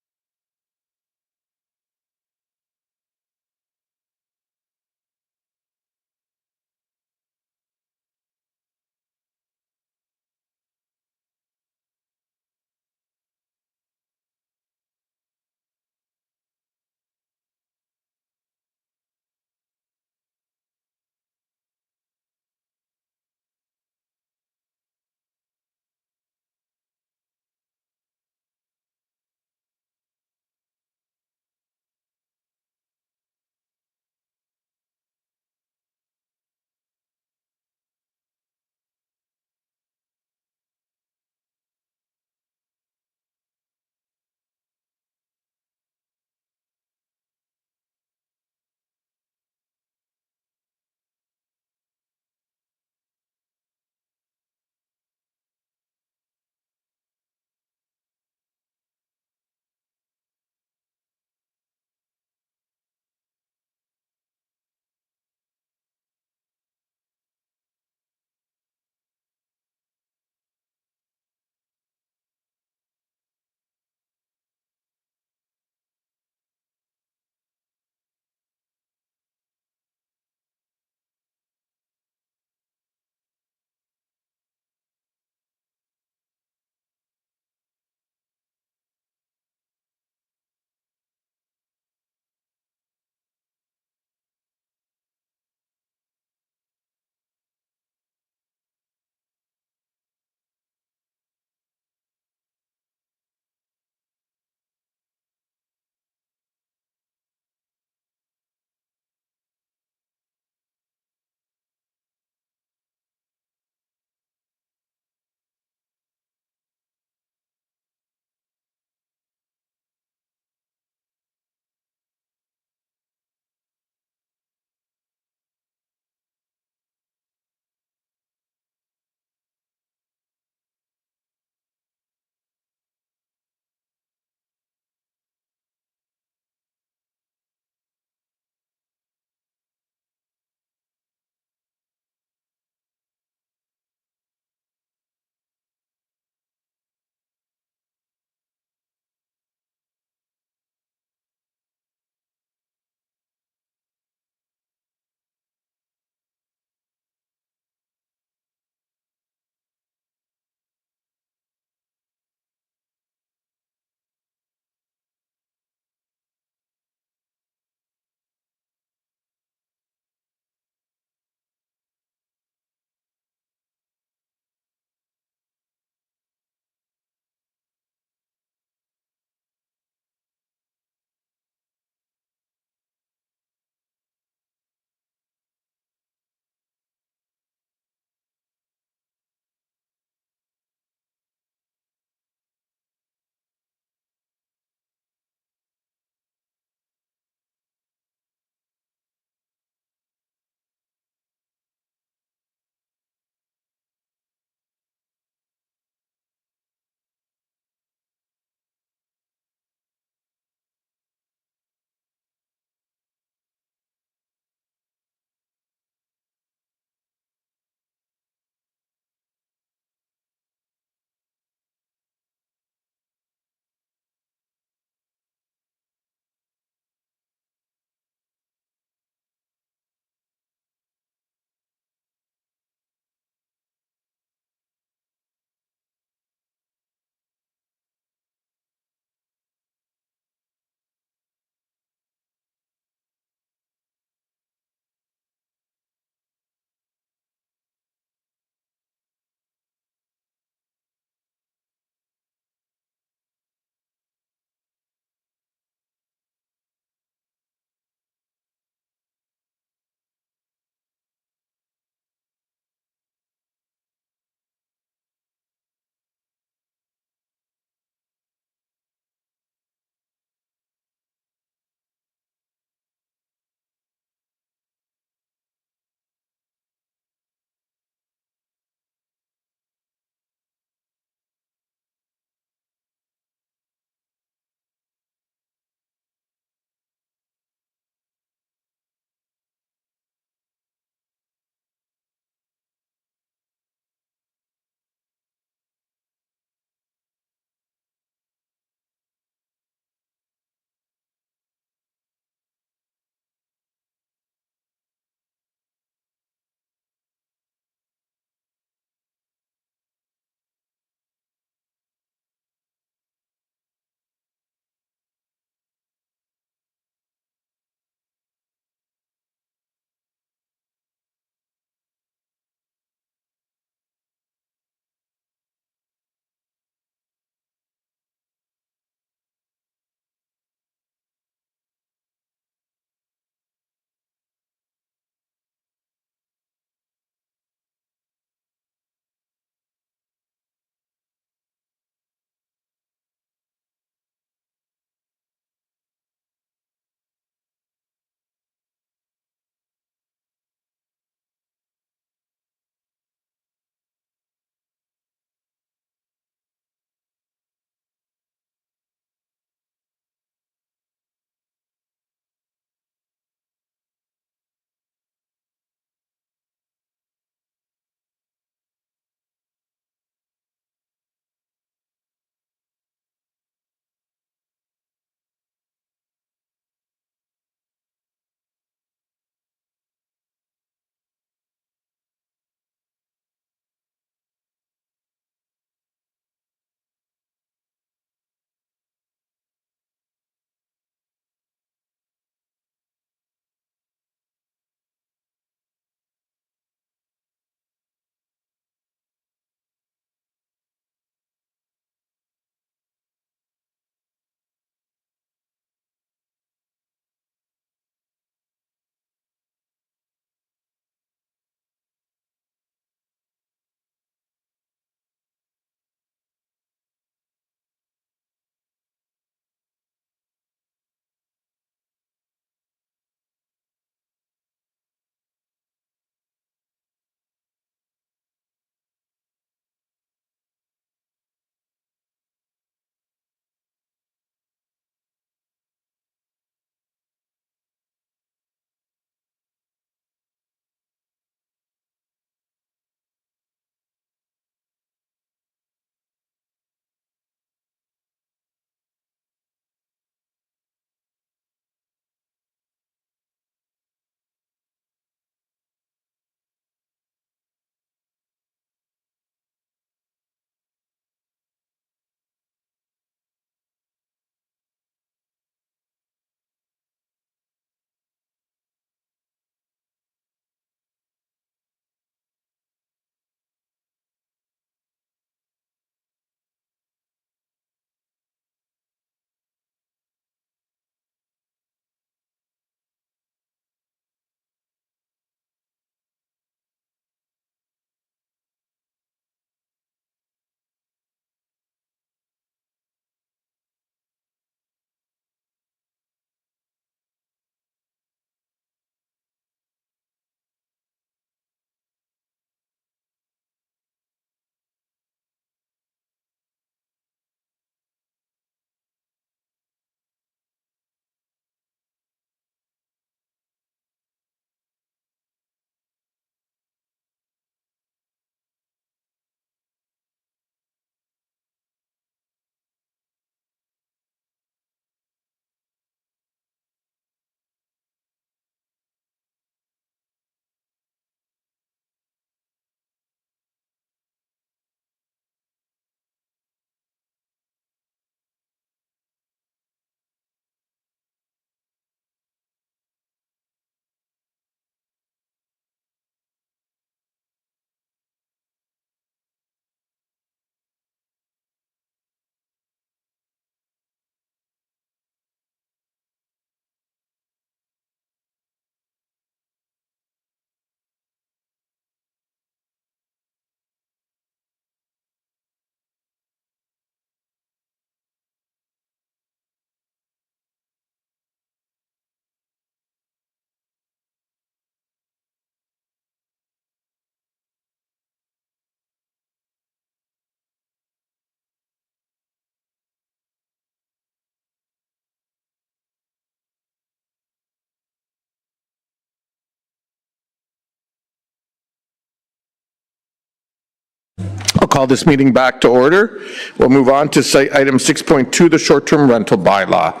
call this meeting back to order. We'll move on to item 6.2, the short-term rental bylaw.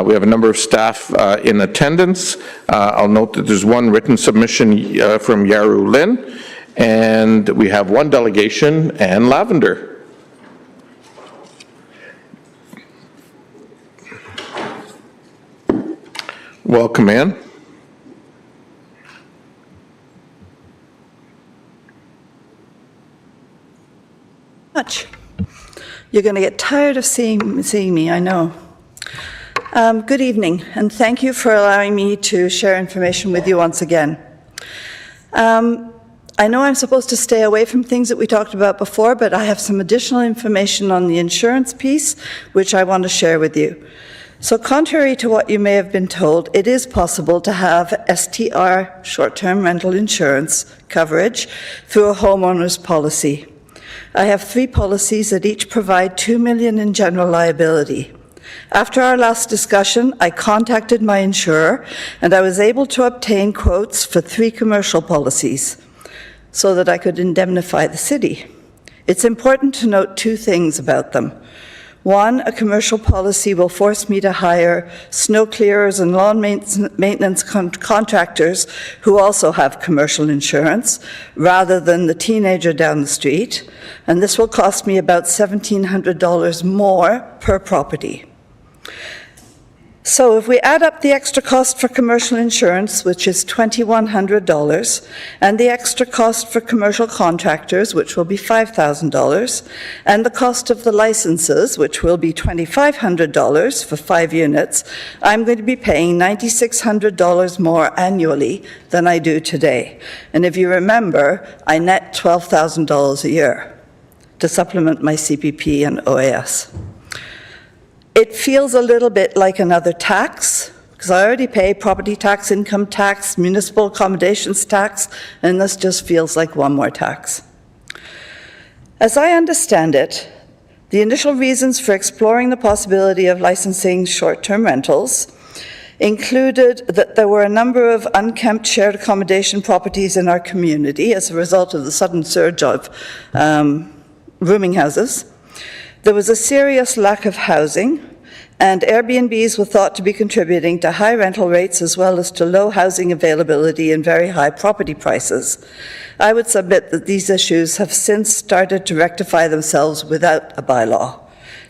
We have a number of staff in attendance. I'll note that there's one written submission from Yaru Lin, and we have one delegation, Ann Lavender. Welcome, Ann. Much. You're going to get tired of seeing me, I know. Good evening, and thank you for allowing me to share information with you once again. I know I'm supposed to stay away from things that we talked about before, but I have some additional information on the insurance piece, which I want to share with you. So contrary to what you may have been told, it is possible to have STR, short-term rental insurance, coverage through a homeowner's policy. I have 3 policies that each provide $2 million in general liability. After our last discussion, I contacted my insurer, and I was able to obtain quotes for 3 commercial policies so that I could indemnify the city. It's important to note 2 things about them. 1, a commercial policy will force me to hire snow clearers and lawn maintenance contractors who also have commercial insurance, rather than the teenager down the street, and this will cost me about $1,700 more per property. So if we add up the extra cost for commercial insurance, which is $2,100, and the extra cost for commercial contractors, which will be $5,000, and the cost of the licenses, which will be $2,500 for 5 units, I'm going to be paying $9,600 more annually than I do today. And if you remember, I net $12,000 a year to supplement my CPP and OAS. It feels a little bit like another tax, because I already pay property tax, income tax, municipal accommodations tax, and this just feels like one more tax. As I understand it, the initial reasons for exploring the possibility of licensing short-term rentals included that there were a number of unkempt shared accommodation properties in our community as a result of the sudden surge of rooming houses. There was a serious lack of housing, and Airbnbs were thought to be contributing to high rental rates as well as to low housing availability and very high property prices. I would submit that these issues have since started to rectify themselves without a bylaw.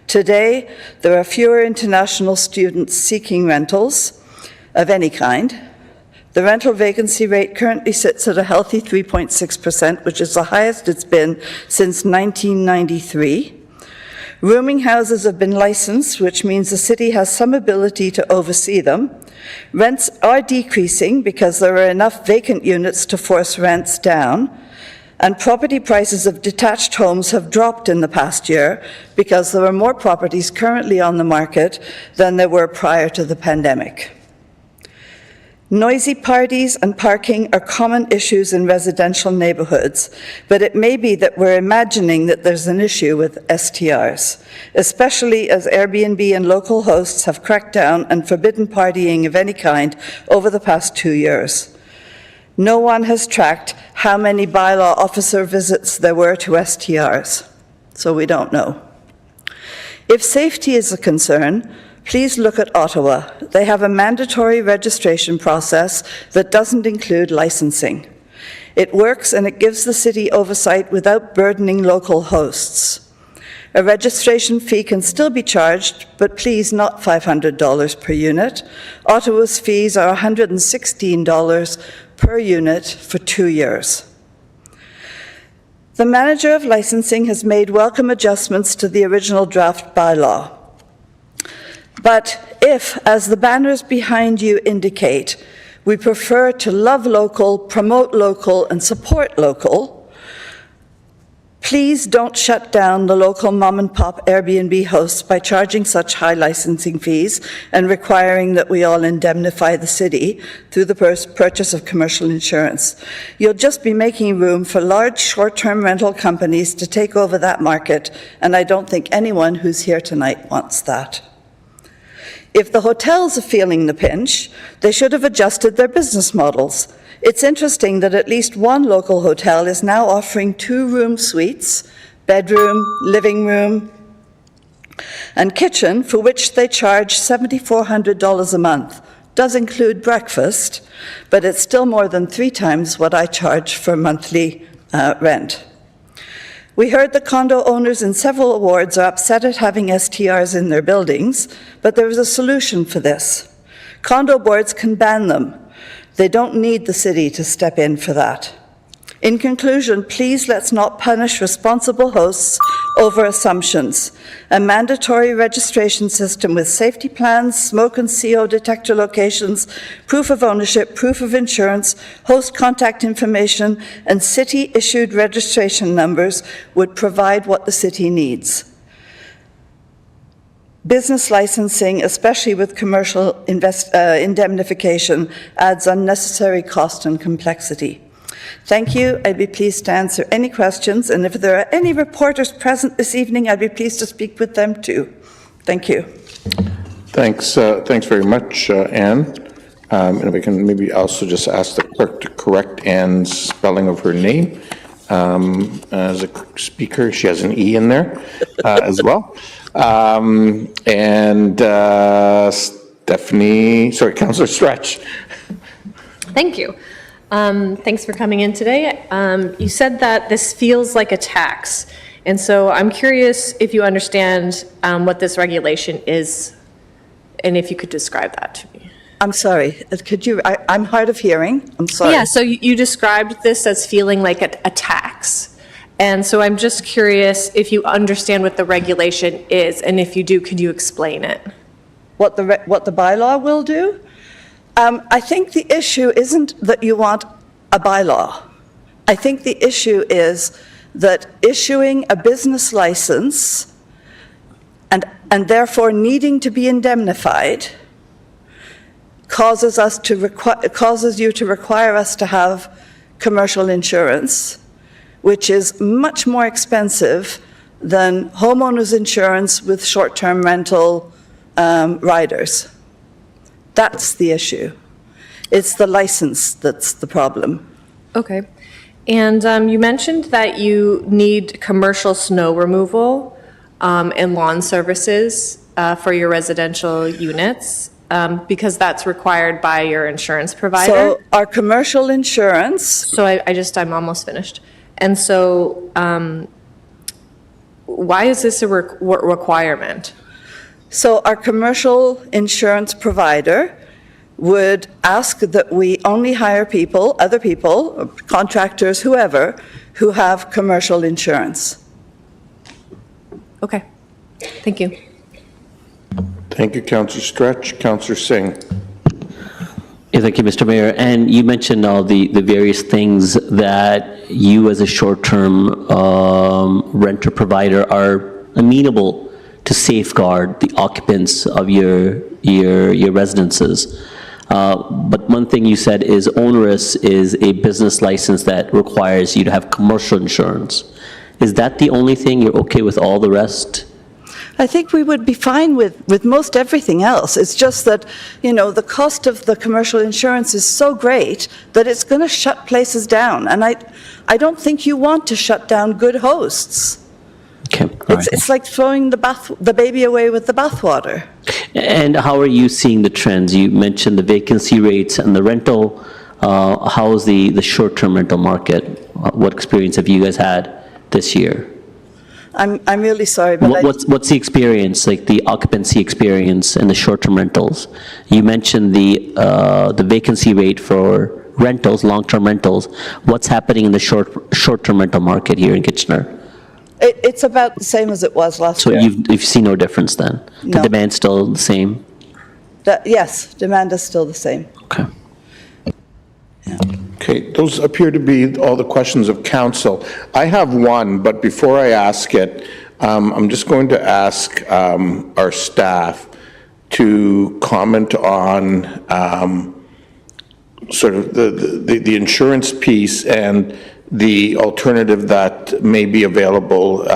Today, there are fewer international students seeking rentals of any kind. The rental vacancy rate currently sits at a healthy 3.6%, which is the highest it's been since 1993. Rooming houses have been licensed, which means the city has some ability to oversee them. Rents are decreasing because there are enough vacant units to force rents down. And property prices of detached homes have dropped in the past year because there are more properties currently on the market than there were prior to the pandemic. Noisy parties and parking are common issues in residential neighborhoods, but it may be that we're imagining that there's an issue with STRs, especially as Airbnb and local hosts have cracked down and forbidden partying of any kind over the past 2 years. No one has tracked how many bylaw officer visits there were to STRs, so we don't know. If safety is a concern, please look at Ottawa. They have a mandatory registration process that doesn't include licensing. It works and it gives the city oversight without burdening local hosts. A registration fee can still be charged, but please not $500 per unit. Ottawa's fees are $116 per unit for 2 years. The manager of licensing has made welcome adjustments to the original draft bylaw. But if, as the banners behind you indicate, we prefer to love local, promote local, and support local, please don't shut down the local mom-and-pop Airbnb hosts by charging such high licensing fees and requiring that we all indemnify the city through the purchase of commercial insurance. You'll just be making room for large short-term rental companies to take over that market, and I don't think anyone who's here tonight wants that. If the hotels are feeling the pinch, they should have adjusted their business models. It's interesting that at least one local hotel is now offering 2-room suites bedroom, living room, and kitchen, for which they charge $7,400 a month. Does include breakfast, but it's still more than 3 times what I charge for monthly rent. We heard the condo owners in several wards are upset at having STRs in their buildings, but there is a solution for this. Condo boards can ban them. They don't need the city to step in for that. In conclusion, please let's not punish responsible hosts over assumptions. A mandatory registration system with safety plans, smoke and CO detector locations, proof of ownership, proof of insurance, host contact information, and city-issued registration numbers would provide what the city needs. Business licensing, especially with commercial indemnification, adds unnecessary cost and complexity. Thank you. I'd be pleased to answer any questions, and if there are any reporters present this evening, I'd be pleased to speak with them too. Thank you. Thanks very much, Anne. And if I can maybe also just ask the clerk to correct Anne's spelling of her name. As a speaker, she has an E in there as well. Councillor Stretch. Thank you. Thanks for coming in today. You said that this feels like a tax, and so I'm curious if you understand what this regulation is, and if you could describe that to me. I'm sorry, could you, I'm hard of hearing, I'm sorry. Yeah, so you described this as feeling like a tax, and so I'm just curious if you understand what the regulation is, and if you do, could you explain it? What the bylaw will do? I think the issue isn't that you want a bylaw. I think the issue is that issuing a business license and therefore needing to be indemnified causes you to require us to have commercial insurance, which is much more expensive than homeowners insurance with short-term rental riders. That's the issue. It's the license that's the problem. Okay. And you mentioned that you need commercial snow removal and lawn services for your residential units because that's required by your insurance provider. So our commercial insurance... So I'm almost finished. And so why is this a requirement? So our commercial insurance provider would ask that we only hire people, other people, contractors, whoever, who have commercial insurance. Okay. Thank you. Thank you, Councillor Stretch. Councillor Singh. Yeah, thank you, Mr. Mayor. And you mentioned all the various things that you as a short-term renter provider are amenable to safeguard the occupants of your residences. But one thing you said is onerous is a business license that requires you to have commercial insurance. Is that the only thing? You're okay with all the rest? I think we would be fine with most everything else. It's just that, you know, the cost of the commercial insurance is so great that it's going to shut places down. And I don't think you want to shut down good hosts. Okay. It's like throwing the baby away with the bathwater. And how are you seeing the trends? You mentioned the vacancy rates and the rental. How is the short-term rental market? What experience have you guys had this year? I'm really sorry, but what's the experience, like the occupancy experience and the short-term rentals? You mentioned the vacancy rate for rentals, long-term rentals. What's happening in the short-term rental market here in Kitchener? It's about the same as it was last year. So you've seen no difference then? No. The demand's still the same? Yes, demand is still the same. Okay. Okay, those appear to be all the questions of council. I have one, but before I ask it, I'm just going to ask our staff to comment on sort of the insurance piece and the alternative that may be available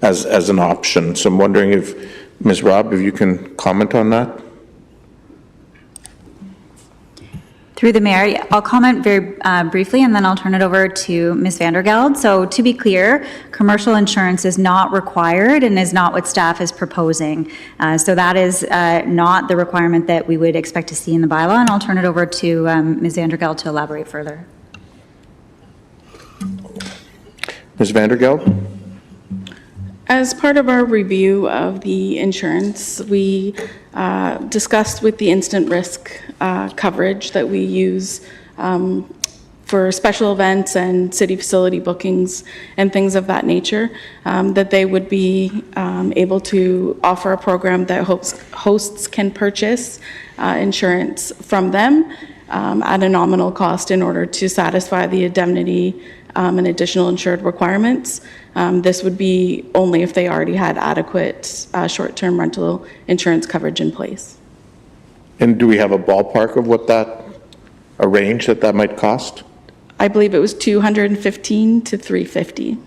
as an option. So I'm wondering if, Ms. Robb, if you can comment on that? Through the mayor, I'll comment very briefly, and then I'll turn it over to Ms. Vandergeld. So to be clear, commercial insurance is not required and is not what staff is proposing. So that is not the requirement that we would expect to see in the bylaw, and I'll turn it over to Ms. Vandergeld to elaborate further. Ms. Vandergeld? As part of our review of the insurance, we discussed with the instant risk coverage that we use for special events and city facility bookings and things of that nature, that they would be able to offer a program that hosts can purchase insurance from them at a nominal cost in order to satisfy the indemnity and additional insured requirements. This would be only if they already had adequate short-term rental insurance coverage in place. And do we have a ballpark of what a range that might cost? I believe it was $215 to $350.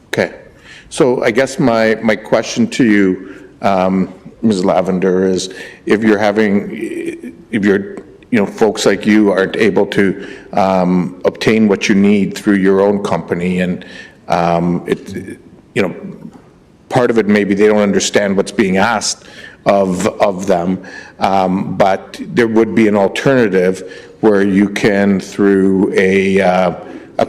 Okay. So I guess my question to you, Ms. Lavender, is if you're folks like you aren't able to obtain what you need through your own company, and part of it maybe they don't understand what's being asked of them, but there would be an alternative where you can, through a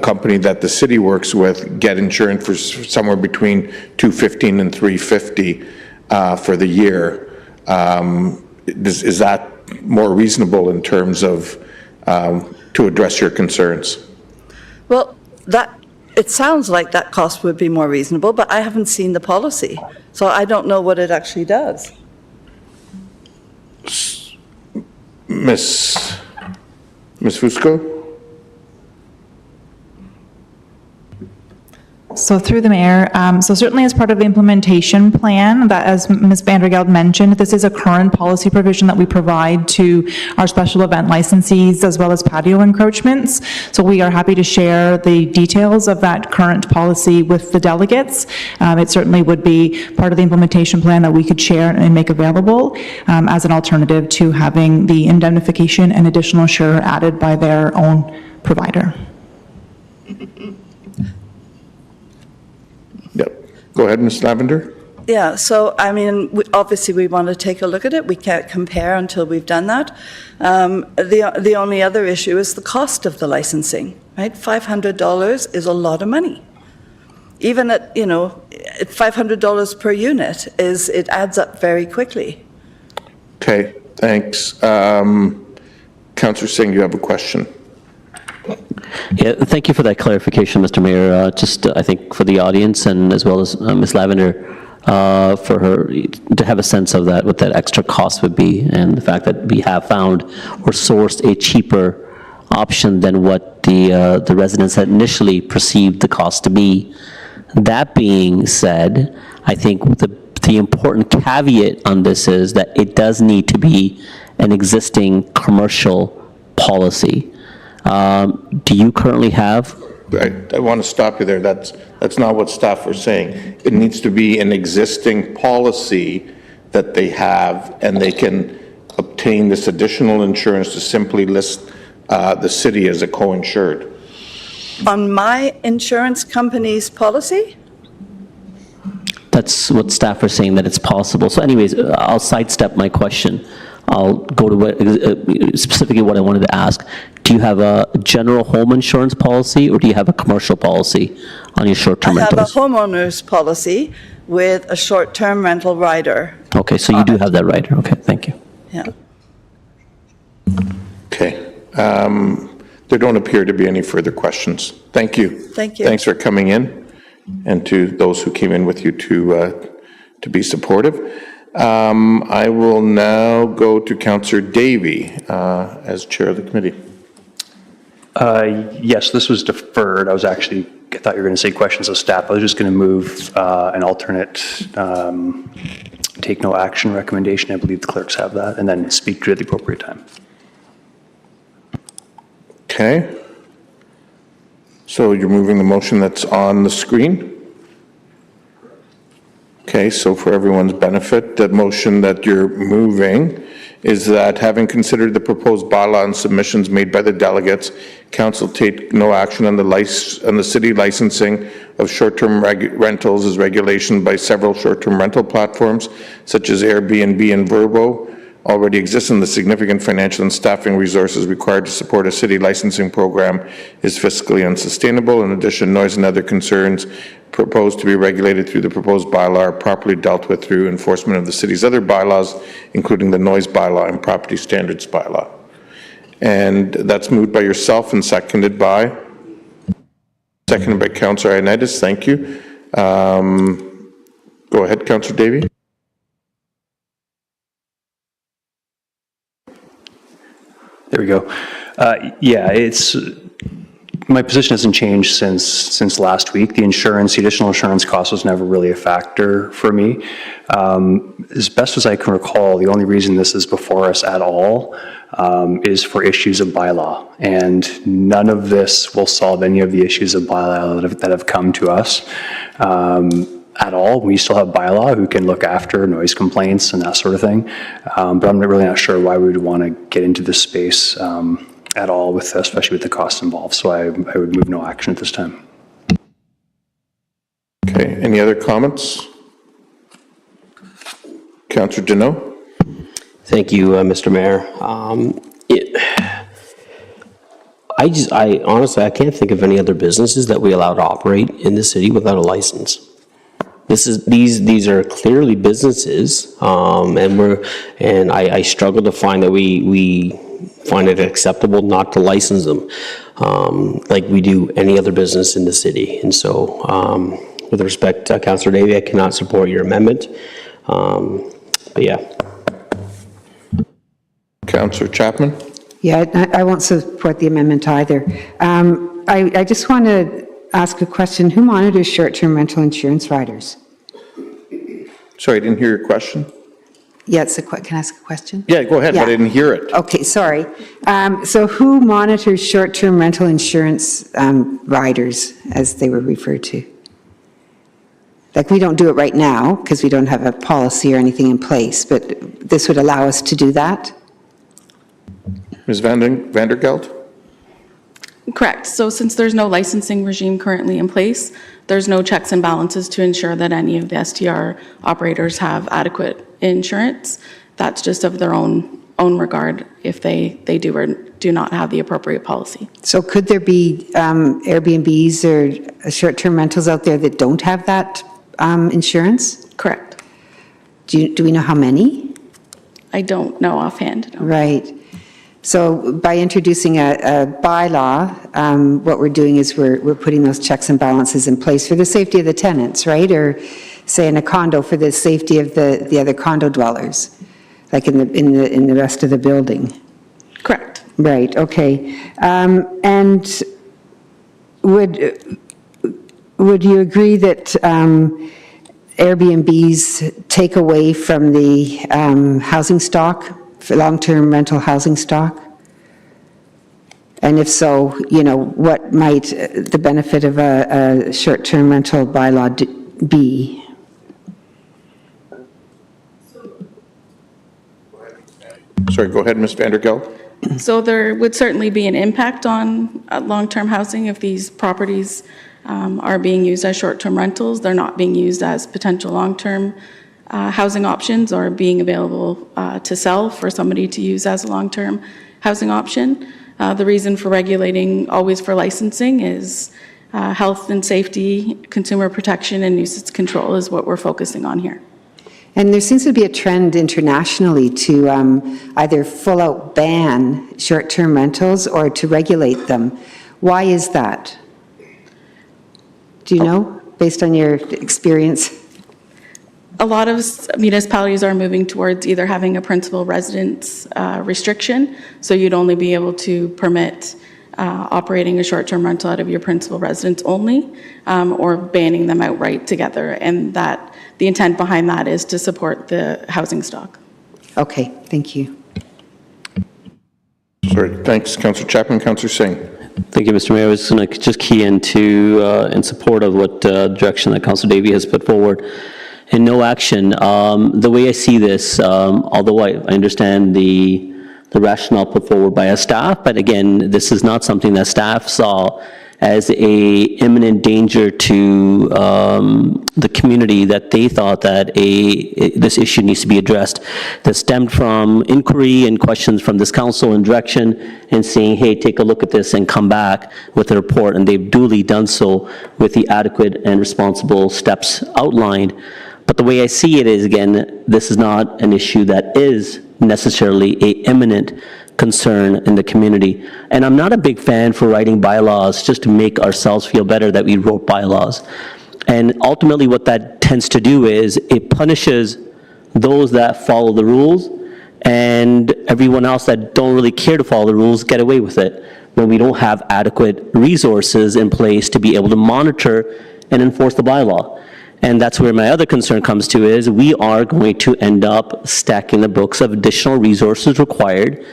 company that the city works with, get insurance for somewhere between $215 and $350 for the year. Is that more reasonable in terms of to address your concerns? Well, it sounds like that cost would be more reasonable, but I haven't seen the policy, so I don't know what it actually does. Ms. Fusco? So through the mayor, so certainly as part of the implementation plan, that as Ms. Vandergeld mentioned, this is a current policy provision that we provide to our special event licensees as well as patio encroachments. So we are happy to share the details of that current policy with the delegates. It certainly would be part of the implementation plan that we could share and make available as an alternative to having the indemnification and additional insurer added by their own provider. Go ahead, Ms. Lavender. Yeah, so I mean, obviously we want to take a look at it. We can't compare until we've done that. The only other issue is the cost of the licensing, right? $500 is a lot of money. Even at, at $500 per unit, it adds up very quickly. Okay, thanks. Councillor Singh, you have a question. Yeah, thank you for that clarification, Mr. Mayor. I think for the audience and as well as Ms. Lavender, for her to have a sense of what that extra cost would be, and the fact that we have found or sourced a cheaper option than what the residents had initially perceived the cost to be. That being said, I think the important caveat on this is that it does need to be an existing commercial policy. Do you currently have? I want to stop you there. That's not what staff are saying. It needs to be an existing policy that they have, and they can obtain this additional insurance to simply list the city as a co-insured. On my insurance company's policy? That's what staff are saying, that it's possible. So anyways, I'll sidestep my question. I'll go to specifically what I wanted to ask. Do you have a general home insurance policy, or do you have a commercial policy on your short-term rentals? I have a homeowner's policy with a short-term rental rider. Okay, so you do have that rider. Okay, thank you. Yeah. Okay. There don't appear to be any further questions. Thank you. Thank you. Thanks for coming in, and to those who came in with you to be supportive. I will now go to Councillor Davey as chair of the committee. Yes, this was deferred. I thought you were going to say questions of staff. I was just going to move an alternate take no action recommendation. I believe the clerks have that, and then speak to it at the appropriate time. Okay. So you're moving the motion that's on the screen? Okay, so for everyone's benefit, the motion that you're moving is that having considered the proposed bylaw and submissions made by the delegates, council take no action on the city licensing of short-term rentals as regulation by several short-term rental platforms such as Airbnb and Vrbo already exists, and the significant financial and staffing resources required to support a city licensing program is fiscally unsustainable. In addition, noise and other concerns proposed to be regulated through the proposed bylaw are properly dealt with through enforcement of the city's other bylaws, including the noise bylaw and property standards bylaw. And that's moved by yourself and seconded by Councillor Ioannidis. Thank you. Go ahead, Councillor Davey. There we go. Yeah, it's, my position hasn't changed since last week. The additional insurance cost was never really a factor for me. As best as I can recall, the only reason this is before us at all is for issues of bylaw, and none of this will solve any of the issues of bylaw that have come to us at all. We still have bylaw who can look after noise complaints and that sort of thing, but I'm really not sure why we would want to get into this space at all, especially with the costs involved. So I would move no action at this time. Okay, any other comments? Councillor Deneau. Thank you, Mr. Mayor. I honestly, I can't think of any other businesses that we allow to operate in the city without a license. These are clearly businesses, and I struggle to find that we find it acceptable not to license them like we do any other business in the city. And so, with respect to Councillor Davey, I cannot support your amendment. But yeah. Councillor Chapman. Yeah, I won't support the amendment either. I just want to ask a question. Who monitors short-term rental insurance riders? Sorry, I didn't hear your question. Yeah, can I ask a question? Yeah, go ahead, Yeah. but I didn't hear it. Okay, sorry. So who monitors short-term rental insurance riders, as they were referred to? Like, we don't do it right now because we don't have a policy or anything in place, but this would allow us to do that? Ms. Vandergeld? Correct. So since there's no licensing regime currently in place, there's no checks and balances to ensure that any of the STR operators have adequate insurance. That's just of their own regard if they do or do not have the appropriate policy. So could there be Airbnbs or short-term rentals out there that don't have that insurance? Correct. Do we know how many? I don't know offhand. No. Right. So by introducing a bylaw, what we're doing is we're putting those checks and balances in place for the safety of the tenants, right? Or say in a condo for the safety of the other condo dwellers, like in the rest of the building. Correct. Right, okay. And would you agree that Airbnbs take away from the housing stock, for long-term rental housing stock? And if so, what might the benefit of a short-term rental bylaw be? Sorry, go ahead, Ms. Vandergeld. So there would certainly be an impact on long-term housing if these properties are being used as short-term rentals. They're not being used as potential long-term housing options or being available to sell for somebody to use as a long-term housing option. The reason for regulating always for licensing is health and safety, consumer protection, and nuisance control is what we're focusing on here. And there seems to be a trend internationally to either full-out ban short-term rentals or to regulate them. Why is that? Do you know, based on your experience? A lot of municipalities are moving towards either having a principal residence restriction, so you'd only be able to permit operating a short-term rental out of your principal residence only, or banning them outright together. And that the intent behind that is to support the housing stock. Okay, thank you. Sorry, thanks, Councillor Chapman. Councillor Singh. Thank you, Mr. Mayor. I was going to just key into in support of what direction that Councillor Davey has put forward. and no action. The way I see this, although I understand the rationale put forward by our staff, but again, this is not something that staff saw as a imminent danger to the community, that they thought that this issue needs to be addressed. That stemmed from inquiry and questions from this council and direction, and saying, hey, take a look at this and come back with a report, and they've duly done so with the adequate and responsible steps outlined. But the way I see it is, again, this is not an issue that is necessarily a imminent concern in the community. And I'm not a big fan for writing bylaws just to make ourselves feel better that we wrote bylaws. And ultimately what that tends to do is it punishes those that follow the rules, and everyone else that don't really care to follow the rules get away with it when we don't have adequate resources in place to be able to monitor and enforce the bylaw. And that's where my other concern comes to, is we are going to end up stacking the books of additional resources required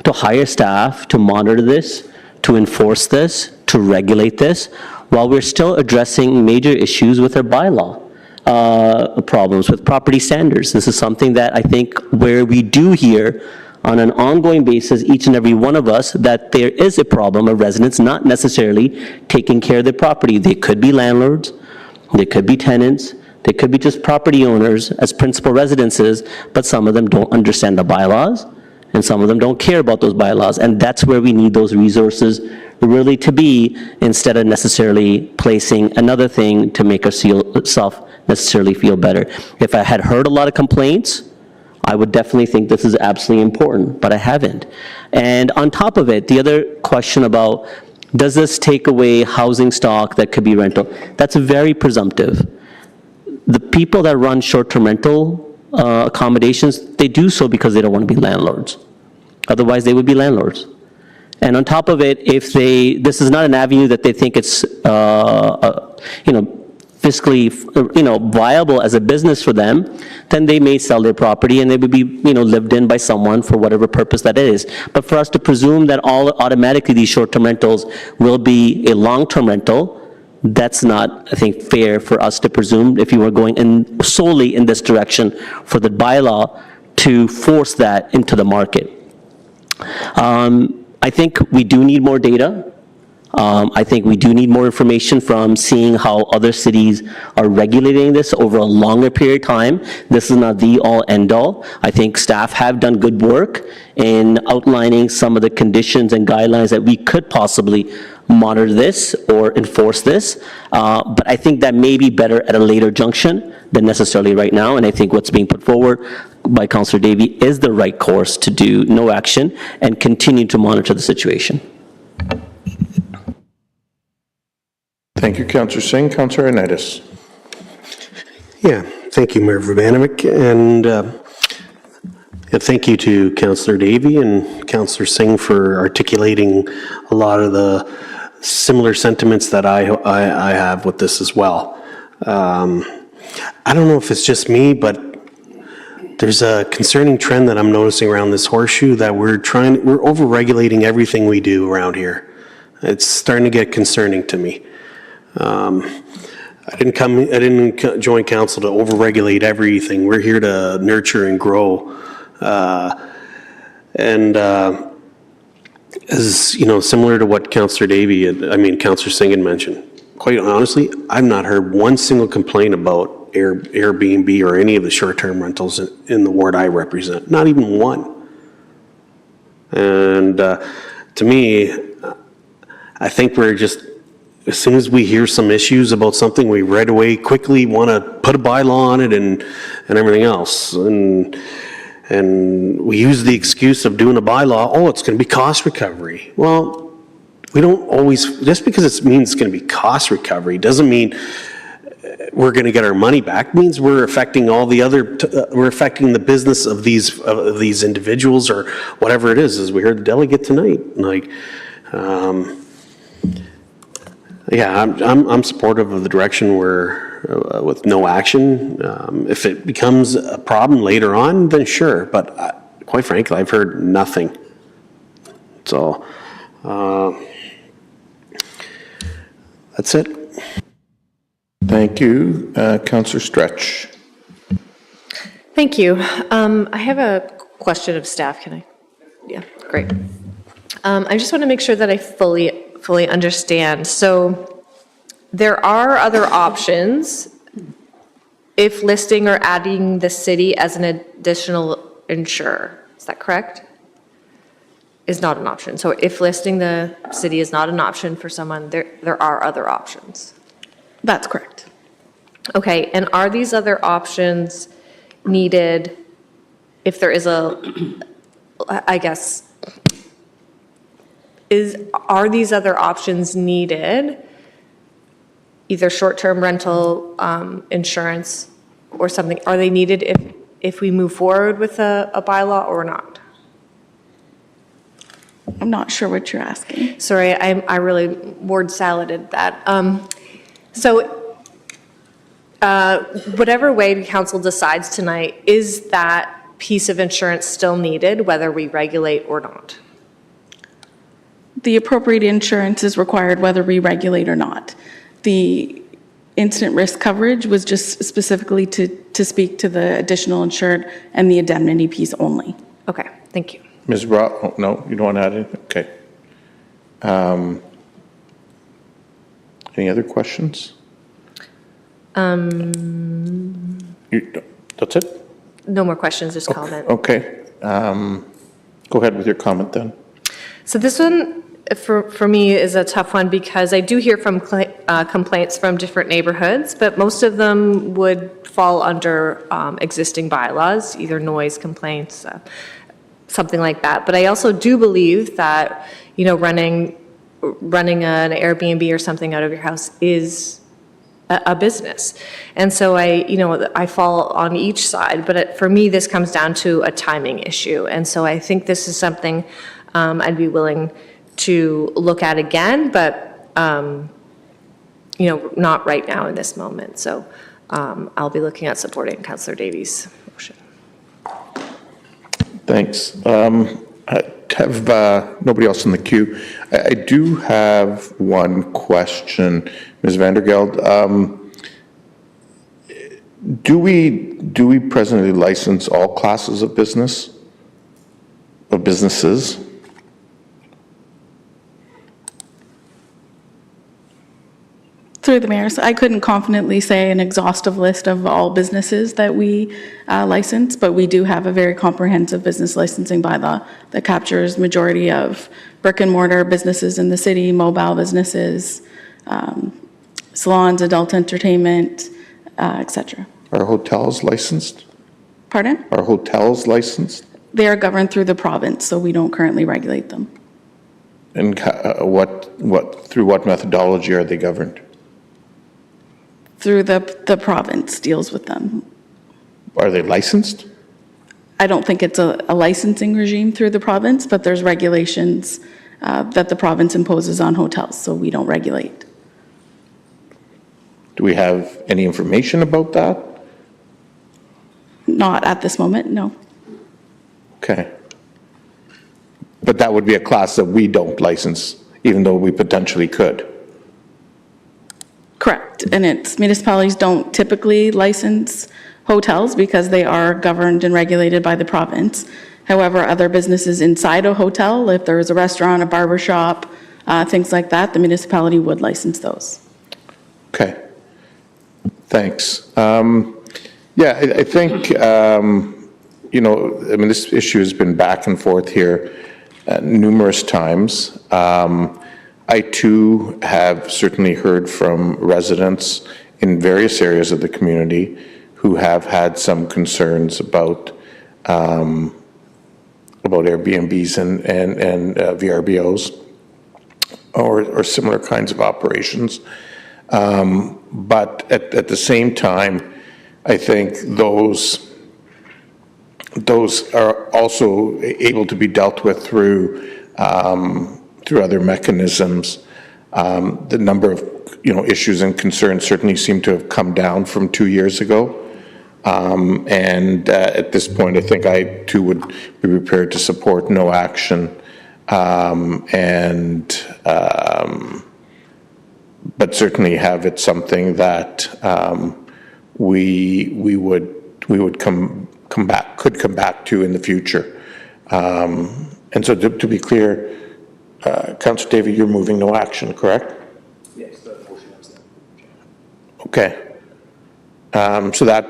to hire staff, to monitor this, to enforce this, to regulate this, while we're still addressing major issues with our bylaw problems with property standards. This is something that I think where we do hear on an ongoing basis, each and every one of us, that there is a problem of residents not necessarily taking care of their property. They could be landlords, they could be tenants, they could be just property owners as principal residences, but some of them don't understand the bylaws, and some of them don't care about those bylaws. And that's where we need those resources really to be, instead of necessarily placing another thing to make ourselves necessarily feel better. If I had heard a lot of complaints, I would definitely think this is absolutely important, but I haven't. And on top of it, the other question about, does this take away housing stock that could be rental? That's very presumptive. The people that run short-term rental accommodations, they do so because they don't want to be landlords. Otherwise, they would be landlords. And on top of it, if this is not an avenue that they think it's, fiscally, viable as a business for them, then they may sell their property and they would be, lived in by someone for whatever purpose that is. But for us to presume that automatically these short-term rentals will be a long-term rental, that's not, I think, fair for us to presume, if you were going in solely in this direction for the bylaw to force that into the market. I think we do need more data. I think we do need more information from seeing how other cities are regulating this over a longer period of time. This is not the all end all. I think staff have done good work in outlining some of the conditions and guidelines that we could possibly monitor this or enforce this. But I think that may be better at a later junction than necessarily right now. And I think what's being put forward by Councillor Davey is the right course to do no action and continue to monitor the situation. Thank you, Councillor Singh. Councillor Anitis. Yeah, thank you, Mayor Vrbanovic, and thank you to Councillor Davey and Councillor Singh for articulating a lot of the similar sentiments that I have with this as well. I don't know if it's just me, but there's a concerning trend that I'm noticing around this horseshoe, that we're over-regulating everything we do around here. It's starting to get concerning to me. I didn't join council to over-regulate everything. We're here to nurture and grow. As similar to what Councillor Councillor Singh had mentioned, quite honestly, I've not heard one single complaint about Airbnb or any of the short-term rentals in the ward I represent. Not even one. And to me, I think we're just, as soon as we hear some issues about something, we right away quickly want to put a bylaw on it and everything else. And we use the excuse of doing a bylaw, it's going to be cost recovery. Well, we don't always, just because it means it's going to be cost recovery doesn't mean we're going to get our money back. It means we're affecting all the other, we're affecting the business of these individuals or whatever it is, as we heard the delegate tonight. Yeah, I'm supportive of the direction we're with no action. If it becomes a problem later on, then sure. But quite frankly, I've heard nothing. So that's it. Thank you, Councillor Stretch. Thank you. I have a question of staff. Can I? Yeah, great. I just want to make sure that I fully understand. So there are other options if listing or adding the city as an additional insurer. Is that correct? Is not an option. So if listing the city is not an option for someone, there are other options. That's correct. Okay, and are these other options needed if there is are these other options needed, either short-term rental insurance or something, are they needed if we move forward with a bylaw or not? I'm not sure what you're asking. Sorry, I really word saladed that. Whatever way council decides tonight, is that piece of insurance still needed, whether we regulate or not? The appropriate insurance is required whether we regulate or not. The incident risk coverage was just specifically to speak to the additional insured and the indemnity piece only. Okay, thank you. Ms. Brock, oh, no, you don't want to add anything? Okay. Any other questions? That's it? No more questions, just comment. Okay. Go ahead with your comment then. So this one, for me, is a tough one because I do hear from complaints from different neighborhoods, but most of them would fall under existing bylaws, either noise complaints, something like that. But I also do believe that, running an Airbnb or something out of your house is a business. And so I fall on each side, but for me, this comes down to a timing issue. And so I think this is something I'd be willing to look at again, but, not right now in this moment. So I'll be looking at supporting Councillor Davies' motion. Thanks. I have nobody else in the queue. I do have one question, Ms. Vandergeld. Do we presently license all classes of businesses? Through the mayor, so I couldn't confidently say an exhaustive list of all businesses that we license, but we do have a very comprehensive business licensing bylaw that captures majority of brick and mortar businesses in the city, mobile businesses, salons, adult entertainment, etc. Are hotels licensed? Pardon? Are hotels licensed? They are governed through the province, so we don't currently regulate them. And through what methodology are they governed? Through the province deals with them. Are they licensed? I don't think it's a licensing regime through the province, but there's regulations that the province imposes on hotels, so we don't regulate. Do we have any information about that? Not at this moment, no. Okay. But that would be a class that we don't license, even though we potentially could. Correct, and municipalities don't typically license hotels because they are governed and regulated by the province. However, other businesses inside a hotel, if there is a restaurant, a barber shop, things like that, the municipality would license those. Okay. Thanks. I think, this issue has been back and forth here numerous times. I too have certainly heard from residents in various areas of the community who have had some concerns about Airbnbs and VRBOs or similar kinds of operations. But at the same time, I think those are also able to be dealt with through other mechanisms. The number of issues and concerns certainly seem to have come down from 2 years ago. And at this point, I think I too would be prepared to support no action. But certainly have it something that we would come could come back to in the future. And so to be clear, Councillor Davey, you're moving no action, correct? Yes, the motion was there. Okay. So that,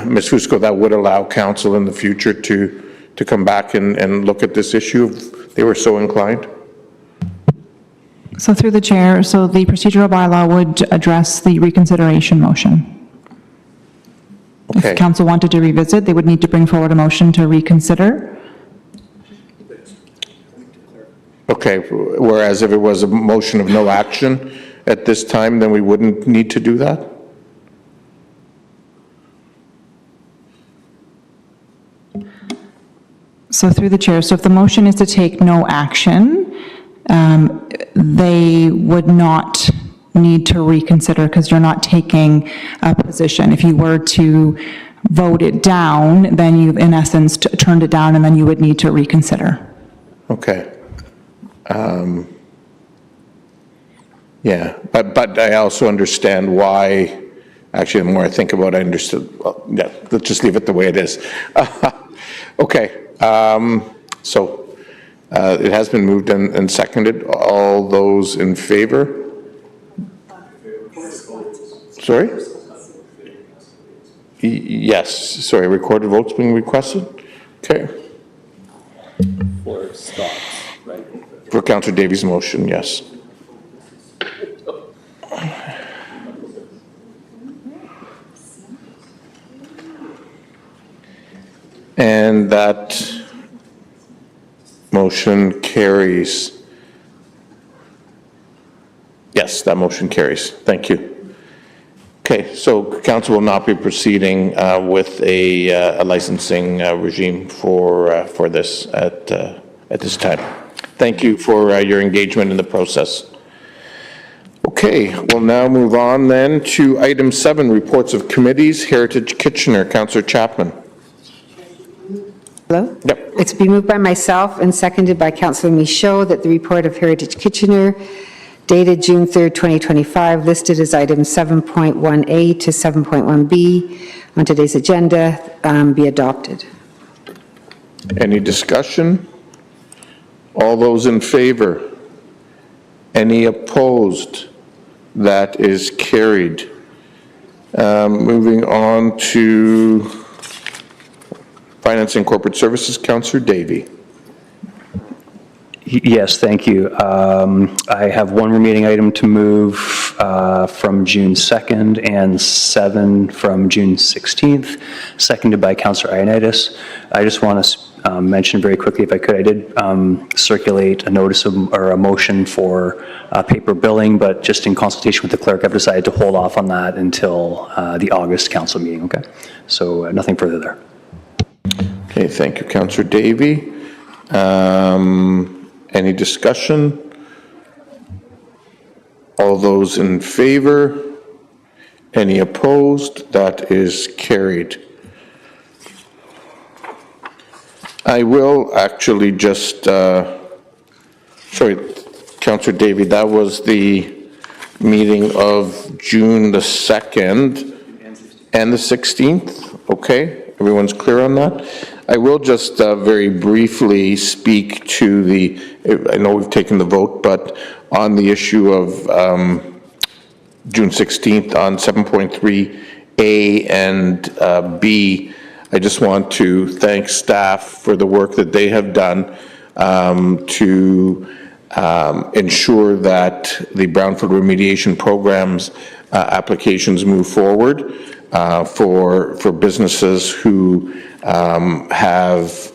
Ms. Fusco, that would allow council in the future to come back and look at this issue if they were so inclined? So through the chair, so the procedural bylaw would address the reconsideration motion. Okay. If council wanted to revisit, they would need to bring forward a motion to reconsider. Okay, whereas if it was a motion of no action at this time, then we wouldn't need to do that? So through the chair, so if the motion is to take no action, they would not need to reconsider because you're not taking a position. If you were to vote it down, then you've in essence turned it down and then you would need to reconsider. Okay. Yeah, but I also understand why, actually, the more I think about it, I understood, well, yeah, let's just leave it the way it is. Okay, so it has been moved and seconded. All those in favor? Sorry? Yes, sorry, recorded votes being requested? Okay. For stops, right? For Councillor Davies' motion, yes. And that motion carries. Yes, that motion carries. Thank you. Okay, so council will not be proceeding with a licensing regime for this at this time. Thank you for your engagement in the process. Okay, we'll now move on then to item 7, reports of committees. Heritage Kitchener, Councillor Chapman. Hello? Yep. It's been moved by myself and seconded by Councillor Michaud that the report of Heritage Kitchener dated June 3rd, 2025, listed as items 7.1A to 7.1B on today's agenda, be adopted. Any discussion? All those in favor? Any opposed? That is carried. Moving on to Finance and Corporate Services, Councillor Davey. Yes, thank you. I have one remaining item to move from June 2nd and 7 from June 16th, seconded by Councillor Ioannidis. I just want to mention very quickly, if I could, I did circulate a notice of, or a motion for paper billing, but just in consultation with the clerk, I've decided to hold off on that until the August council meeting, okay? So nothing further there. Okay, thank you, Councillor Davey. Any discussion? All those in favor? Any opposed? That is carried. I will actually just, sorry, Councillor Davey, that was the meeting of June the 2nd and the 16th, okay? Everyone's clear on that? I will just very briefly speak to the, I know we've taken the vote, but on the issue of June 16th on 7.3A and B, I just want to thank staff for the work that they have done to ensure that the Brownfield remediation programs applications move forward for businesses who have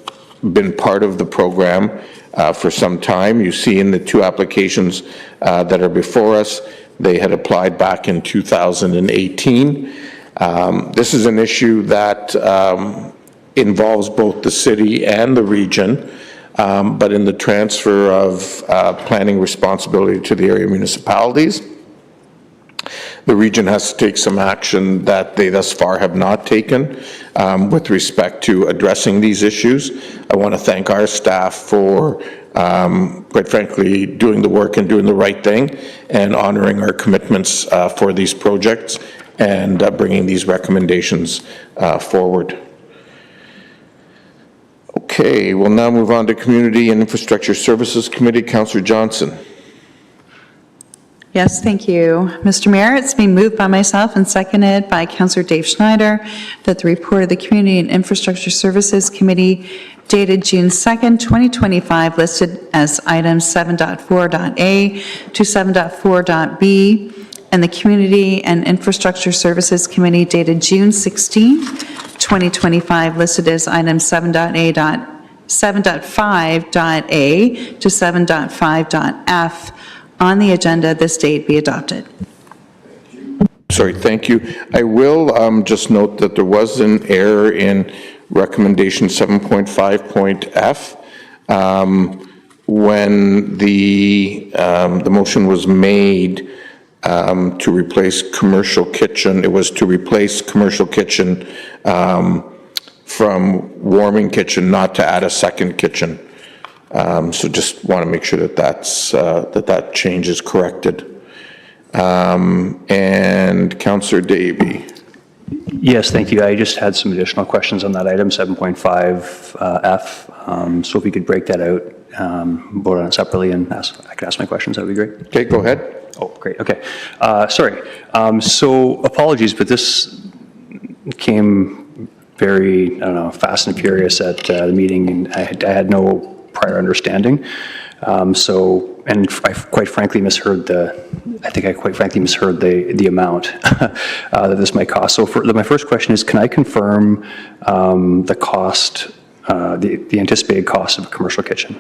been part of the program for some time. You see in the 2 applications that are before us, they had applied back in 2018. This is an issue that involves both the city and the region, but in the transfer of planning responsibility to the area municipalities, the region has to take some action that they thus far have not taken with respect to addressing these issues. I want to thank our staff for, quite frankly, doing the work and doing the right thing and honoring our commitments for these projects and bringing these recommendations forward. Okay, we'll now move on to Community and Infrastructure Services Committee. Councillor Johnson. Yes, thank you. Mr. Mayor, it's been moved by myself and seconded by Councillor Dave Schneider that the report of the Community and Infrastructure Services Committee dated June 2nd, 2025, listed as items 7.4.a to 7.4.b, and the Community and Infrastructure Services Committee dated June 16, 2025, listed as items 7.5.a to 7.5.f on the agenda this date be adopted. Sorry, thank you. I will just note that there was an error in recommendation 7.5.f. When the motion was made to replace commercial kitchen, it was to replace commercial kitchen from warming kitchen, not to add a second kitchen. So just want to make sure that that change is corrected. And Councillor Davey. Yes, thank you. I just had some additional questions on that item, 7.5F. So if we could break that out, vote on it separately, and I could ask my questions, that would be great. Okay, go ahead. Oh, great, okay. Sorry. So apologies, but this came very, I don't know, fast and furious at the meeting, and I had no prior understanding. And I quite frankly misheard the amount that this might cost. So my first question is, can I confirm the cost, the anticipated cost of a commercial kitchen?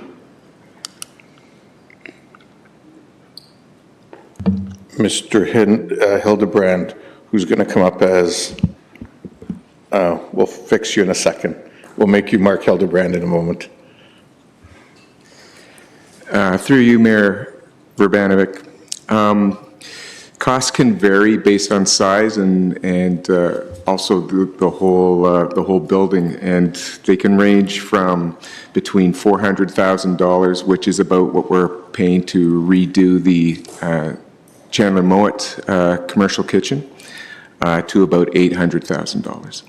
Mr. Hildebrand, who's going to come up as, we'll fix you in a second. We'll make you Mark Hildebrand in a moment. Through you, Mayor Urbanovic. Costs can vary based on size and also the whole building, and they can range from between $400,000, which is about what we're paying to redo the Chandler Mowat commercial kitchen, to about $800,000.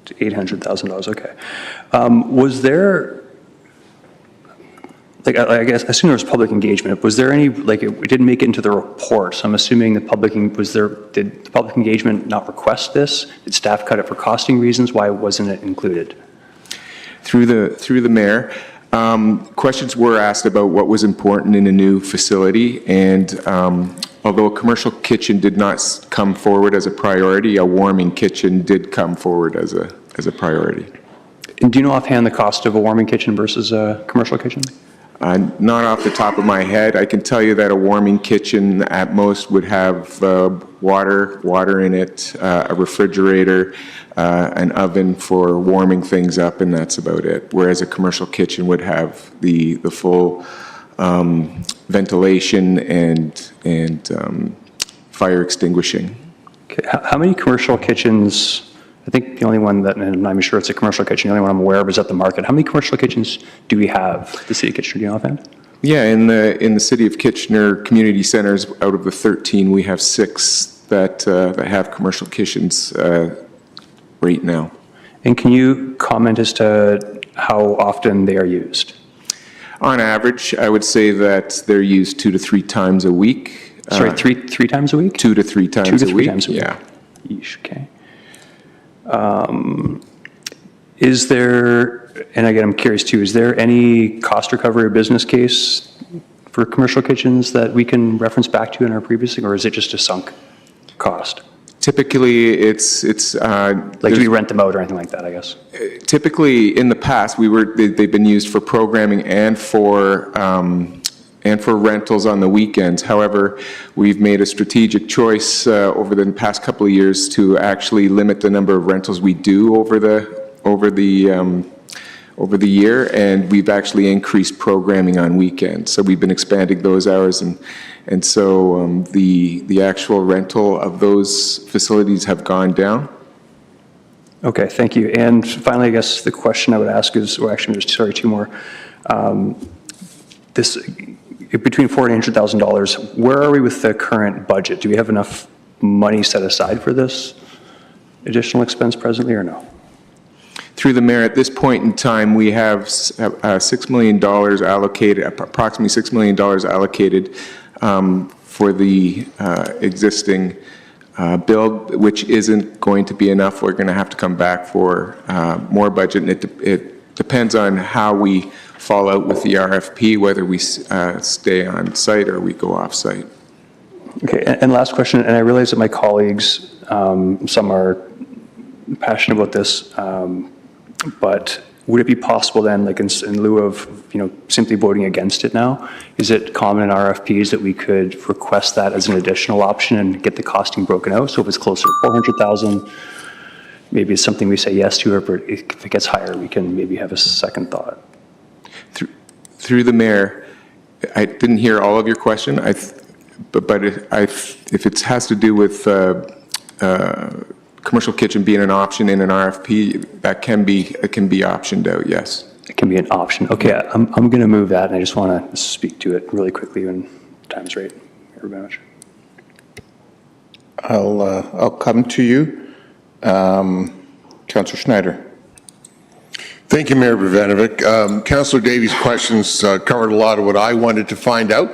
$800,000, okay. Was there, like, I guess, I assume there was public engagement. Was there any, like, it didn't make it into the report, so I'm assuming the did the public engagement not request this? Did staff cut it for costing reasons? Why wasn't it included? Through the mayor, questions were asked about what was important in a new facility, and although a commercial kitchen did not come forward as a priority, a warming kitchen did come forward as a priority. And do you know offhand the cost of a warming kitchen versus a commercial kitchen? Not off the top of my head. I can tell you that a warming kitchen at most would have water in it, a refrigerator, an oven for warming things up, and that's about it. Whereas a commercial kitchen would have the full ventilation and fire extinguishing. Okay. How many commercial kitchens? I think the only one that, and I'm not even sure it's a commercial kitchen, the only one I'm aware of is at the market. How many commercial kitchens do we have, the city of Kitchener, do you know offhand? Yeah, in the city of Kitchener community centers, out of the 13, we have 6 that have commercial kitchens right now. And can you comment as to how often they are used? On average, I would say that they're used 2 to 3 times a week. Sorry, three times a week? 2 to 3 times 2 to 3 a week. times a week. Yeah. Yeesh, okay. Is there, and again, I'm curious too, is there any cost recovery or business case for commercial kitchens that we can reference back to in our previous, or is it just a sunk cost? Typically, it's like, do we rent them out or anything like that, I guess? Typically, in the past, they've been used for programming and for rentals on the weekends. However, we've made a strategic choice over the past couple of years to actually limit the number of rentals we do over the year, and we've actually increased programming on weekends. So we've been expanding those hours, and so the actual rental of those facilities have gone down. Okay, thank you. And finally, I guess the question I would ask is, or actually, there's, sorry, 2 more. Between $400,000 and $800,000, where are we with the current budget? Do we have enough money set aside for this additional expense presently, or no? Through the mayor, at this point in time, we have $6 million allocated, approximately $6 million allocated for the existing build, which isn't going to be enough. We're going to have to come back for more budget, and it depends on how we fall out with the RFP, whether we stay on site or we go off site. Okay, and last question, and I realize that my colleagues, some are passionate about this, but would it be possible then, like in lieu of, simply voting against it now, is it common in RFPs that we could request that as an additional option and get the costing broken out? So if it's closer to 400,000, maybe it's something we say yes to, or if it gets higher, we can maybe have a second thought. Through the mayor, I didn't hear all of your question, but if it has to do with commercial kitchen being an option in an RFP, that can be optioned out, yes. It can be an option. Okay, I'm going to move that, and I just want to speak to it really quickly when time's right. Thank you very much. I'll come to you. Councillor Schneider. Thank you, Mayor Bravanovic. Councillor Davies' questions covered a lot of what I wanted to find out.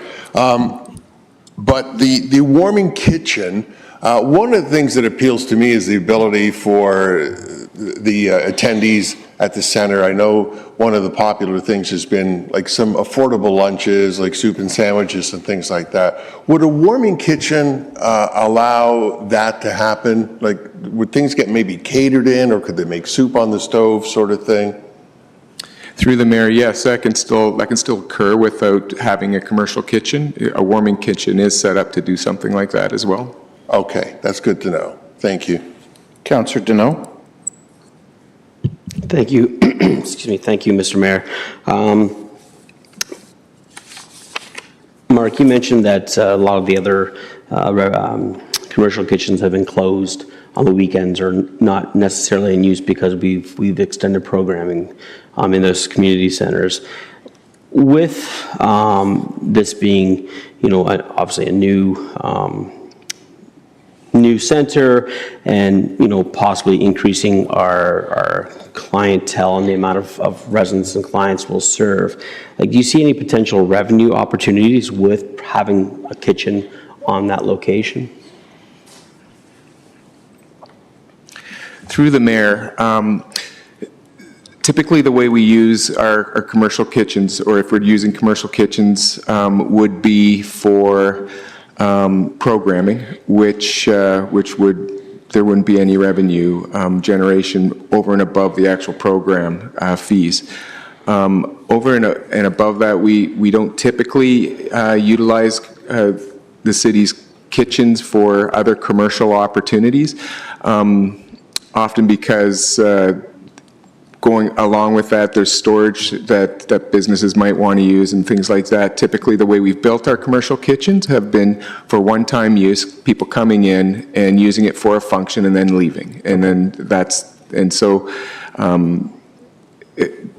But the warming kitchen, one of the things that appeals to me is the ability for the attendees at the center. I know one of the popular things has been like some affordable lunches, like soup and sandwiches and things like that. Would a warming kitchen allow that to happen? Like, would things get maybe catered in, or could they make soup on the stove, sort of thing? Through the mayor, yes, that can still occur without having a commercial kitchen. A warming kitchen is set up to do something like that as well. Okay, that's good to know. Thank you. Councillor Deneau. Thank you. Excuse me. Thank you, Mr. Mayor. Mark, you mentioned that a lot of the other commercial kitchens have been closed on the weekends or not necessarily in use because we've extended programming in those community centers. With this being, obviously a new center and, possibly increasing our clientele and the amount of residents and clients we'll serve, like, do you see any potential revenue opportunities with having a kitchen on that location? Through the mayor, typically the way we use our commercial kitchens, or if we're using commercial kitchens, would be for programming, which there wouldn't be any revenue generation over and above the actual program fees. Over and above that, we don't typically utilize the city's kitchens for other commercial opportunities, often because going along with that, there's storage that businesses might want to use and things like that. Typically, the way we've built our commercial kitchens have been for one-time use, people coming in and using it for a function and then leaving. And then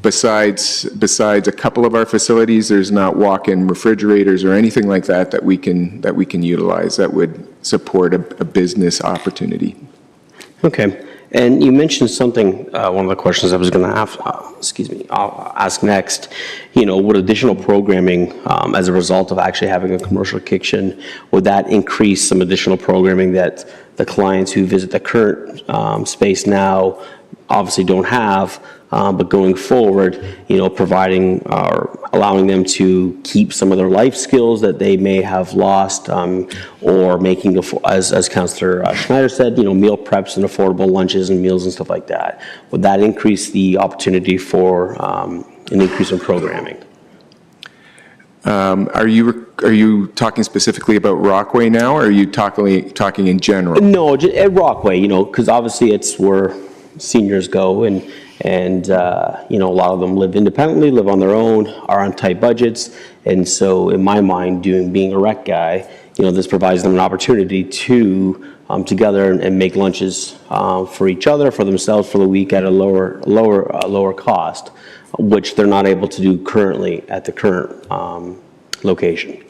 besides a couple of our facilities, there's not walk-in refrigerators or anything like that we can utilize that would support a business opportunity. Okay. And you mentioned something, one of the questions I was going to I'll ask next, would additional programming as a result of actually having a commercial kitchen, would that increase some additional programming that the clients who visit the current space now obviously don't have, but going forward, providing or allowing them to keep some of their life skills that they may have lost, or making, as Councillor Schneider said, meal preps and affordable lunches and meals and stuff like that. Would that increase the opportunity for an increase in programming? Are you talking specifically about Rockway now, or are you talking in general? No, at Rockway, because obviously it's where seniors go, and a lot of them live independently, live on their own, are on tight budgets, and so in my mind, being a rec guy, this provides them an opportunity to together and make lunches for each other, for themselves, for the week at a lower cost, which they're not able to do currently at the current location.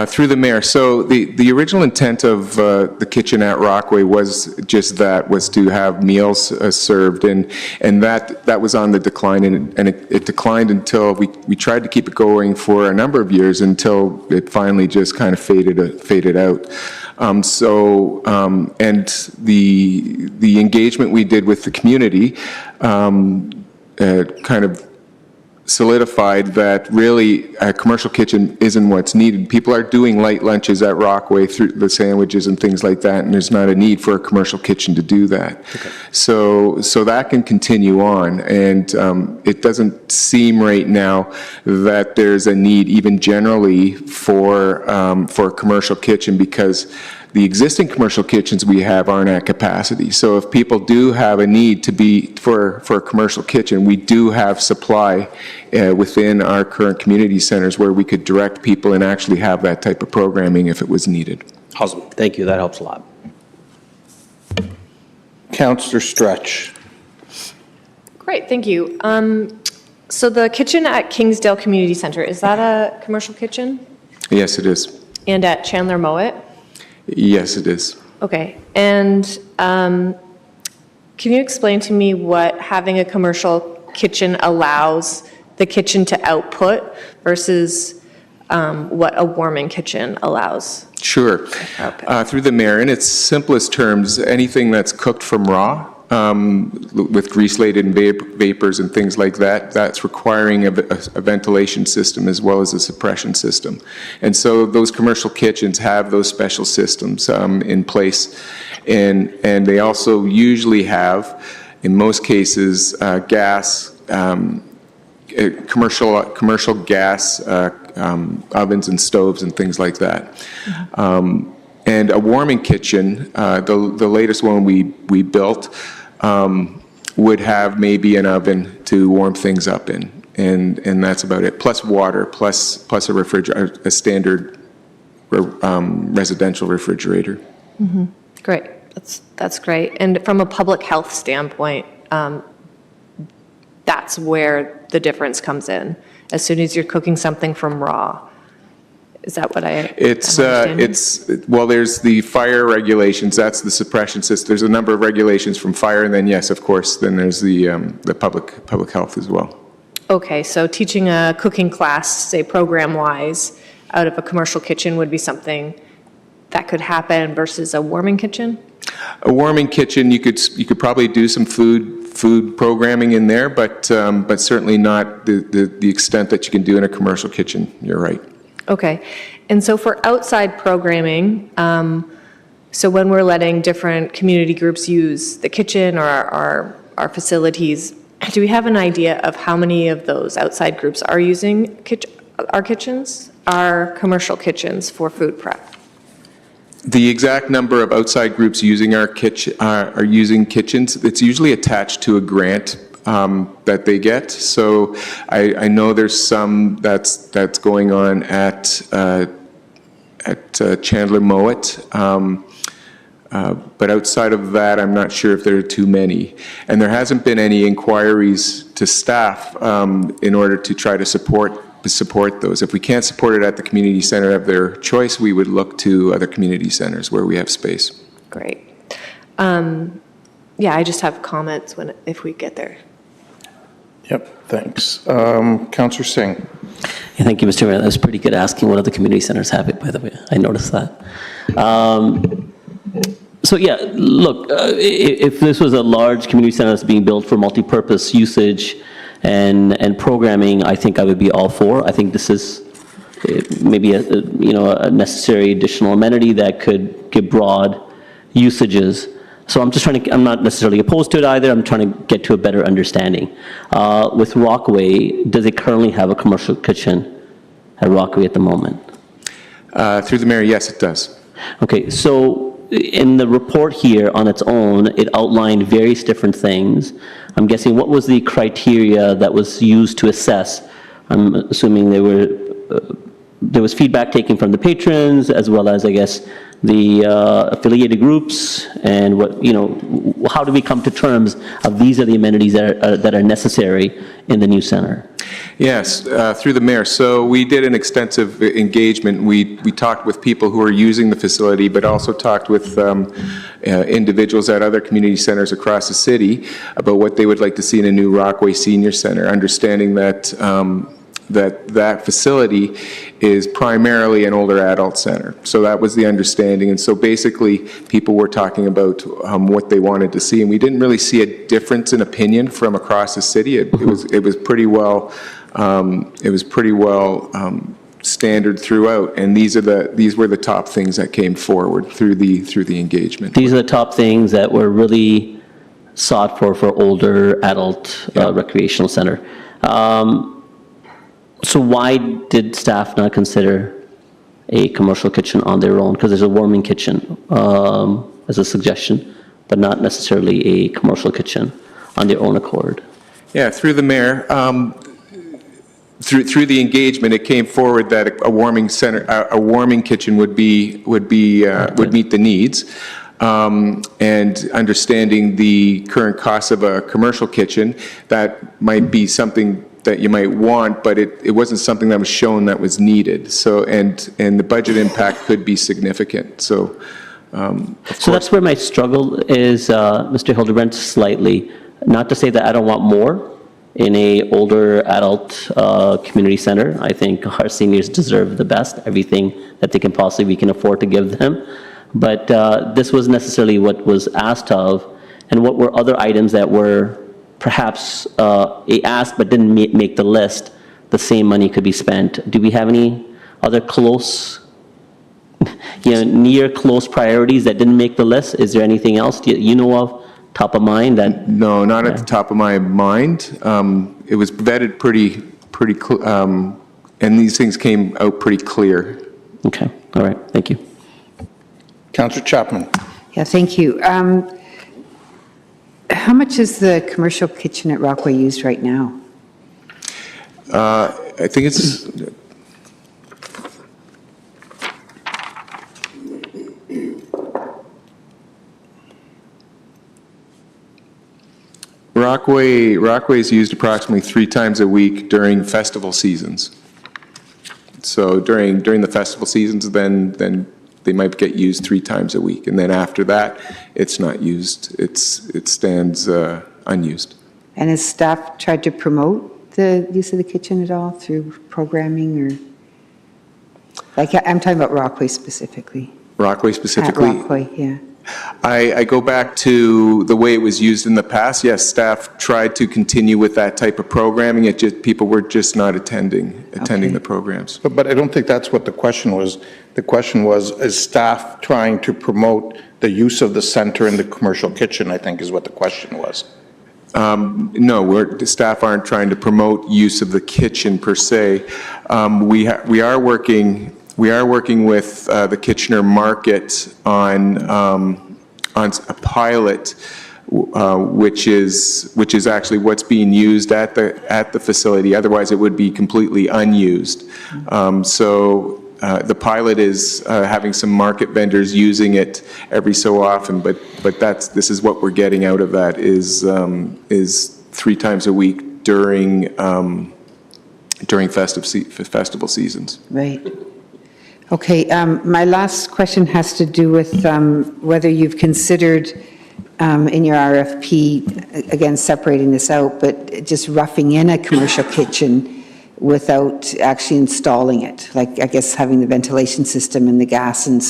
Through the mayor. So the original intent of the kitchen at Rockaway was just that, was to have meals served, and that was on the decline, and it declined until we tried to keep it going for a number of years until it finally just kind of faded out. And the engagement we did with the community kind of solidified that really a commercial kitchen isn't what's needed. People are doing light lunches at Rockaway through the sandwiches and things like that, and there's not a need for a commercial kitchen to do that. Okay. So that can continue on, and it doesn't seem right now that there's a need even generally for a commercial kitchen, because the existing commercial kitchens we have aren't at capacity. So if people do have a need for a commercial kitchen, we do have supply within our current community centers where we could direct people and actually have that type of programming if it was needed. Awesome. Thank you. That helps a lot. Councillor Stretch. Great, thank you. So the kitchen at Kingsdale Community Center, is that a commercial kitchen? Yes, it is. And at Chandler Mowat? Yes, it is. Okay, and can you explain to me what having a commercial kitchen allows the kitchen to output versus what a warming kitchen allows? Sure. Through the mayor, in its simplest terms, anything that's cooked from raw, with grease-laden vapors and things like that, that's requiring a ventilation system as well as a suppression system. And so those commercial kitchens have those special systems in place. And they also usually have, in most cases, gas, commercial gas ovens and stoves and things like that. Mm-hmm. And a warming kitchen, the latest one we built, would have maybe an oven to warm things up in, and that's about it. Plus water, plus a refrigerator, a standard residential refrigerator. Mm-hmm. Great, that's great. And from a public health standpoint, that's where the difference comes in. As soon as you're cooking something from raw. Is that what I well, there's the fire regulations, that's the suppression system. There's a number of regulations from fire, and then yes, of course, then there's the public health as well. Okay, so teaching a cooking class, say program-wise, out of a commercial kitchen would be something that could happen versus a warming kitchen? A warming kitchen, you could probably do some food programming in there, but certainly not the extent that you can do in a commercial kitchen. You're right. Okay, and so for outside programming, so when we're letting different community groups use the kitchen or our facilities, do we have an idea of how many of those outside groups are using our kitchens, our commercial kitchens for food prep? The exact number of outside groups using our are using kitchens, it's usually attached to a grant that they get. So I know there's some that's going on at Chandler Mowat, but outside of that, I'm not sure if there are too many. And there hasn't been any inquiries to staff in order to try to support those. If we can't support it at the community center of their choice, we would look to other community centers where we have space. Great. Yeah, I just have comments if we get there. Yep, thanks. Councillor Singh. Yeah, thank you, Mr. Mayor. That was pretty good asking what other community centers have it, by the way. I noticed that. So yeah, look, if this was a large community center that's being built for multi-purpose usage and programming, I think I would be all for. I think this is maybe a necessary additional amenity that could give broad usages. So I'm not necessarily opposed to it either. I'm trying to get to a better understanding. With Rockaway, does it currently have a commercial kitchen at Rockaway at the moment? Through the mayor, yes, it does. Okay, so in the report here on its own, it outlined various different things. I'm guessing what was the criteria that was used to assess? I'm assuming there was feedback taken from the patrons as well as, I guess, the affiliated groups, and how do we come to terms of these are the amenities that are necessary in the new center? Yes, through the mayor. So we did an extensive engagement. We talked with people who are using the facility, but also talked with individuals at other community centers across the city about what they would like to see in a new Rockaway Senior Center, understanding that that facility is primarily an older adult center. So that was the understanding. And so basically, people were talking about what they wanted to see, and we didn't really see a difference in opinion from across the city. It was pretty well. It was pretty well standard throughout, and these were the top things that came forward through the engagement. These are the top things that were really sought for older adult recreational center. So why did staff not consider a commercial kitchen on their own? Because there's a warming kitchen as a suggestion, but not necessarily a commercial kitchen on their own accord. Yeah, through the mayor, through the engagement, it came forward that a warming kitchen would meet the needs. And understanding the current cost of a commercial kitchen, that might be something that you might want, but it wasn't something that was shown that was needed. So, and the budget impact could be significant. So, So that's where my struggle is, Mr. Hildebrand, slightly. Not to say that I don't want more in a older adult community center. I think our seniors deserve the best, everything that they can possibly, we can afford to give them. But this was necessarily what was asked of, and what were other items that were perhaps asked but didn't make the list. The same money could be spent. Do we have any other close, near close priorities that didn't make the list? Is there anything else you know of, top of mind that? No, not at the top of my mind. It was vetted pretty, and these things came out pretty clear. Okay, all right, thank you. Councillor Chapman. Yeah, thank you. How much is the commercial kitchen at Rockaway used right now? I think it's Rockaway is used approximately 3 times a week during festival seasons. So during the festival seasons, then they might get used 3 times a week, and then after that, it's not used. It stands unused. And has staff tried to promote the use of the kitchen at all through programming or? Like, I'm talking about Rockaway specifically. Rockaway specifically? At Rockaway, yeah. I go back to the way it was used in the past. Yes, staff tried to continue with that type of programming. People were just not attending the programs. But I don't think that's what the question was. The question was, is staff trying to promote the use of the center in the commercial kitchen, I think is what the question was. No, the staff aren't trying to promote use of the kitchen per se. We are working with the Kitchener Market on a pilot, which is actually what's being used at the facility. Otherwise, it would be completely unused. So the pilot is having some market vendors using it every so often, but this is what we're getting out of that is 3 times a week during festival seasons. Right. Okay, my last question has to do with whether you've considered in your RFP, again, separating this out, but just roughing in a commercial kitchen without actually installing it, like, I guess, having the ventilation system and the gas and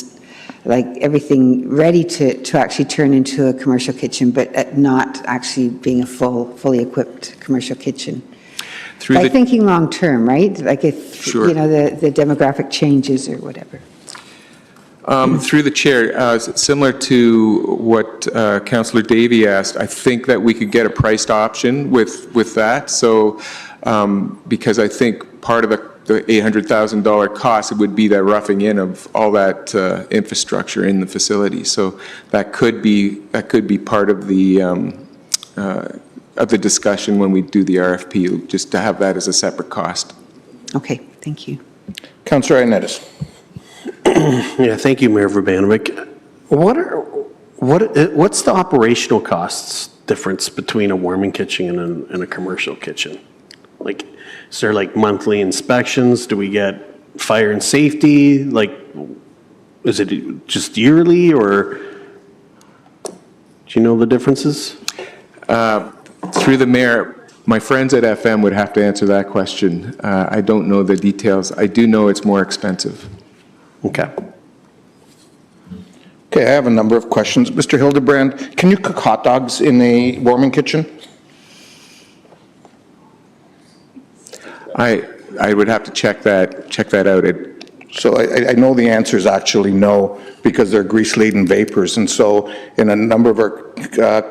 like everything ready to actually turn into a commercial kitchen, but not actually being a fully equipped commercial kitchen. By thinking long-term, right? Like if, Sure. The demographic changes or whatever. Through the chair, similar to what Councillor Davey asked, I think that we could get a priced option with that. So, because I think part of the $800,000 cost, it would be that roughing in of all that infrastructure in the facility. So that could be part of the discussion when we do the RFP, just to have that as a separate cost. Okay, thank you. Councillor Ioannidis. Yeah, thank you, Mayor Verbanovic. What's the operational costs difference between a warming kitchen and a commercial kitchen? Like, is there like monthly inspections? Do we get fire and safety? Like, is it just yearly, or do you know the differences? Through the mayor, my friends at FM would have to answer that question. I don't know the details. I do know it's more expensive. Okay. Okay, I have a number of questions. Mr. Hildebrand, can you cook hot dogs in a warming kitchen? I would have to check that out. So I know the answer is actually no, because they're grease-laden vapors. And so in a number of our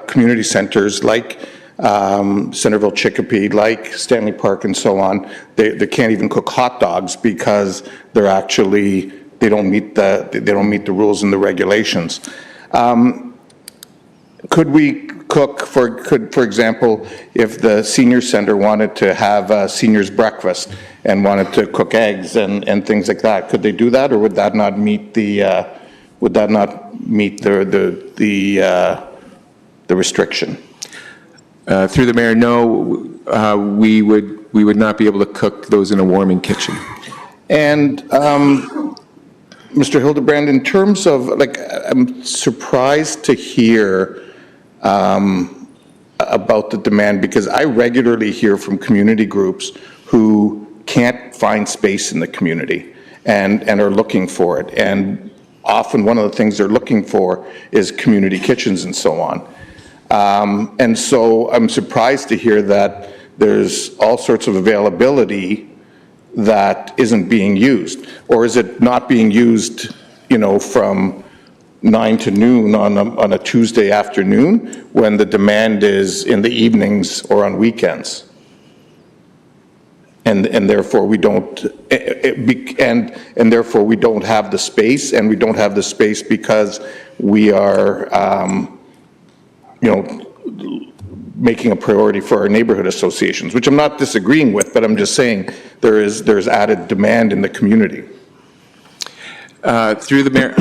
community centers, like Centerville Chicopee, like Stanley Park and so on, they can't even cook hot dogs because they're actually, they don't meet the rules and the regulations. Could we cook, for example, if the senior center wanted to have a senior's breakfast and wanted to cook eggs and things like that, could they do that, or would that not meet the restriction? Through the mayor, no, we would not be able to cook those in a warming kitchen. And Mr. Hildebrand, in terms of, like, I'm surprised to hear about the demand, because I regularly hear from community groups who can't find space in the community and are looking for it. And often one of the things they're looking for is community kitchens and so on. And so I'm surprised to hear that there's all sorts of availability that isn't being used. Or is it not being used, you know, from 9 to noon on a Tuesday afternoon when the demand is in the evenings or on weekends? And therefore we don't, and therefore we don't have the space, and we don't have the space because we are, you know, making a priority for our neighborhood associations, which I'm not disagreeing with, but I'm just saying there's added demand in the community. Through the mayor,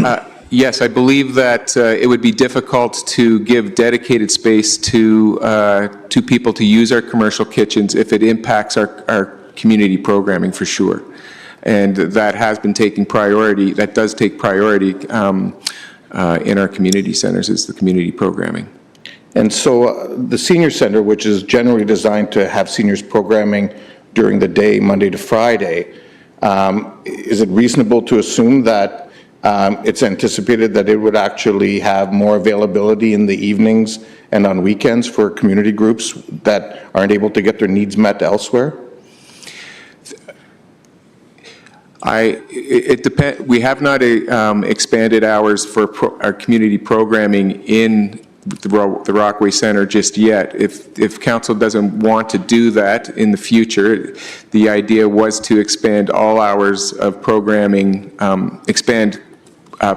yes, I believe that it would be difficult to give dedicated space to people to use our commercial kitchens if it impacts our community programming, for sure. And that has been taking priority, that does take priority in our community centers, is the community programming. And so the senior center, which is generally designed to have seniors programming during the day, Monday to Friday, is it reasonable to assume that it's anticipated that it would actually have more availability in the evenings and on weekends for community groups that aren't able to get their needs met elsewhere? It depends. We have not expanded hours for our community programming in the Rockway Center just yet. If council doesn't want to do that in the future, the idea was to expand all hours of programming,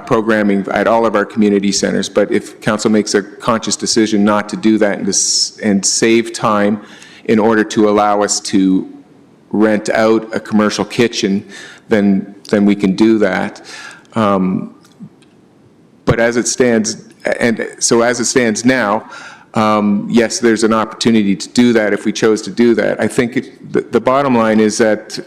programming at all of our community centers. But if council makes a conscious decision not to do that and save time in order to allow us to rent out a commercial kitchen, then we can do that. But as it stands, as it stands now, yes, there's an opportunity to do that if we chose to do that. I think the bottom line is that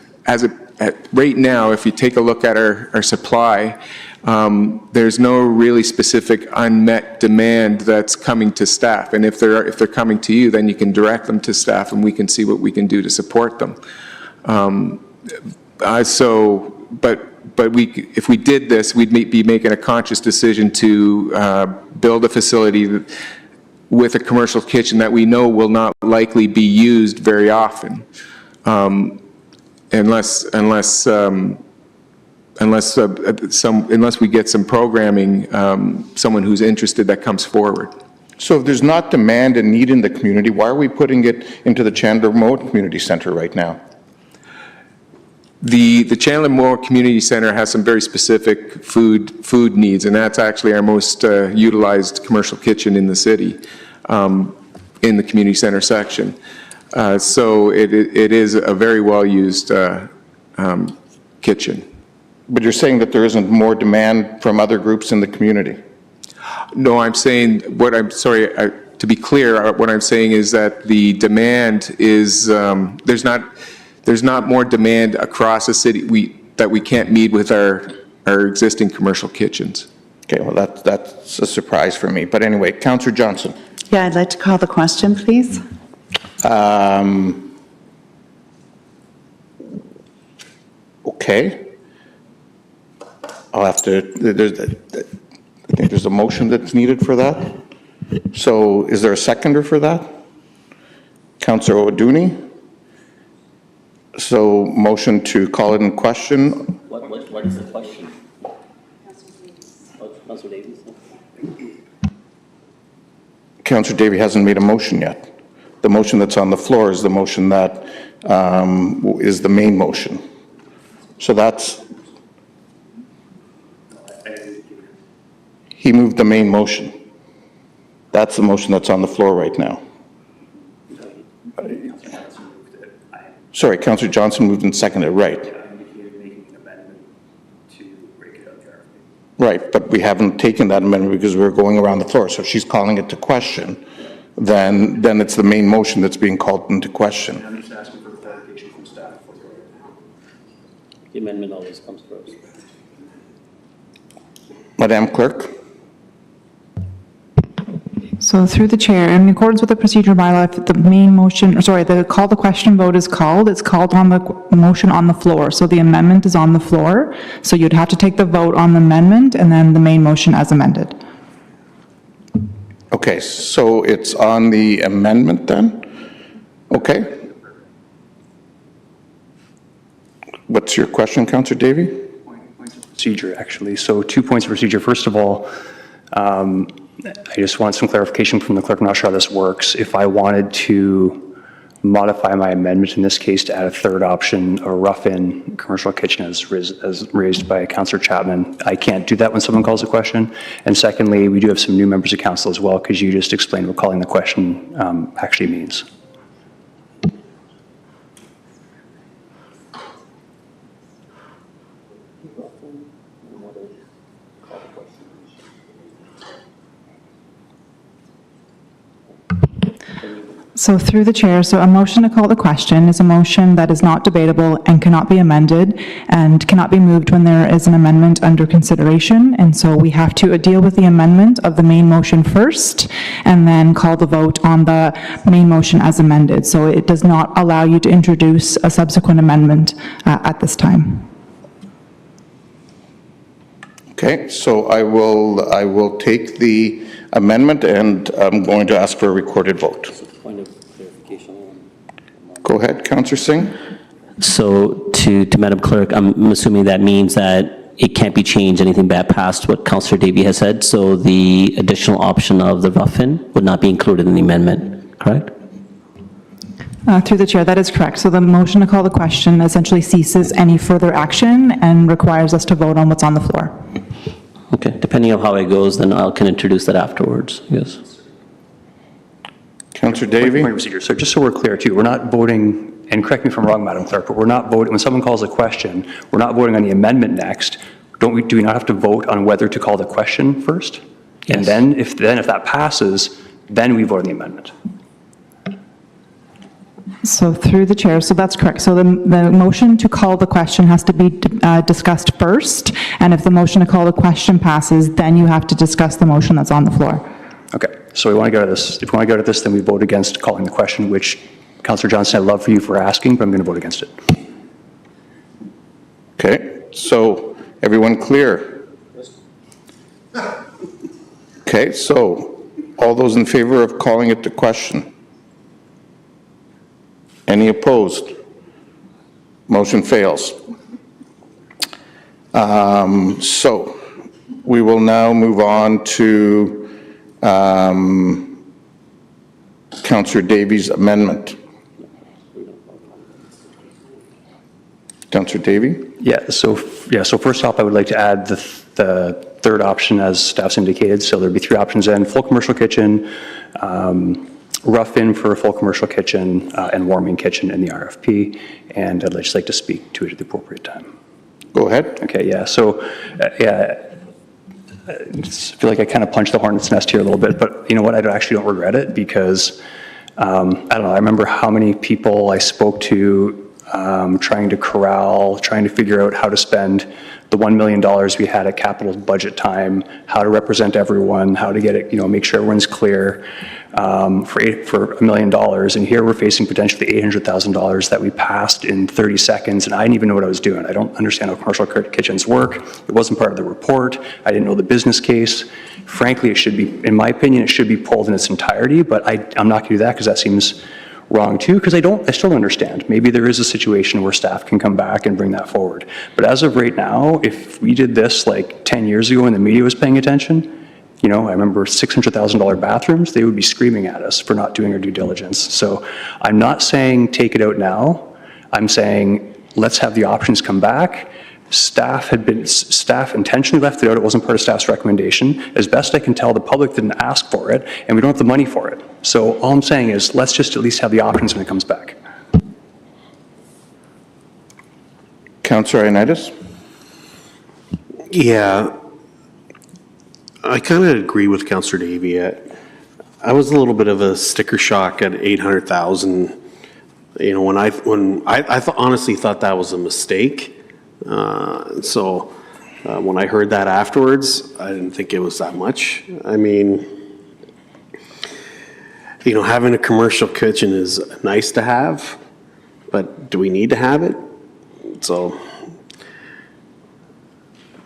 right now, if you take a look at our supply, there's no really specific unmet demand that's coming to staff. And if they're coming to you, then you can direct them to staff, and we can see what we can do to support them. If we did this, we'd be making a conscious decision to build a facility with a commercial kitchen that we know will not likely be used very often, unless we get some programming, someone who's interested that comes forward. So if there's not demand and need in the community, why are we putting it into the Chandler Moore Community Center right now? The Chandler Moore Community Center has some very specific food needs, and that's actually our most utilized commercial kitchen in the city, in the community center section. So it is a very well-used kitchen. But you're saying that there isn't more demand from other groups in the community? No, I'm saying, to be clear, what I'm saying is that the demand is, there's not more demand across the city that we can't meet with our existing commercial kitchens. Okay, well, that's a surprise for me. But anyway, Councillor Johnson. Yeah, I'd like to call the question, please. Okay. I'll have to, I think there's a motion that's needed for that. So is there a seconder for that? Councillor O'Dooney? So motion to call it in question. What is the question? Councillor Davies? Councillor Davey hasn't made a motion yet. The motion that's on the floor is the motion that is the main motion. So that's, he moved the main motion. That's the motion that's on the floor right now. Sorry, Councillor Johnson moved and seconded, right. Right, but we haven't taken that amendment because we're going around the floor. So if she's calling it to question, then it's the main motion that's being called into question. I'm just asking for clarification from staff. The amendment always comes first. Madam Clerk? So through the chair, in accordance with the procedure bylaw, if the main motion, or sorry, the call the question vote is called, it's called on the motion on the floor. So the amendment is on the floor. So you'd have to take the vote on the amendment and then the main motion as amended. Okay, so it's on the amendment then? Okay. What's your question, Councillor Davey? Procedure, actually. So 2 points of procedure. First of all, I just want some clarification from the clerk. I'm not sure how this works. If I wanted to modify my amendment in this case to add a third option, a rough-in commercial kitchen as raised by Councillor Chapman, I can't do that when someone calls a question. And secondly, we do have some new members of council as well. Could you just explain what calling the question actually means? So through the chair, so a motion to call the question is a motion that is not debatable and cannot be amended and cannot be moved when there is an amendment under consideration. And so we have to deal with the amendment of the main motion first and then call the vote on the main motion as amended. So it does not allow you to introduce a subsequent amendment at this time. Okay, so I will take the amendment and I'm going to ask for a recorded vote. Point of clarification. Go ahead, Councillor Singh. So to Madam Clerk, I'm assuming that means that it can't be changed anything past what Councillor Davey has said. So the additional option of the rough-in would not be included in the amendment, correct? Through the chair, that is correct. So the motion to call the question essentially ceases any further action and requires us to vote on what's on the floor. Okay, depending on how it goes, then I can introduce that afterwards, yes. Councillor Davey? Point of procedure. So just so we're clear too, we're not voting, and correct me if I'm wrong, Madam Clerk, but we're not voting, when someone calls a question, we're not voting on the amendment next. Do we not have to vote on whether to call the question first? Yes. And then if that passes, then we vote on the amendment. So through the chair, so that's correct. So the motion to call the question has to be discussed first, and if the motion to call the question passes, then you have to discuss the motion that's on the floor. Okay, so we want to go to this. If we want to go to this, then we vote against calling the question, which, Councillor Johnson, I'd love for you for asking, but I'm going to vote against it. Okay, so everyone clear? Okay, so all those in favor of calling it to question? Any opposed? Motion fails. So we will now move on to Councillor Davies' amendment. Councillor Davey? Yeah, so first off, I would like to add the third option as staff's indicated. So there'd be three options then: full commercial kitchen, rough-in for a full commercial kitchen, and warming kitchen in the RFP. And I'd just like to speak to it at the appropriate time. Go ahead. Okay, yeah, so, feel like I kind of punched the hornet's nest here a little bit, but you know what? I actually don't regret it because, I don't know, I remember how many people I spoke to trying to corral, trying to figure out how to spend the $1 million we had at capital budget time, how to represent everyone, how to get it, make sure everyone's clear for $1 million. And here we're facing potentially $800,000 that we passed in 30 seconds, and I didn't even know what I was doing. I don't understand how commercial kitchens work. It wasn't part of the report. I didn't know the business case. Frankly, it should be, in my opinion, it should be pulled in its entirety, but I'm not gonna do that because that seems wrong too, because I still don't understand. Maybe there is a situation where staff can come back and bring that forward. But as of right now, if we did this like 10 years ago and the media was paying attention, I remember $600,000 bathrooms, they would be screaming at us for not doing our due diligence. So I'm not saying take it out now. I'm saying let's have the options come back. Staff intentionally left it out. It wasn't part of staff's recommendation. As best I can tell, the public didn't ask for it, and we don't have the money for it. So all I'm saying is let's just at least have the options when it comes back. Councillor Ioannidis? Yeah, I kind of agree with Councillor Davey. I was a little bit of a sticker shock at 800,000. When I honestly thought that was a mistake. So when I heard that afterwards, I didn't think it was that much. I mean, having a commercial kitchen is nice to have, but do we need to have it? So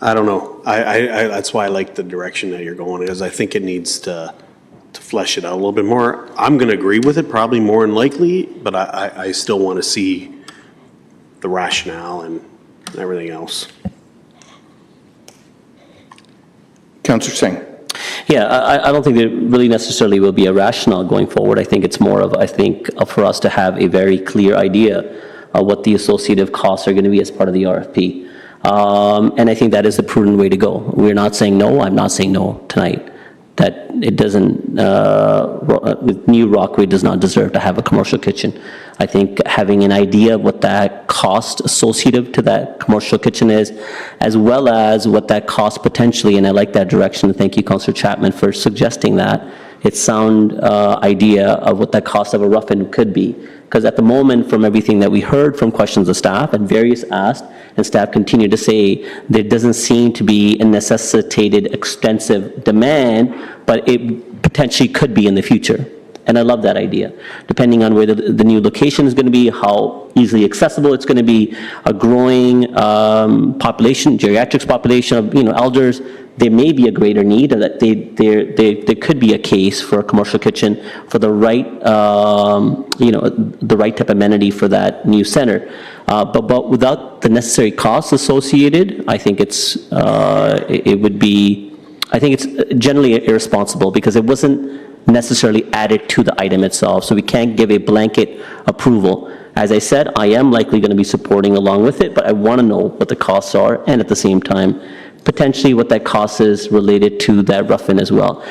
I don't know. That's why I like the direction that you're going, is I think it needs to flesh it out a little bit more. I'm going to agree with it, probably more than likely, but I still want to see the rationale and everything else. Councillor Singh. Yeah, I don't think there really necessarily will be a rationale going forward. I think it's more of, for us to have a very clear idea of what the associative costs are going to be as part of the RFP. And I think that is the prudent way to go. We're not saying no. I'm not saying no tonight. That it doesn't, New Rockaway does not deserve to have a commercial kitchen. I think having an idea of what that cost associated to that commercial kitchen is, as well as what that cost potentially, and I like that direction. Thank you, Councillor Chapman, for suggesting that. It's sound idea of what that cost of a rough-in could be. Because at the moment, from everything that we heard from questions of staff and various asked, and staff continue to say, there doesn't seem to be a necessitated extensive demand, but it potentially could be in the future. And I love that idea. Depending on where the new location is going to be, how easily accessible it's going to be, a growing population, geriatrics population of elders, there may be a greater need, or that there could be a case for a commercial kitchen for the right, the right type of amenity for that new center. But without the necessary costs associated, I think it's generally irresponsible because it wasn't necessarily added to the item itself, so we can't give a blanket approval. As I said, I am likely going to be supporting along with it, but I want to know what the costs are, and at the same time, potentially what that cost is related to that rough-in as well.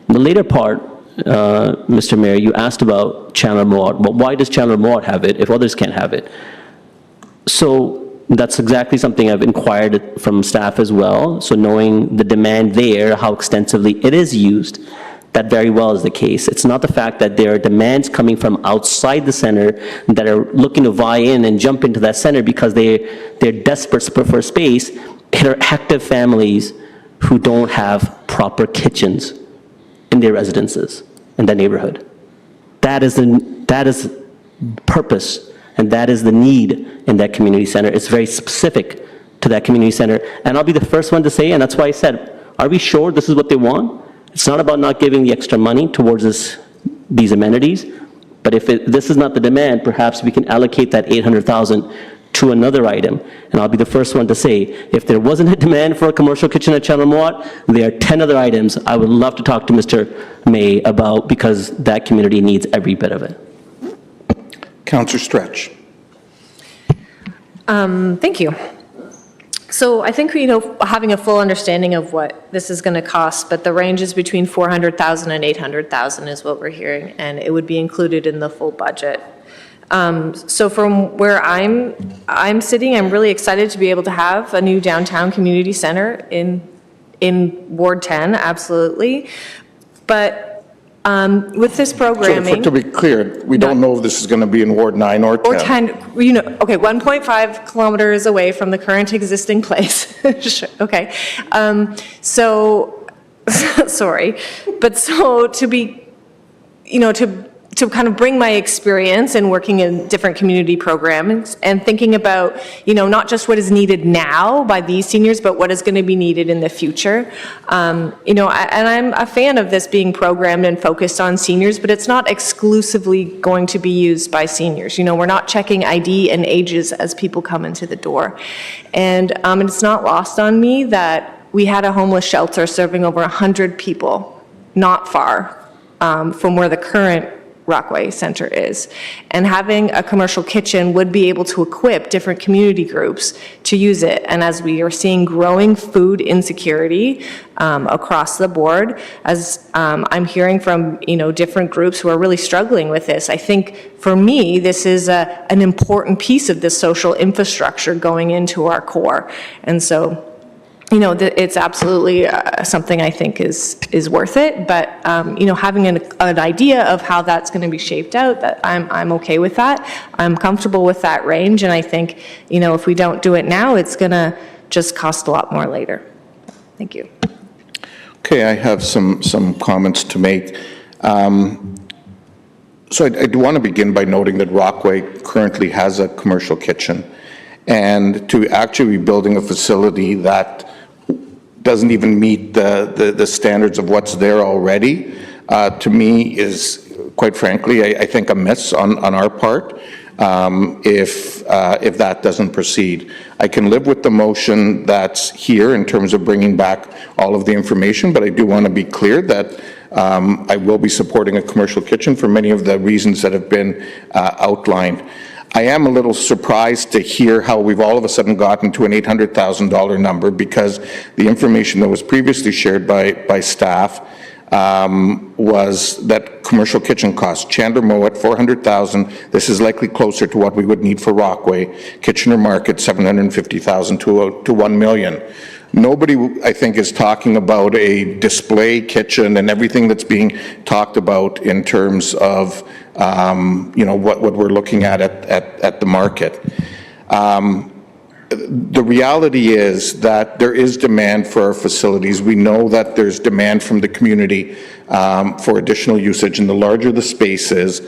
In the later part, Mr. Mayor, you asked about Chandler Mowat. But why does Chandler Mowat have it if others can't have it? So that's exactly something I've inquired from staff as well. So knowing the demand there, how extensively it is used, that very well is the case. It's not the fact that there are demands coming from outside the center that are looking to vie in and jump into that center because they're desperate for space. It are active families who don't have proper kitchens in their residences, in the neighborhood. That is purpose, and that is the need in that community center. It's very specific to that community center. And I'll be the first one to say, and that's why I said, are we sure this is what they want? It's not about not giving the extra money towards these amenities, but if this is not the demand, perhaps we can allocate that $800,000 to another item. And I'll be the first one to say, if there wasn't a demand for a commercial kitchen at Chandler Mowat, there are 10 other items I would love to talk to Mr. May about because that community needs every bit of it. Councillor Stretch. Thank you. So I think, having a full understanding of what this is going to cost, but the range is between $400,000 and $800,000 is what we're hearing, and it would be included in the full budget. So from where I'm sitting, I'm really excited to be able to have a new downtown community center in in Ward 10, absolutely. But with this So programming. to be clear, we don't know if this is going to be in Ward 9 or 10. Or 10, okay, 1.5 kilometers away from the current existing place. Sure, okay. So, sorry. But so to be, to kind of bring my experience in working in different community programs and thinking about, not just what is needed now by these seniors, but what is going to be needed in the future. And I'm a fan of this being programmed and focused on seniors, but it's not exclusively going to be used by seniors. We're not checking ID and ages as people come into the door. And it's not lost on me that we had a homeless shelter serving over 100 people not far from where the current Rockaway Center is. And having a commercial kitchen would be able to equip different community groups to use it. And as we are seeing growing food insecurity across the board, as I'm hearing from different groups who are really struggling with this, I think for me this is an important piece of this social infrastructure going into our core. And so it's absolutely something I think is worth it, but, having an idea of how that's going to be shaped out, that I'm okay with that. I'm comfortable with that range, and I think, if we don't do it now, it's going to just cost a lot more later. Thank you. Okay, I have some comments to make. So I do want to begin by noting that Rockaway currently has a commercial kitchen, and to actually be building a facility that doesn't even meet the standards of what's there already, to me is, quite frankly, I think a miss on our part if that doesn't proceed. I can live with the motion that's here in terms of bringing back all of the information, but I do want to be clear that I will be supporting a commercial kitchen for many of the reasons that have been outlined. I am a little surprised to hear how we've all of a sudden gotten to an $800,000 number, because the information that was previously shared by staff was that commercial kitchen costs. Chandler Mowat, $400,000. This is likely closer to what we would need for Rockaway. Kitchener Market, $750,000 to $1 million. Nobody, I think, is talking about a display kitchen and everything that's being talked about in terms of what we're looking at the market. The reality is that there is demand for our facilities. We know that there's demand from the community for additional usage, and the larger the space is,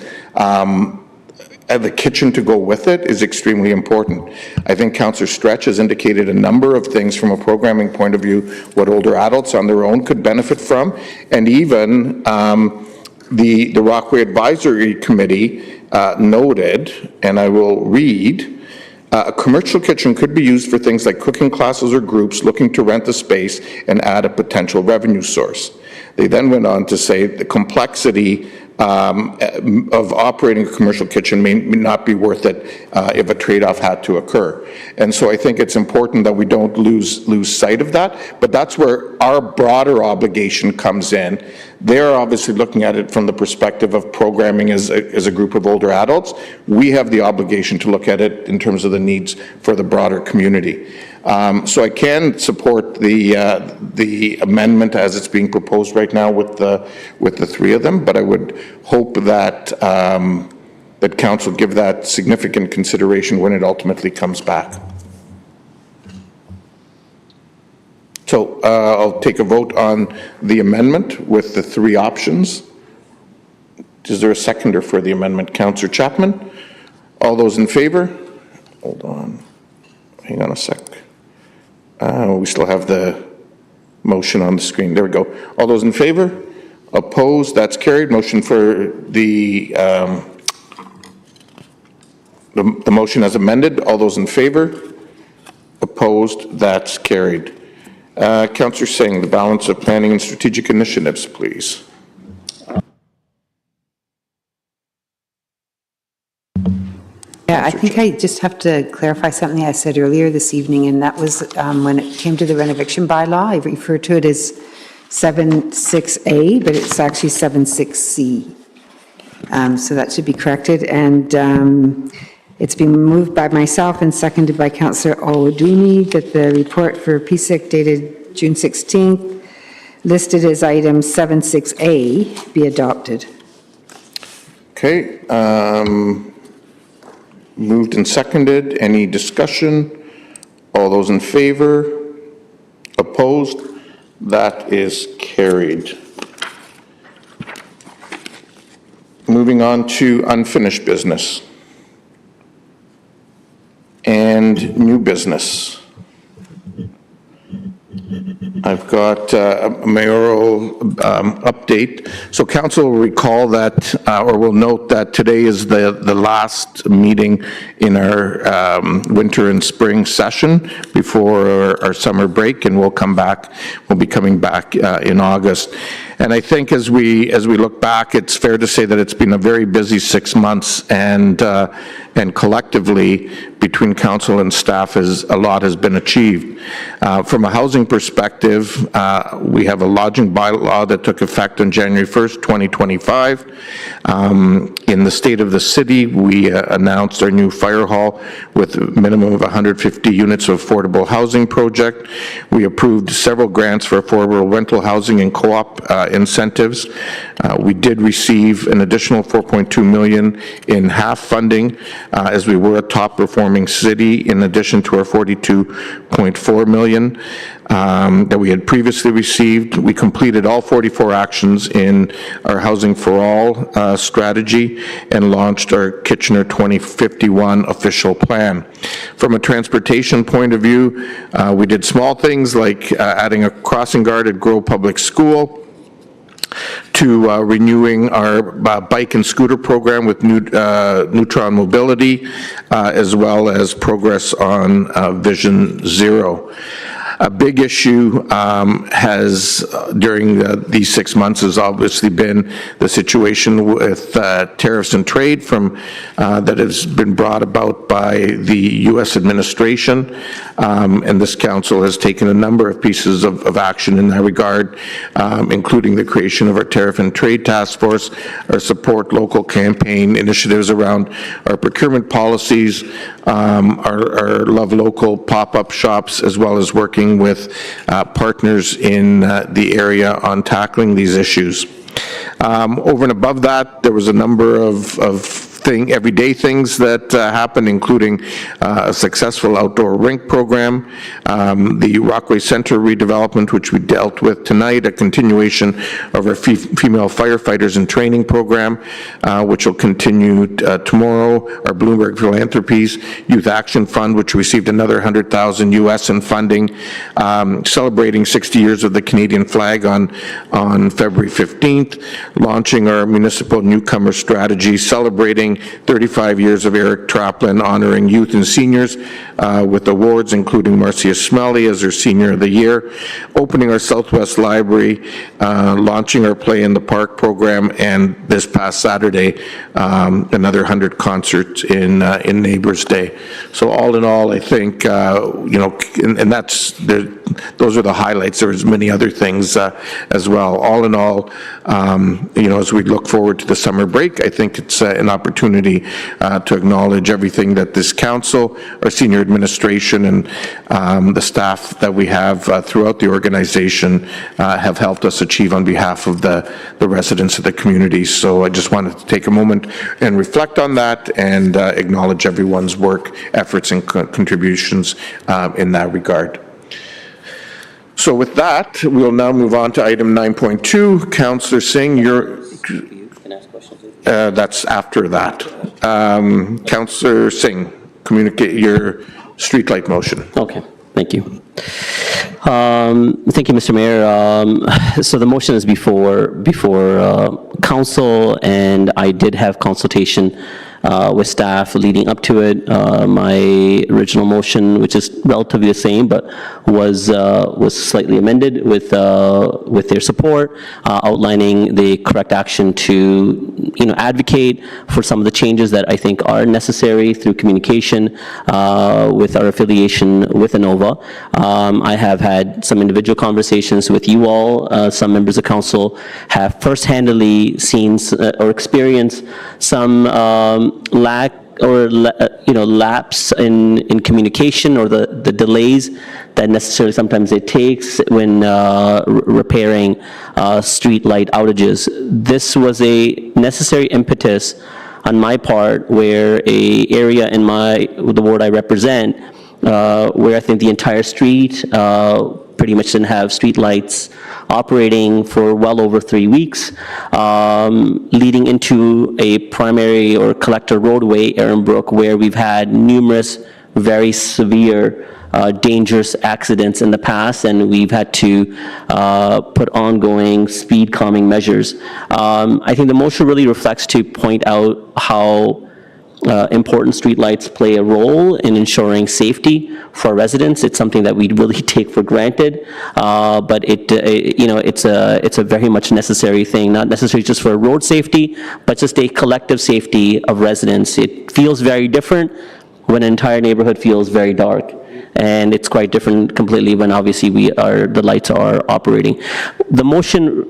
the kitchen to go with it is extremely important. I think Councillor Stretch has indicated a number of things from a programming point of view, what older adults on their own could benefit from, and even the Rockaway Advisory Committee noted, and I will read, a commercial kitchen could be used for things like cooking classes or groups looking to rent the space and add a potential revenue source. They then went on to say the complexity of operating a commercial kitchen may not be worth it if a trade-off had to occur. And so I think it's important that we don't lose sight of that, but that's where our broader obligation comes in. They're obviously looking at it from the perspective of programming as a group of older adults. We have the obligation to look at it in terms of the needs for the broader community. So I can support the amendment as it's being proposed right now with the three of them, but I would hope that that council give that significant consideration when it ultimately comes back. So I'll take a vote on the amendment with the three options. Is there a seconder for the amendment? Councillor Chapman? All those in favor? Hold on. Hang on a sec. We still have the motion on the screen. There we go. All those in favor? Opposed? That's carried. Motion for the motion as amended. All those in favor? Opposed? That's carried. Councillor Singh, the balance of planning and strategic initiatives, please. Yeah, I think I just have to clarify something I said earlier this evening, and that was when it came to the renovation bylaw, I referred to it as 76A, but it's actually 76C. So that should be corrected, and it's been moved by myself and seconded by Councillor Olodumi that the report for PSIC dated June 16th, listed as item 76A, be adopted. Okay, moved and seconded. Any discussion? All those in favor? Opposed? That is carried. Moving on to unfinished business and new business. I've got a mayoral update. So council will recall that, or will note that today is the last meeting in our winter and spring session before our summer break, and we'll be coming back in August. And I think as we look back, it's fair to say that it's been a very busy 6 months, and collectively, between council and staff, a lot has been achieved. From a housing perspective, we have a lodging bylaw that took effect on January 1st, 2025. In the state of the city, we announced our new fire hall with a minimum of 150 units of affordable housing project. We approved several grants for affordable rental housing and co-op incentives. We did receive an additional $4.2 million in HAF funding, as we were a top-performing city, in addition to our $42.4 million that we had previously received. We completed all 44 actions in our Housing for All strategy and launched our Kitchener 2051 official plan. From a transportation point of view, we did small things like adding a crossing guard at Grove Public School, to renewing our bike and scooter program with Neutron Mobility, as well as progress on Vision Zero. A big issue during these 6 months has obviously been the situation with tariffs and trade that has been brought about by the U.S. administration, and this council has taken a number of pieces of action in that regard, including the creation of our Tariff and Trade Task Force, our support local campaign initiatives around our procurement policies, our Love Local pop-up shops, as well as working with partners in the area on tackling these issues. Over and above that, there was a number of everyday things that happened, including a successful outdoor rink program, the Rockway Center redevelopment, which we dealt with tonight, a continuation of our female firefighters in training program, which will continue tomorrow, our Bloomberg Philanthropies Youth Action Fund, which received another $100,000 US in funding, celebrating 60 years of the Canadian flag on February 15th, launching our municipal newcomer strategy, celebrating 35 years of Eric Traplin, honoring youth and seniors with awards, including Marcia Smelly as our Senior of the Year, opening our Southwest Library, launching our Play in the Park program, and this past Saturday, another 100 concerts in Neighbors Day. So all in all, I think, and those are the highlights. There's many other things as well. All in all, as we look forward to the summer break, I think it's an opportunity to acknowledge everything that this council, our senior administration, and the staff that we have throughout the organization have helped us achieve on behalf of the residents of the community. So I just wanted to take a moment and reflect on that and acknowledge everyone's work, efforts, and contributions in that regard. So with that, we'll now move on to item 9.2. Councillor Singh, that's after that. Councillor Singh, communicate your streetlight motion. Okay, thank you. Thank you, Mr. Mayor. So the motion is before council, and I did have consultation with staff leading up to it. My original motion, which is relatively the same, but was slightly amended with their support, outlining the correct action to advocate for some of the changes that I think are necessary through communication with our affiliation with Inova. I have had some individual conversations with you all. Some members of council have first-handedly seen or experienced some lack lapse in communication or the delays that necessarily sometimes it takes when repairing street light outages. This was a necessary impetus on my part, where a area in the ward I represent, where I think the entire street pretty much didn't have street lights operating for well over 3 weeks, leading into a primary or collector roadway, Ehrenbrook, where we've had numerous very severe dangerous accidents in the past, and we've had to put ongoing speed calming measures. I think the motion really reflects to point out how important streetlights play a role in ensuring safety for our residents. It's something that we really take for granted, but it's a very much necessary thing, not necessarily just for road safety, but just a collective safety of residents. It feels very different when an entire neighborhood feels very dark. And it's quite different completely when obviously the lights are operating. The motion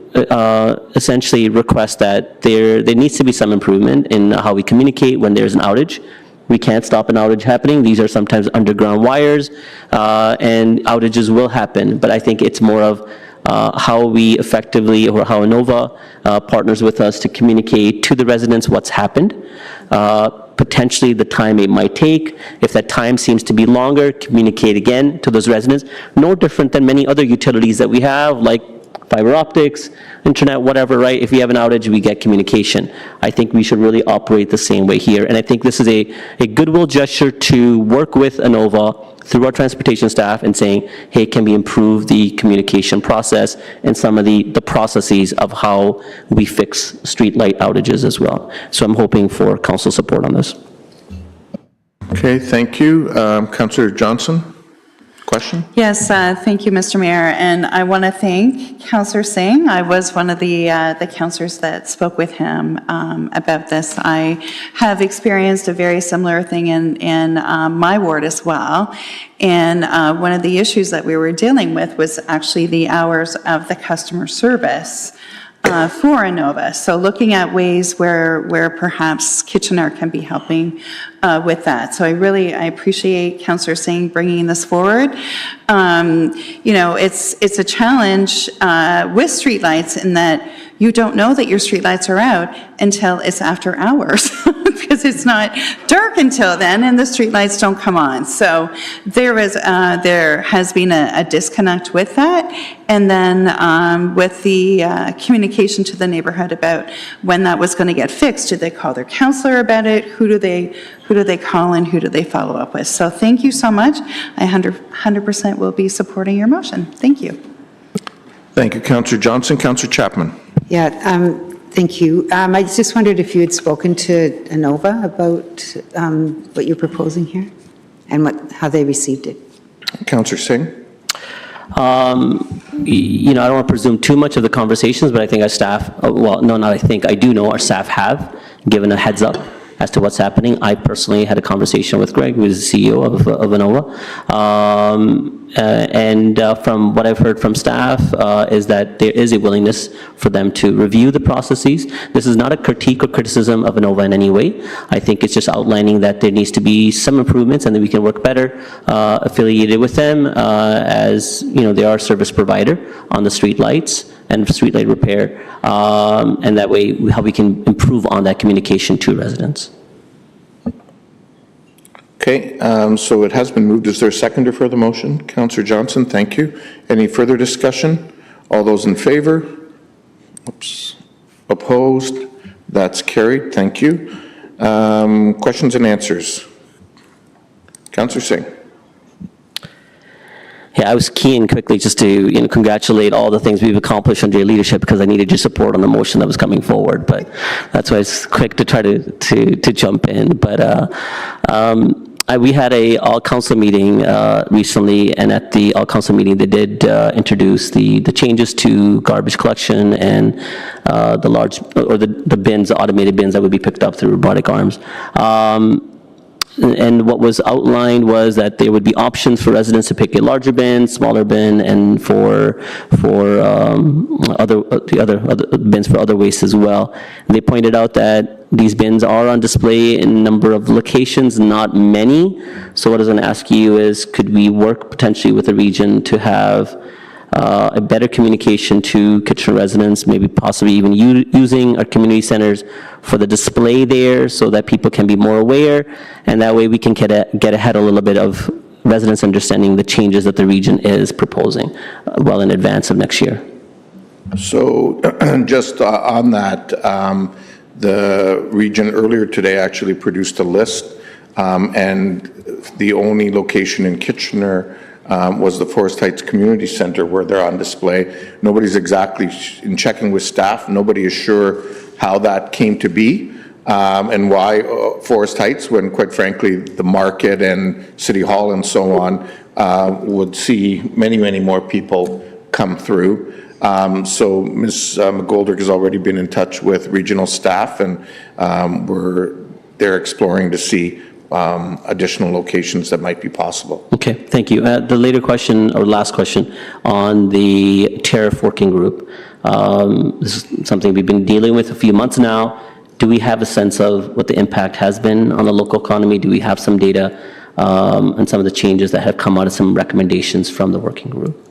essentially requests that there needs to be some improvement in how we communicate when there's an outage. We can't stop an outage happening. These are sometimes underground wires, and outages will happen. But I think it's more of how we effectively, or how Innova partners with us to communicate to the residents what's happened, potentially the time it might take. If that time seems to be longer, communicate again to those residents. No different than many other utilities that we have, like fiber optics, internet, whatever, right? If we have an outage, we get communication. I think we should really operate the same way here. And I think this is a goodwill gesture to work with Innova through our transportation staff and saying, hey, can we improve the communication process and some of the processes of how we fix street light outages as well. So I'm hoping for council support on this. Okay, thank you. Councillor Johnson, question? Yes, thank you, Mr. Mayor, and I want to thank Councillor Singh. I was one of the councillors that spoke with him about this. I have experienced a very similar thing in my ward as well, and one of the issues that we were dealing with was actually the hours of the customer service for Innova. So looking at ways where perhaps Kitchener can be helping with that. So I appreciate Councillor Singh bringing this forward. It's a challenge with streetlights in that you don't know that your streetlights are out until it's after hours because it's not dark until then and the streetlights don't come on. So there has been a disconnect with that. And then with the communication to the neighborhood about when that was going to get fixed, did they call their counselor about it? Who do they call and who do they follow up with? So thank you so much. I 100% will be supporting your motion. Thank you. Thank you, Councillor Johnson. Councillor Chapman. Yeah, thank you. I just wondered if you had spoken to Innova about what you're proposing here and how they received it. Councillor Singh. I don't want to presume too much of the conversations, but I think our staff, I do know our staff have given a heads up as to what's happening. I personally had a conversation with Greg, who is the CEO of Innova. And from what I've heard from staff is that there is a willingness for them to review the processes. This is not a critique or criticism of Innova in any way. I think it's just outlining that there needs to be some improvements and that we can work better affiliated with them as, they are a service provider on the street lights and streetlight repair, and that way how we can improve on that communication to residents. Okay, so it has been moved. Is there a seconder for the motion? Councillor Johnson, thank you. Any further discussion? All those in favor? Oops. Opposed? That's carried. Thank you. Questions and answers? Councillor Singh. Yeah, I was keen quickly just to congratulate all the things we've accomplished under your leadership because I needed your support on the motion that was coming forward. But that's why I was quick to try to jump in. But we had a all-council meeting recently, and at the all-council meeting, they did introduce the changes to garbage collection and the large or the bins, the automated bins that would be picked up through robotic arms. And what was outlined was that there would be options for residents to pick a larger bin, smaller bin, and for other bins for other waste as well. And they pointed out that these bins are on display in a number of locations, not many. So what I was going to ask you is, could we work potentially with the region to have a better communication to Kitchener residents, maybe possibly even using our community centers for the display there so that people can be more aware, and that way we can get ahead a little bit of residents understanding the changes that the region is proposing well in advance of next year. So just on that, the region earlier today actually produced a list, and the only location in Kitchener was the Forest Heights Community Center where they're on display. Nobody's exactly, in checking with staff, nobody is sure how that came to be and why Forest Heights, when quite frankly the market and City Hall and so on would see many, many more people come through. So Ms. McGoldrick has already been in touch with regional staff, and they're exploring to see additional locations that might be possible. Okay, thank you. The later question, or last question, on the tariff working group. This is something we've been dealing with a few months now. Do we have a sense of what the impact has been on the local economy? Do we have some data on some of the changes that have come out of some recommendations from the working group?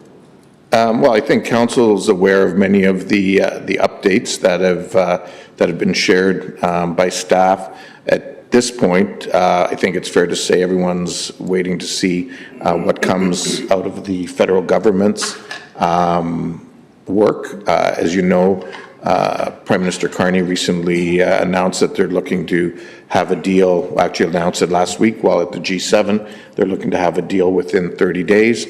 Well, I think council is aware of many of the updates that have been shared by staff. At this point, I think it's fair to say everyone's waiting to see what comes out of the federal government's work. As you know, Prime Minister Carney recently announced that they're looking to have a deal, actually announced it last week while at the G7, they're looking to have a deal within 30 days.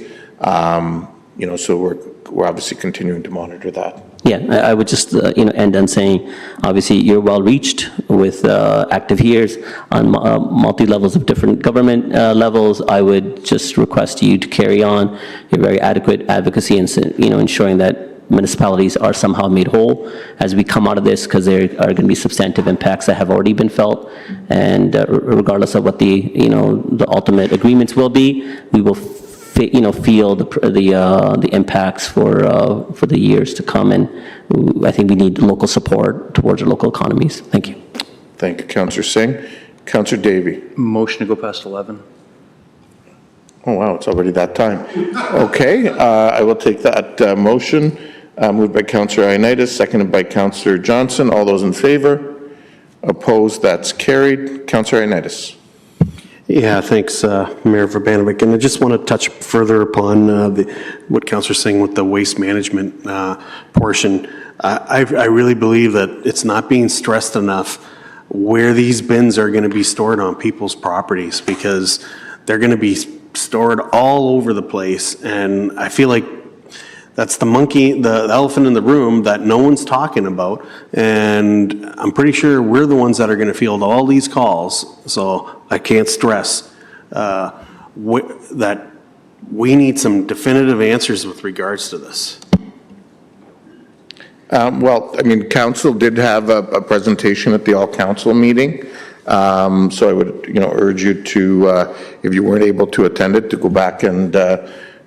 So we're obviously continuing to monitor that. Yeah, I would just end on saying, obviously you're well reached with active years on multi levels of different government levels. I would just request you to carry on your very adequate advocacy and ensuring that municipalities are somehow made whole as we come out of this, because there are going to be substantive impacts that have already been felt, and regardless of what the ultimate agreements will be, we will feel the impacts for the years to come, and I think we need local support towards our local economies. Thank you. Thank you, Councillor Singh. Councillor Davey. Motion to go past 11. Oh, wow, it's already that time. Okay, I will take that motion. Moved by Councillor Ioannidis, seconded by Councillor Johnson. All those in favor? Opposed? That's carried. Councillor Ioannidis. Yeah, thanks, Mayor Urbanovic. And I just want to touch further upon what Councillor's saying with the waste management portion. I really believe that it's not being stressed enough where these bins are going to be stored on people's properties, because they're going to be stored all over the place. And I feel like that's the elephant in the room that no one's talking about. And I'm pretty sure we're the ones that are going to field all these calls. So I can't stress that we need some definitive answers with regards to this. Well, I mean, council did have a presentation at the all-council meeting. So I would, urge you to, if you weren't able to attend it, to go back and,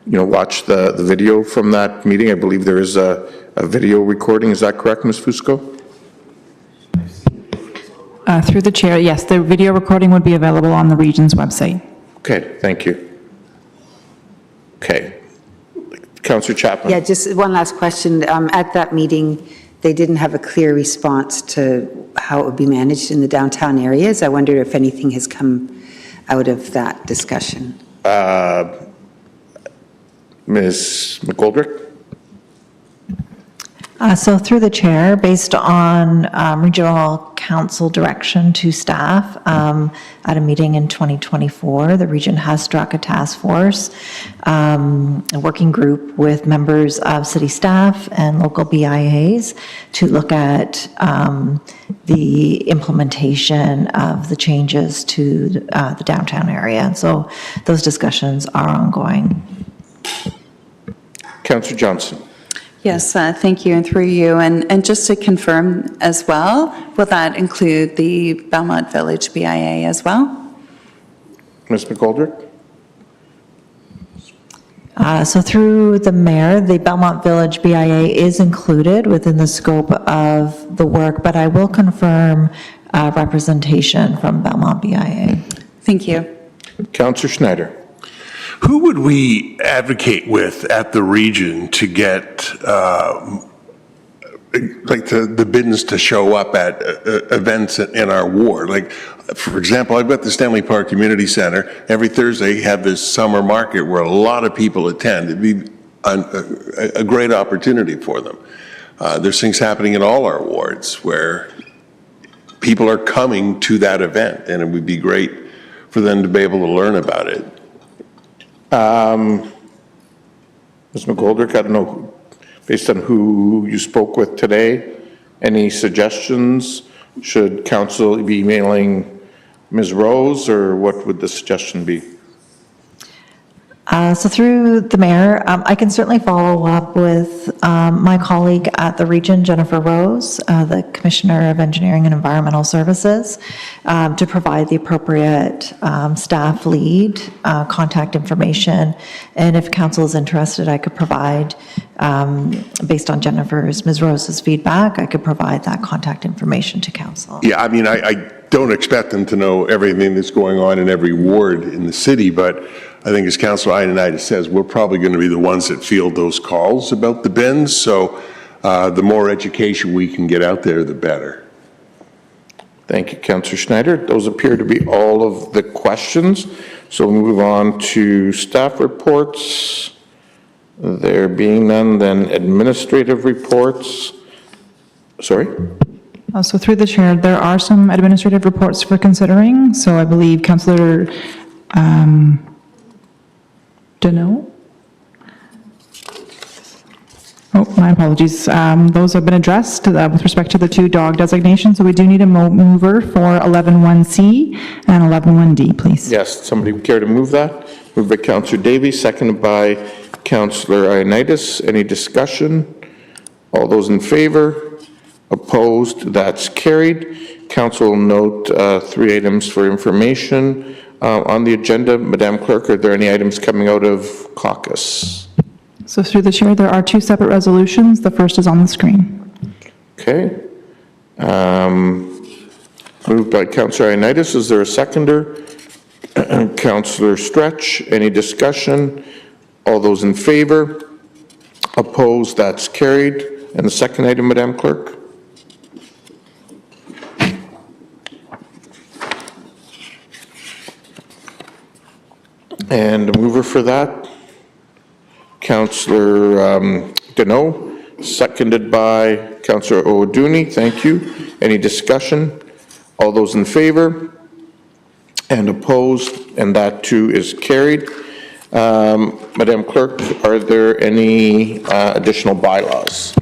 watch the video from that meeting. I believe there is a video recording. Is that correct, Ms. Fusco? Through the chair, yes, the video recording would be available on the region's website. Okay, thank you. Okay. Councillor Chapman. Yeah, just one last question. At that meeting, they didn't have a clear response to how it would be managed in the downtown areas. I wonder if anything has come out of that discussion. Ms. McGoldrick? So through the chair, based on regional council direction to staff at a meeting in 2024, the region has struck a task force, a working group with members of city staff and local BIAs to look at the implementation of the changes to the downtown area. And so those discussions are ongoing. Councillor Johnson. Yes, thank you, and through you. And just to confirm as well, will that include the Belmont Village BIA as well? Ms. McGoldrick? So through the mayor, the Belmont Village BIA is included within the scope of the work, but I will confirm representation from Belmont BIA. Thank you. Councillor Schneider. Who would we advocate with at the region to get, like the business to show up at events in our ward? Like, for example, I've got the Stanley Park Community Center. Every Thursday have this summer market where a lot of people attend. It'd be a great opportunity for them. There's things happening in all our wards where people are coming to that event, and it would be great for them to be able to learn about it. Ms. McGoldrick, I don't know, based on who you spoke with today, any suggestions? Should council be emailing Ms. Rose, or what would the suggestion be? So through the mayor, I can certainly follow up with my colleague at the region, Jennifer Rose, the Commissioner of Engineering and Environmental Services, to provide the appropriate staff lead, contact information. And if council is interested, I could provide, based on Ms. Rose's feedback, I could provide that contact information to council. Yeah, I mean, I don't expect them to know everything that's going on in every ward in the city, but I think as Councillor Ioannidis says, we're probably going to be the ones that field those calls about the bins, so the more education we can get out there, the better. Thank you, Councillor Schneider. Those appear to be all of the questions, so we'll move on to staff reports. There being none, then administrative reports. Sorry? So through the chair, there are some administrative reports for considering. So I believe Councillor Deneau? Oh, my apologies. Those have been addressed with respect to the two dog designations. So we do need a mover for 11.1C and 11.1D, please. Yes, somebody care to move that? Moved by Councillor Davies, seconded by Councillor Ioannidis. Any discussion? All those in favor? Opposed? That's carried. Council will note 3 items for information on the agenda. Madam Clerk, are there any items coming out of caucus? So through the chair, there are 2 separate resolutions. The first is on the screen. Okay. Moved by Councillor Ioannidis. Is there a seconder? Councillor Stretch. Any discussion? All those in favor? Opposed? That's carried. And the second item, Madam Clerk? And a mover for that, Councillor Deneau, seconded by Councillor O'Dooney. Thank you. Any discussion? All those in favor? And opposed? And that too is carried. Madam Clerk, are there any additional bylaws?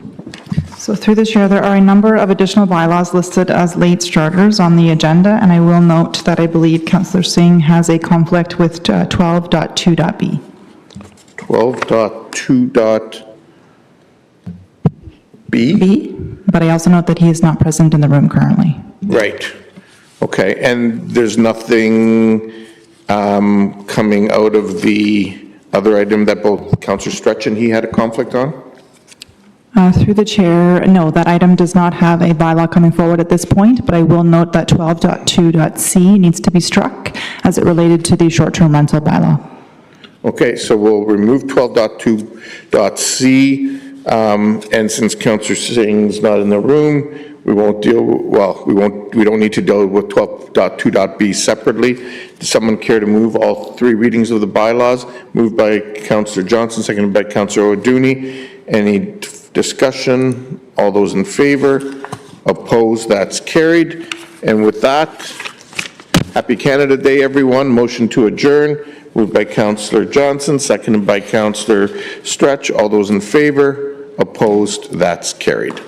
So through the chair, there are a number of additional bylaws listed as late starters on the agenda, and I will note that I believe Councillor Singh has a conflict with 12.2.b. 12.2.b? But I also note that he is not present in the room currently. Right. Okay, and there's nothing coming out of the other item that both Councillor Stretch and he had a conflict on? Through the chair, no, that item does not have a bylaw coming forward at this point, but I will note that 12.2.c needs to be struck as it related to the short-term rental bylaw. Okay, so we'll remove 12.2.c, and since Councillor Singh's not in the room, we won't deal, well, we don't need to deal with 12.2.b separately. Does someone care to move all 3 readings of the bylaws? Moved by Councillor Johnson, seconded by Councillor O'Dooney. Any discussion? All those in favor? Opposed? That's carried. And with that, happy Canada Day, everyone. Motion to adjourn. Moved by Councillor Johnson, seconded by Councillor Stretch. All those in favor? Opposed? That's carried.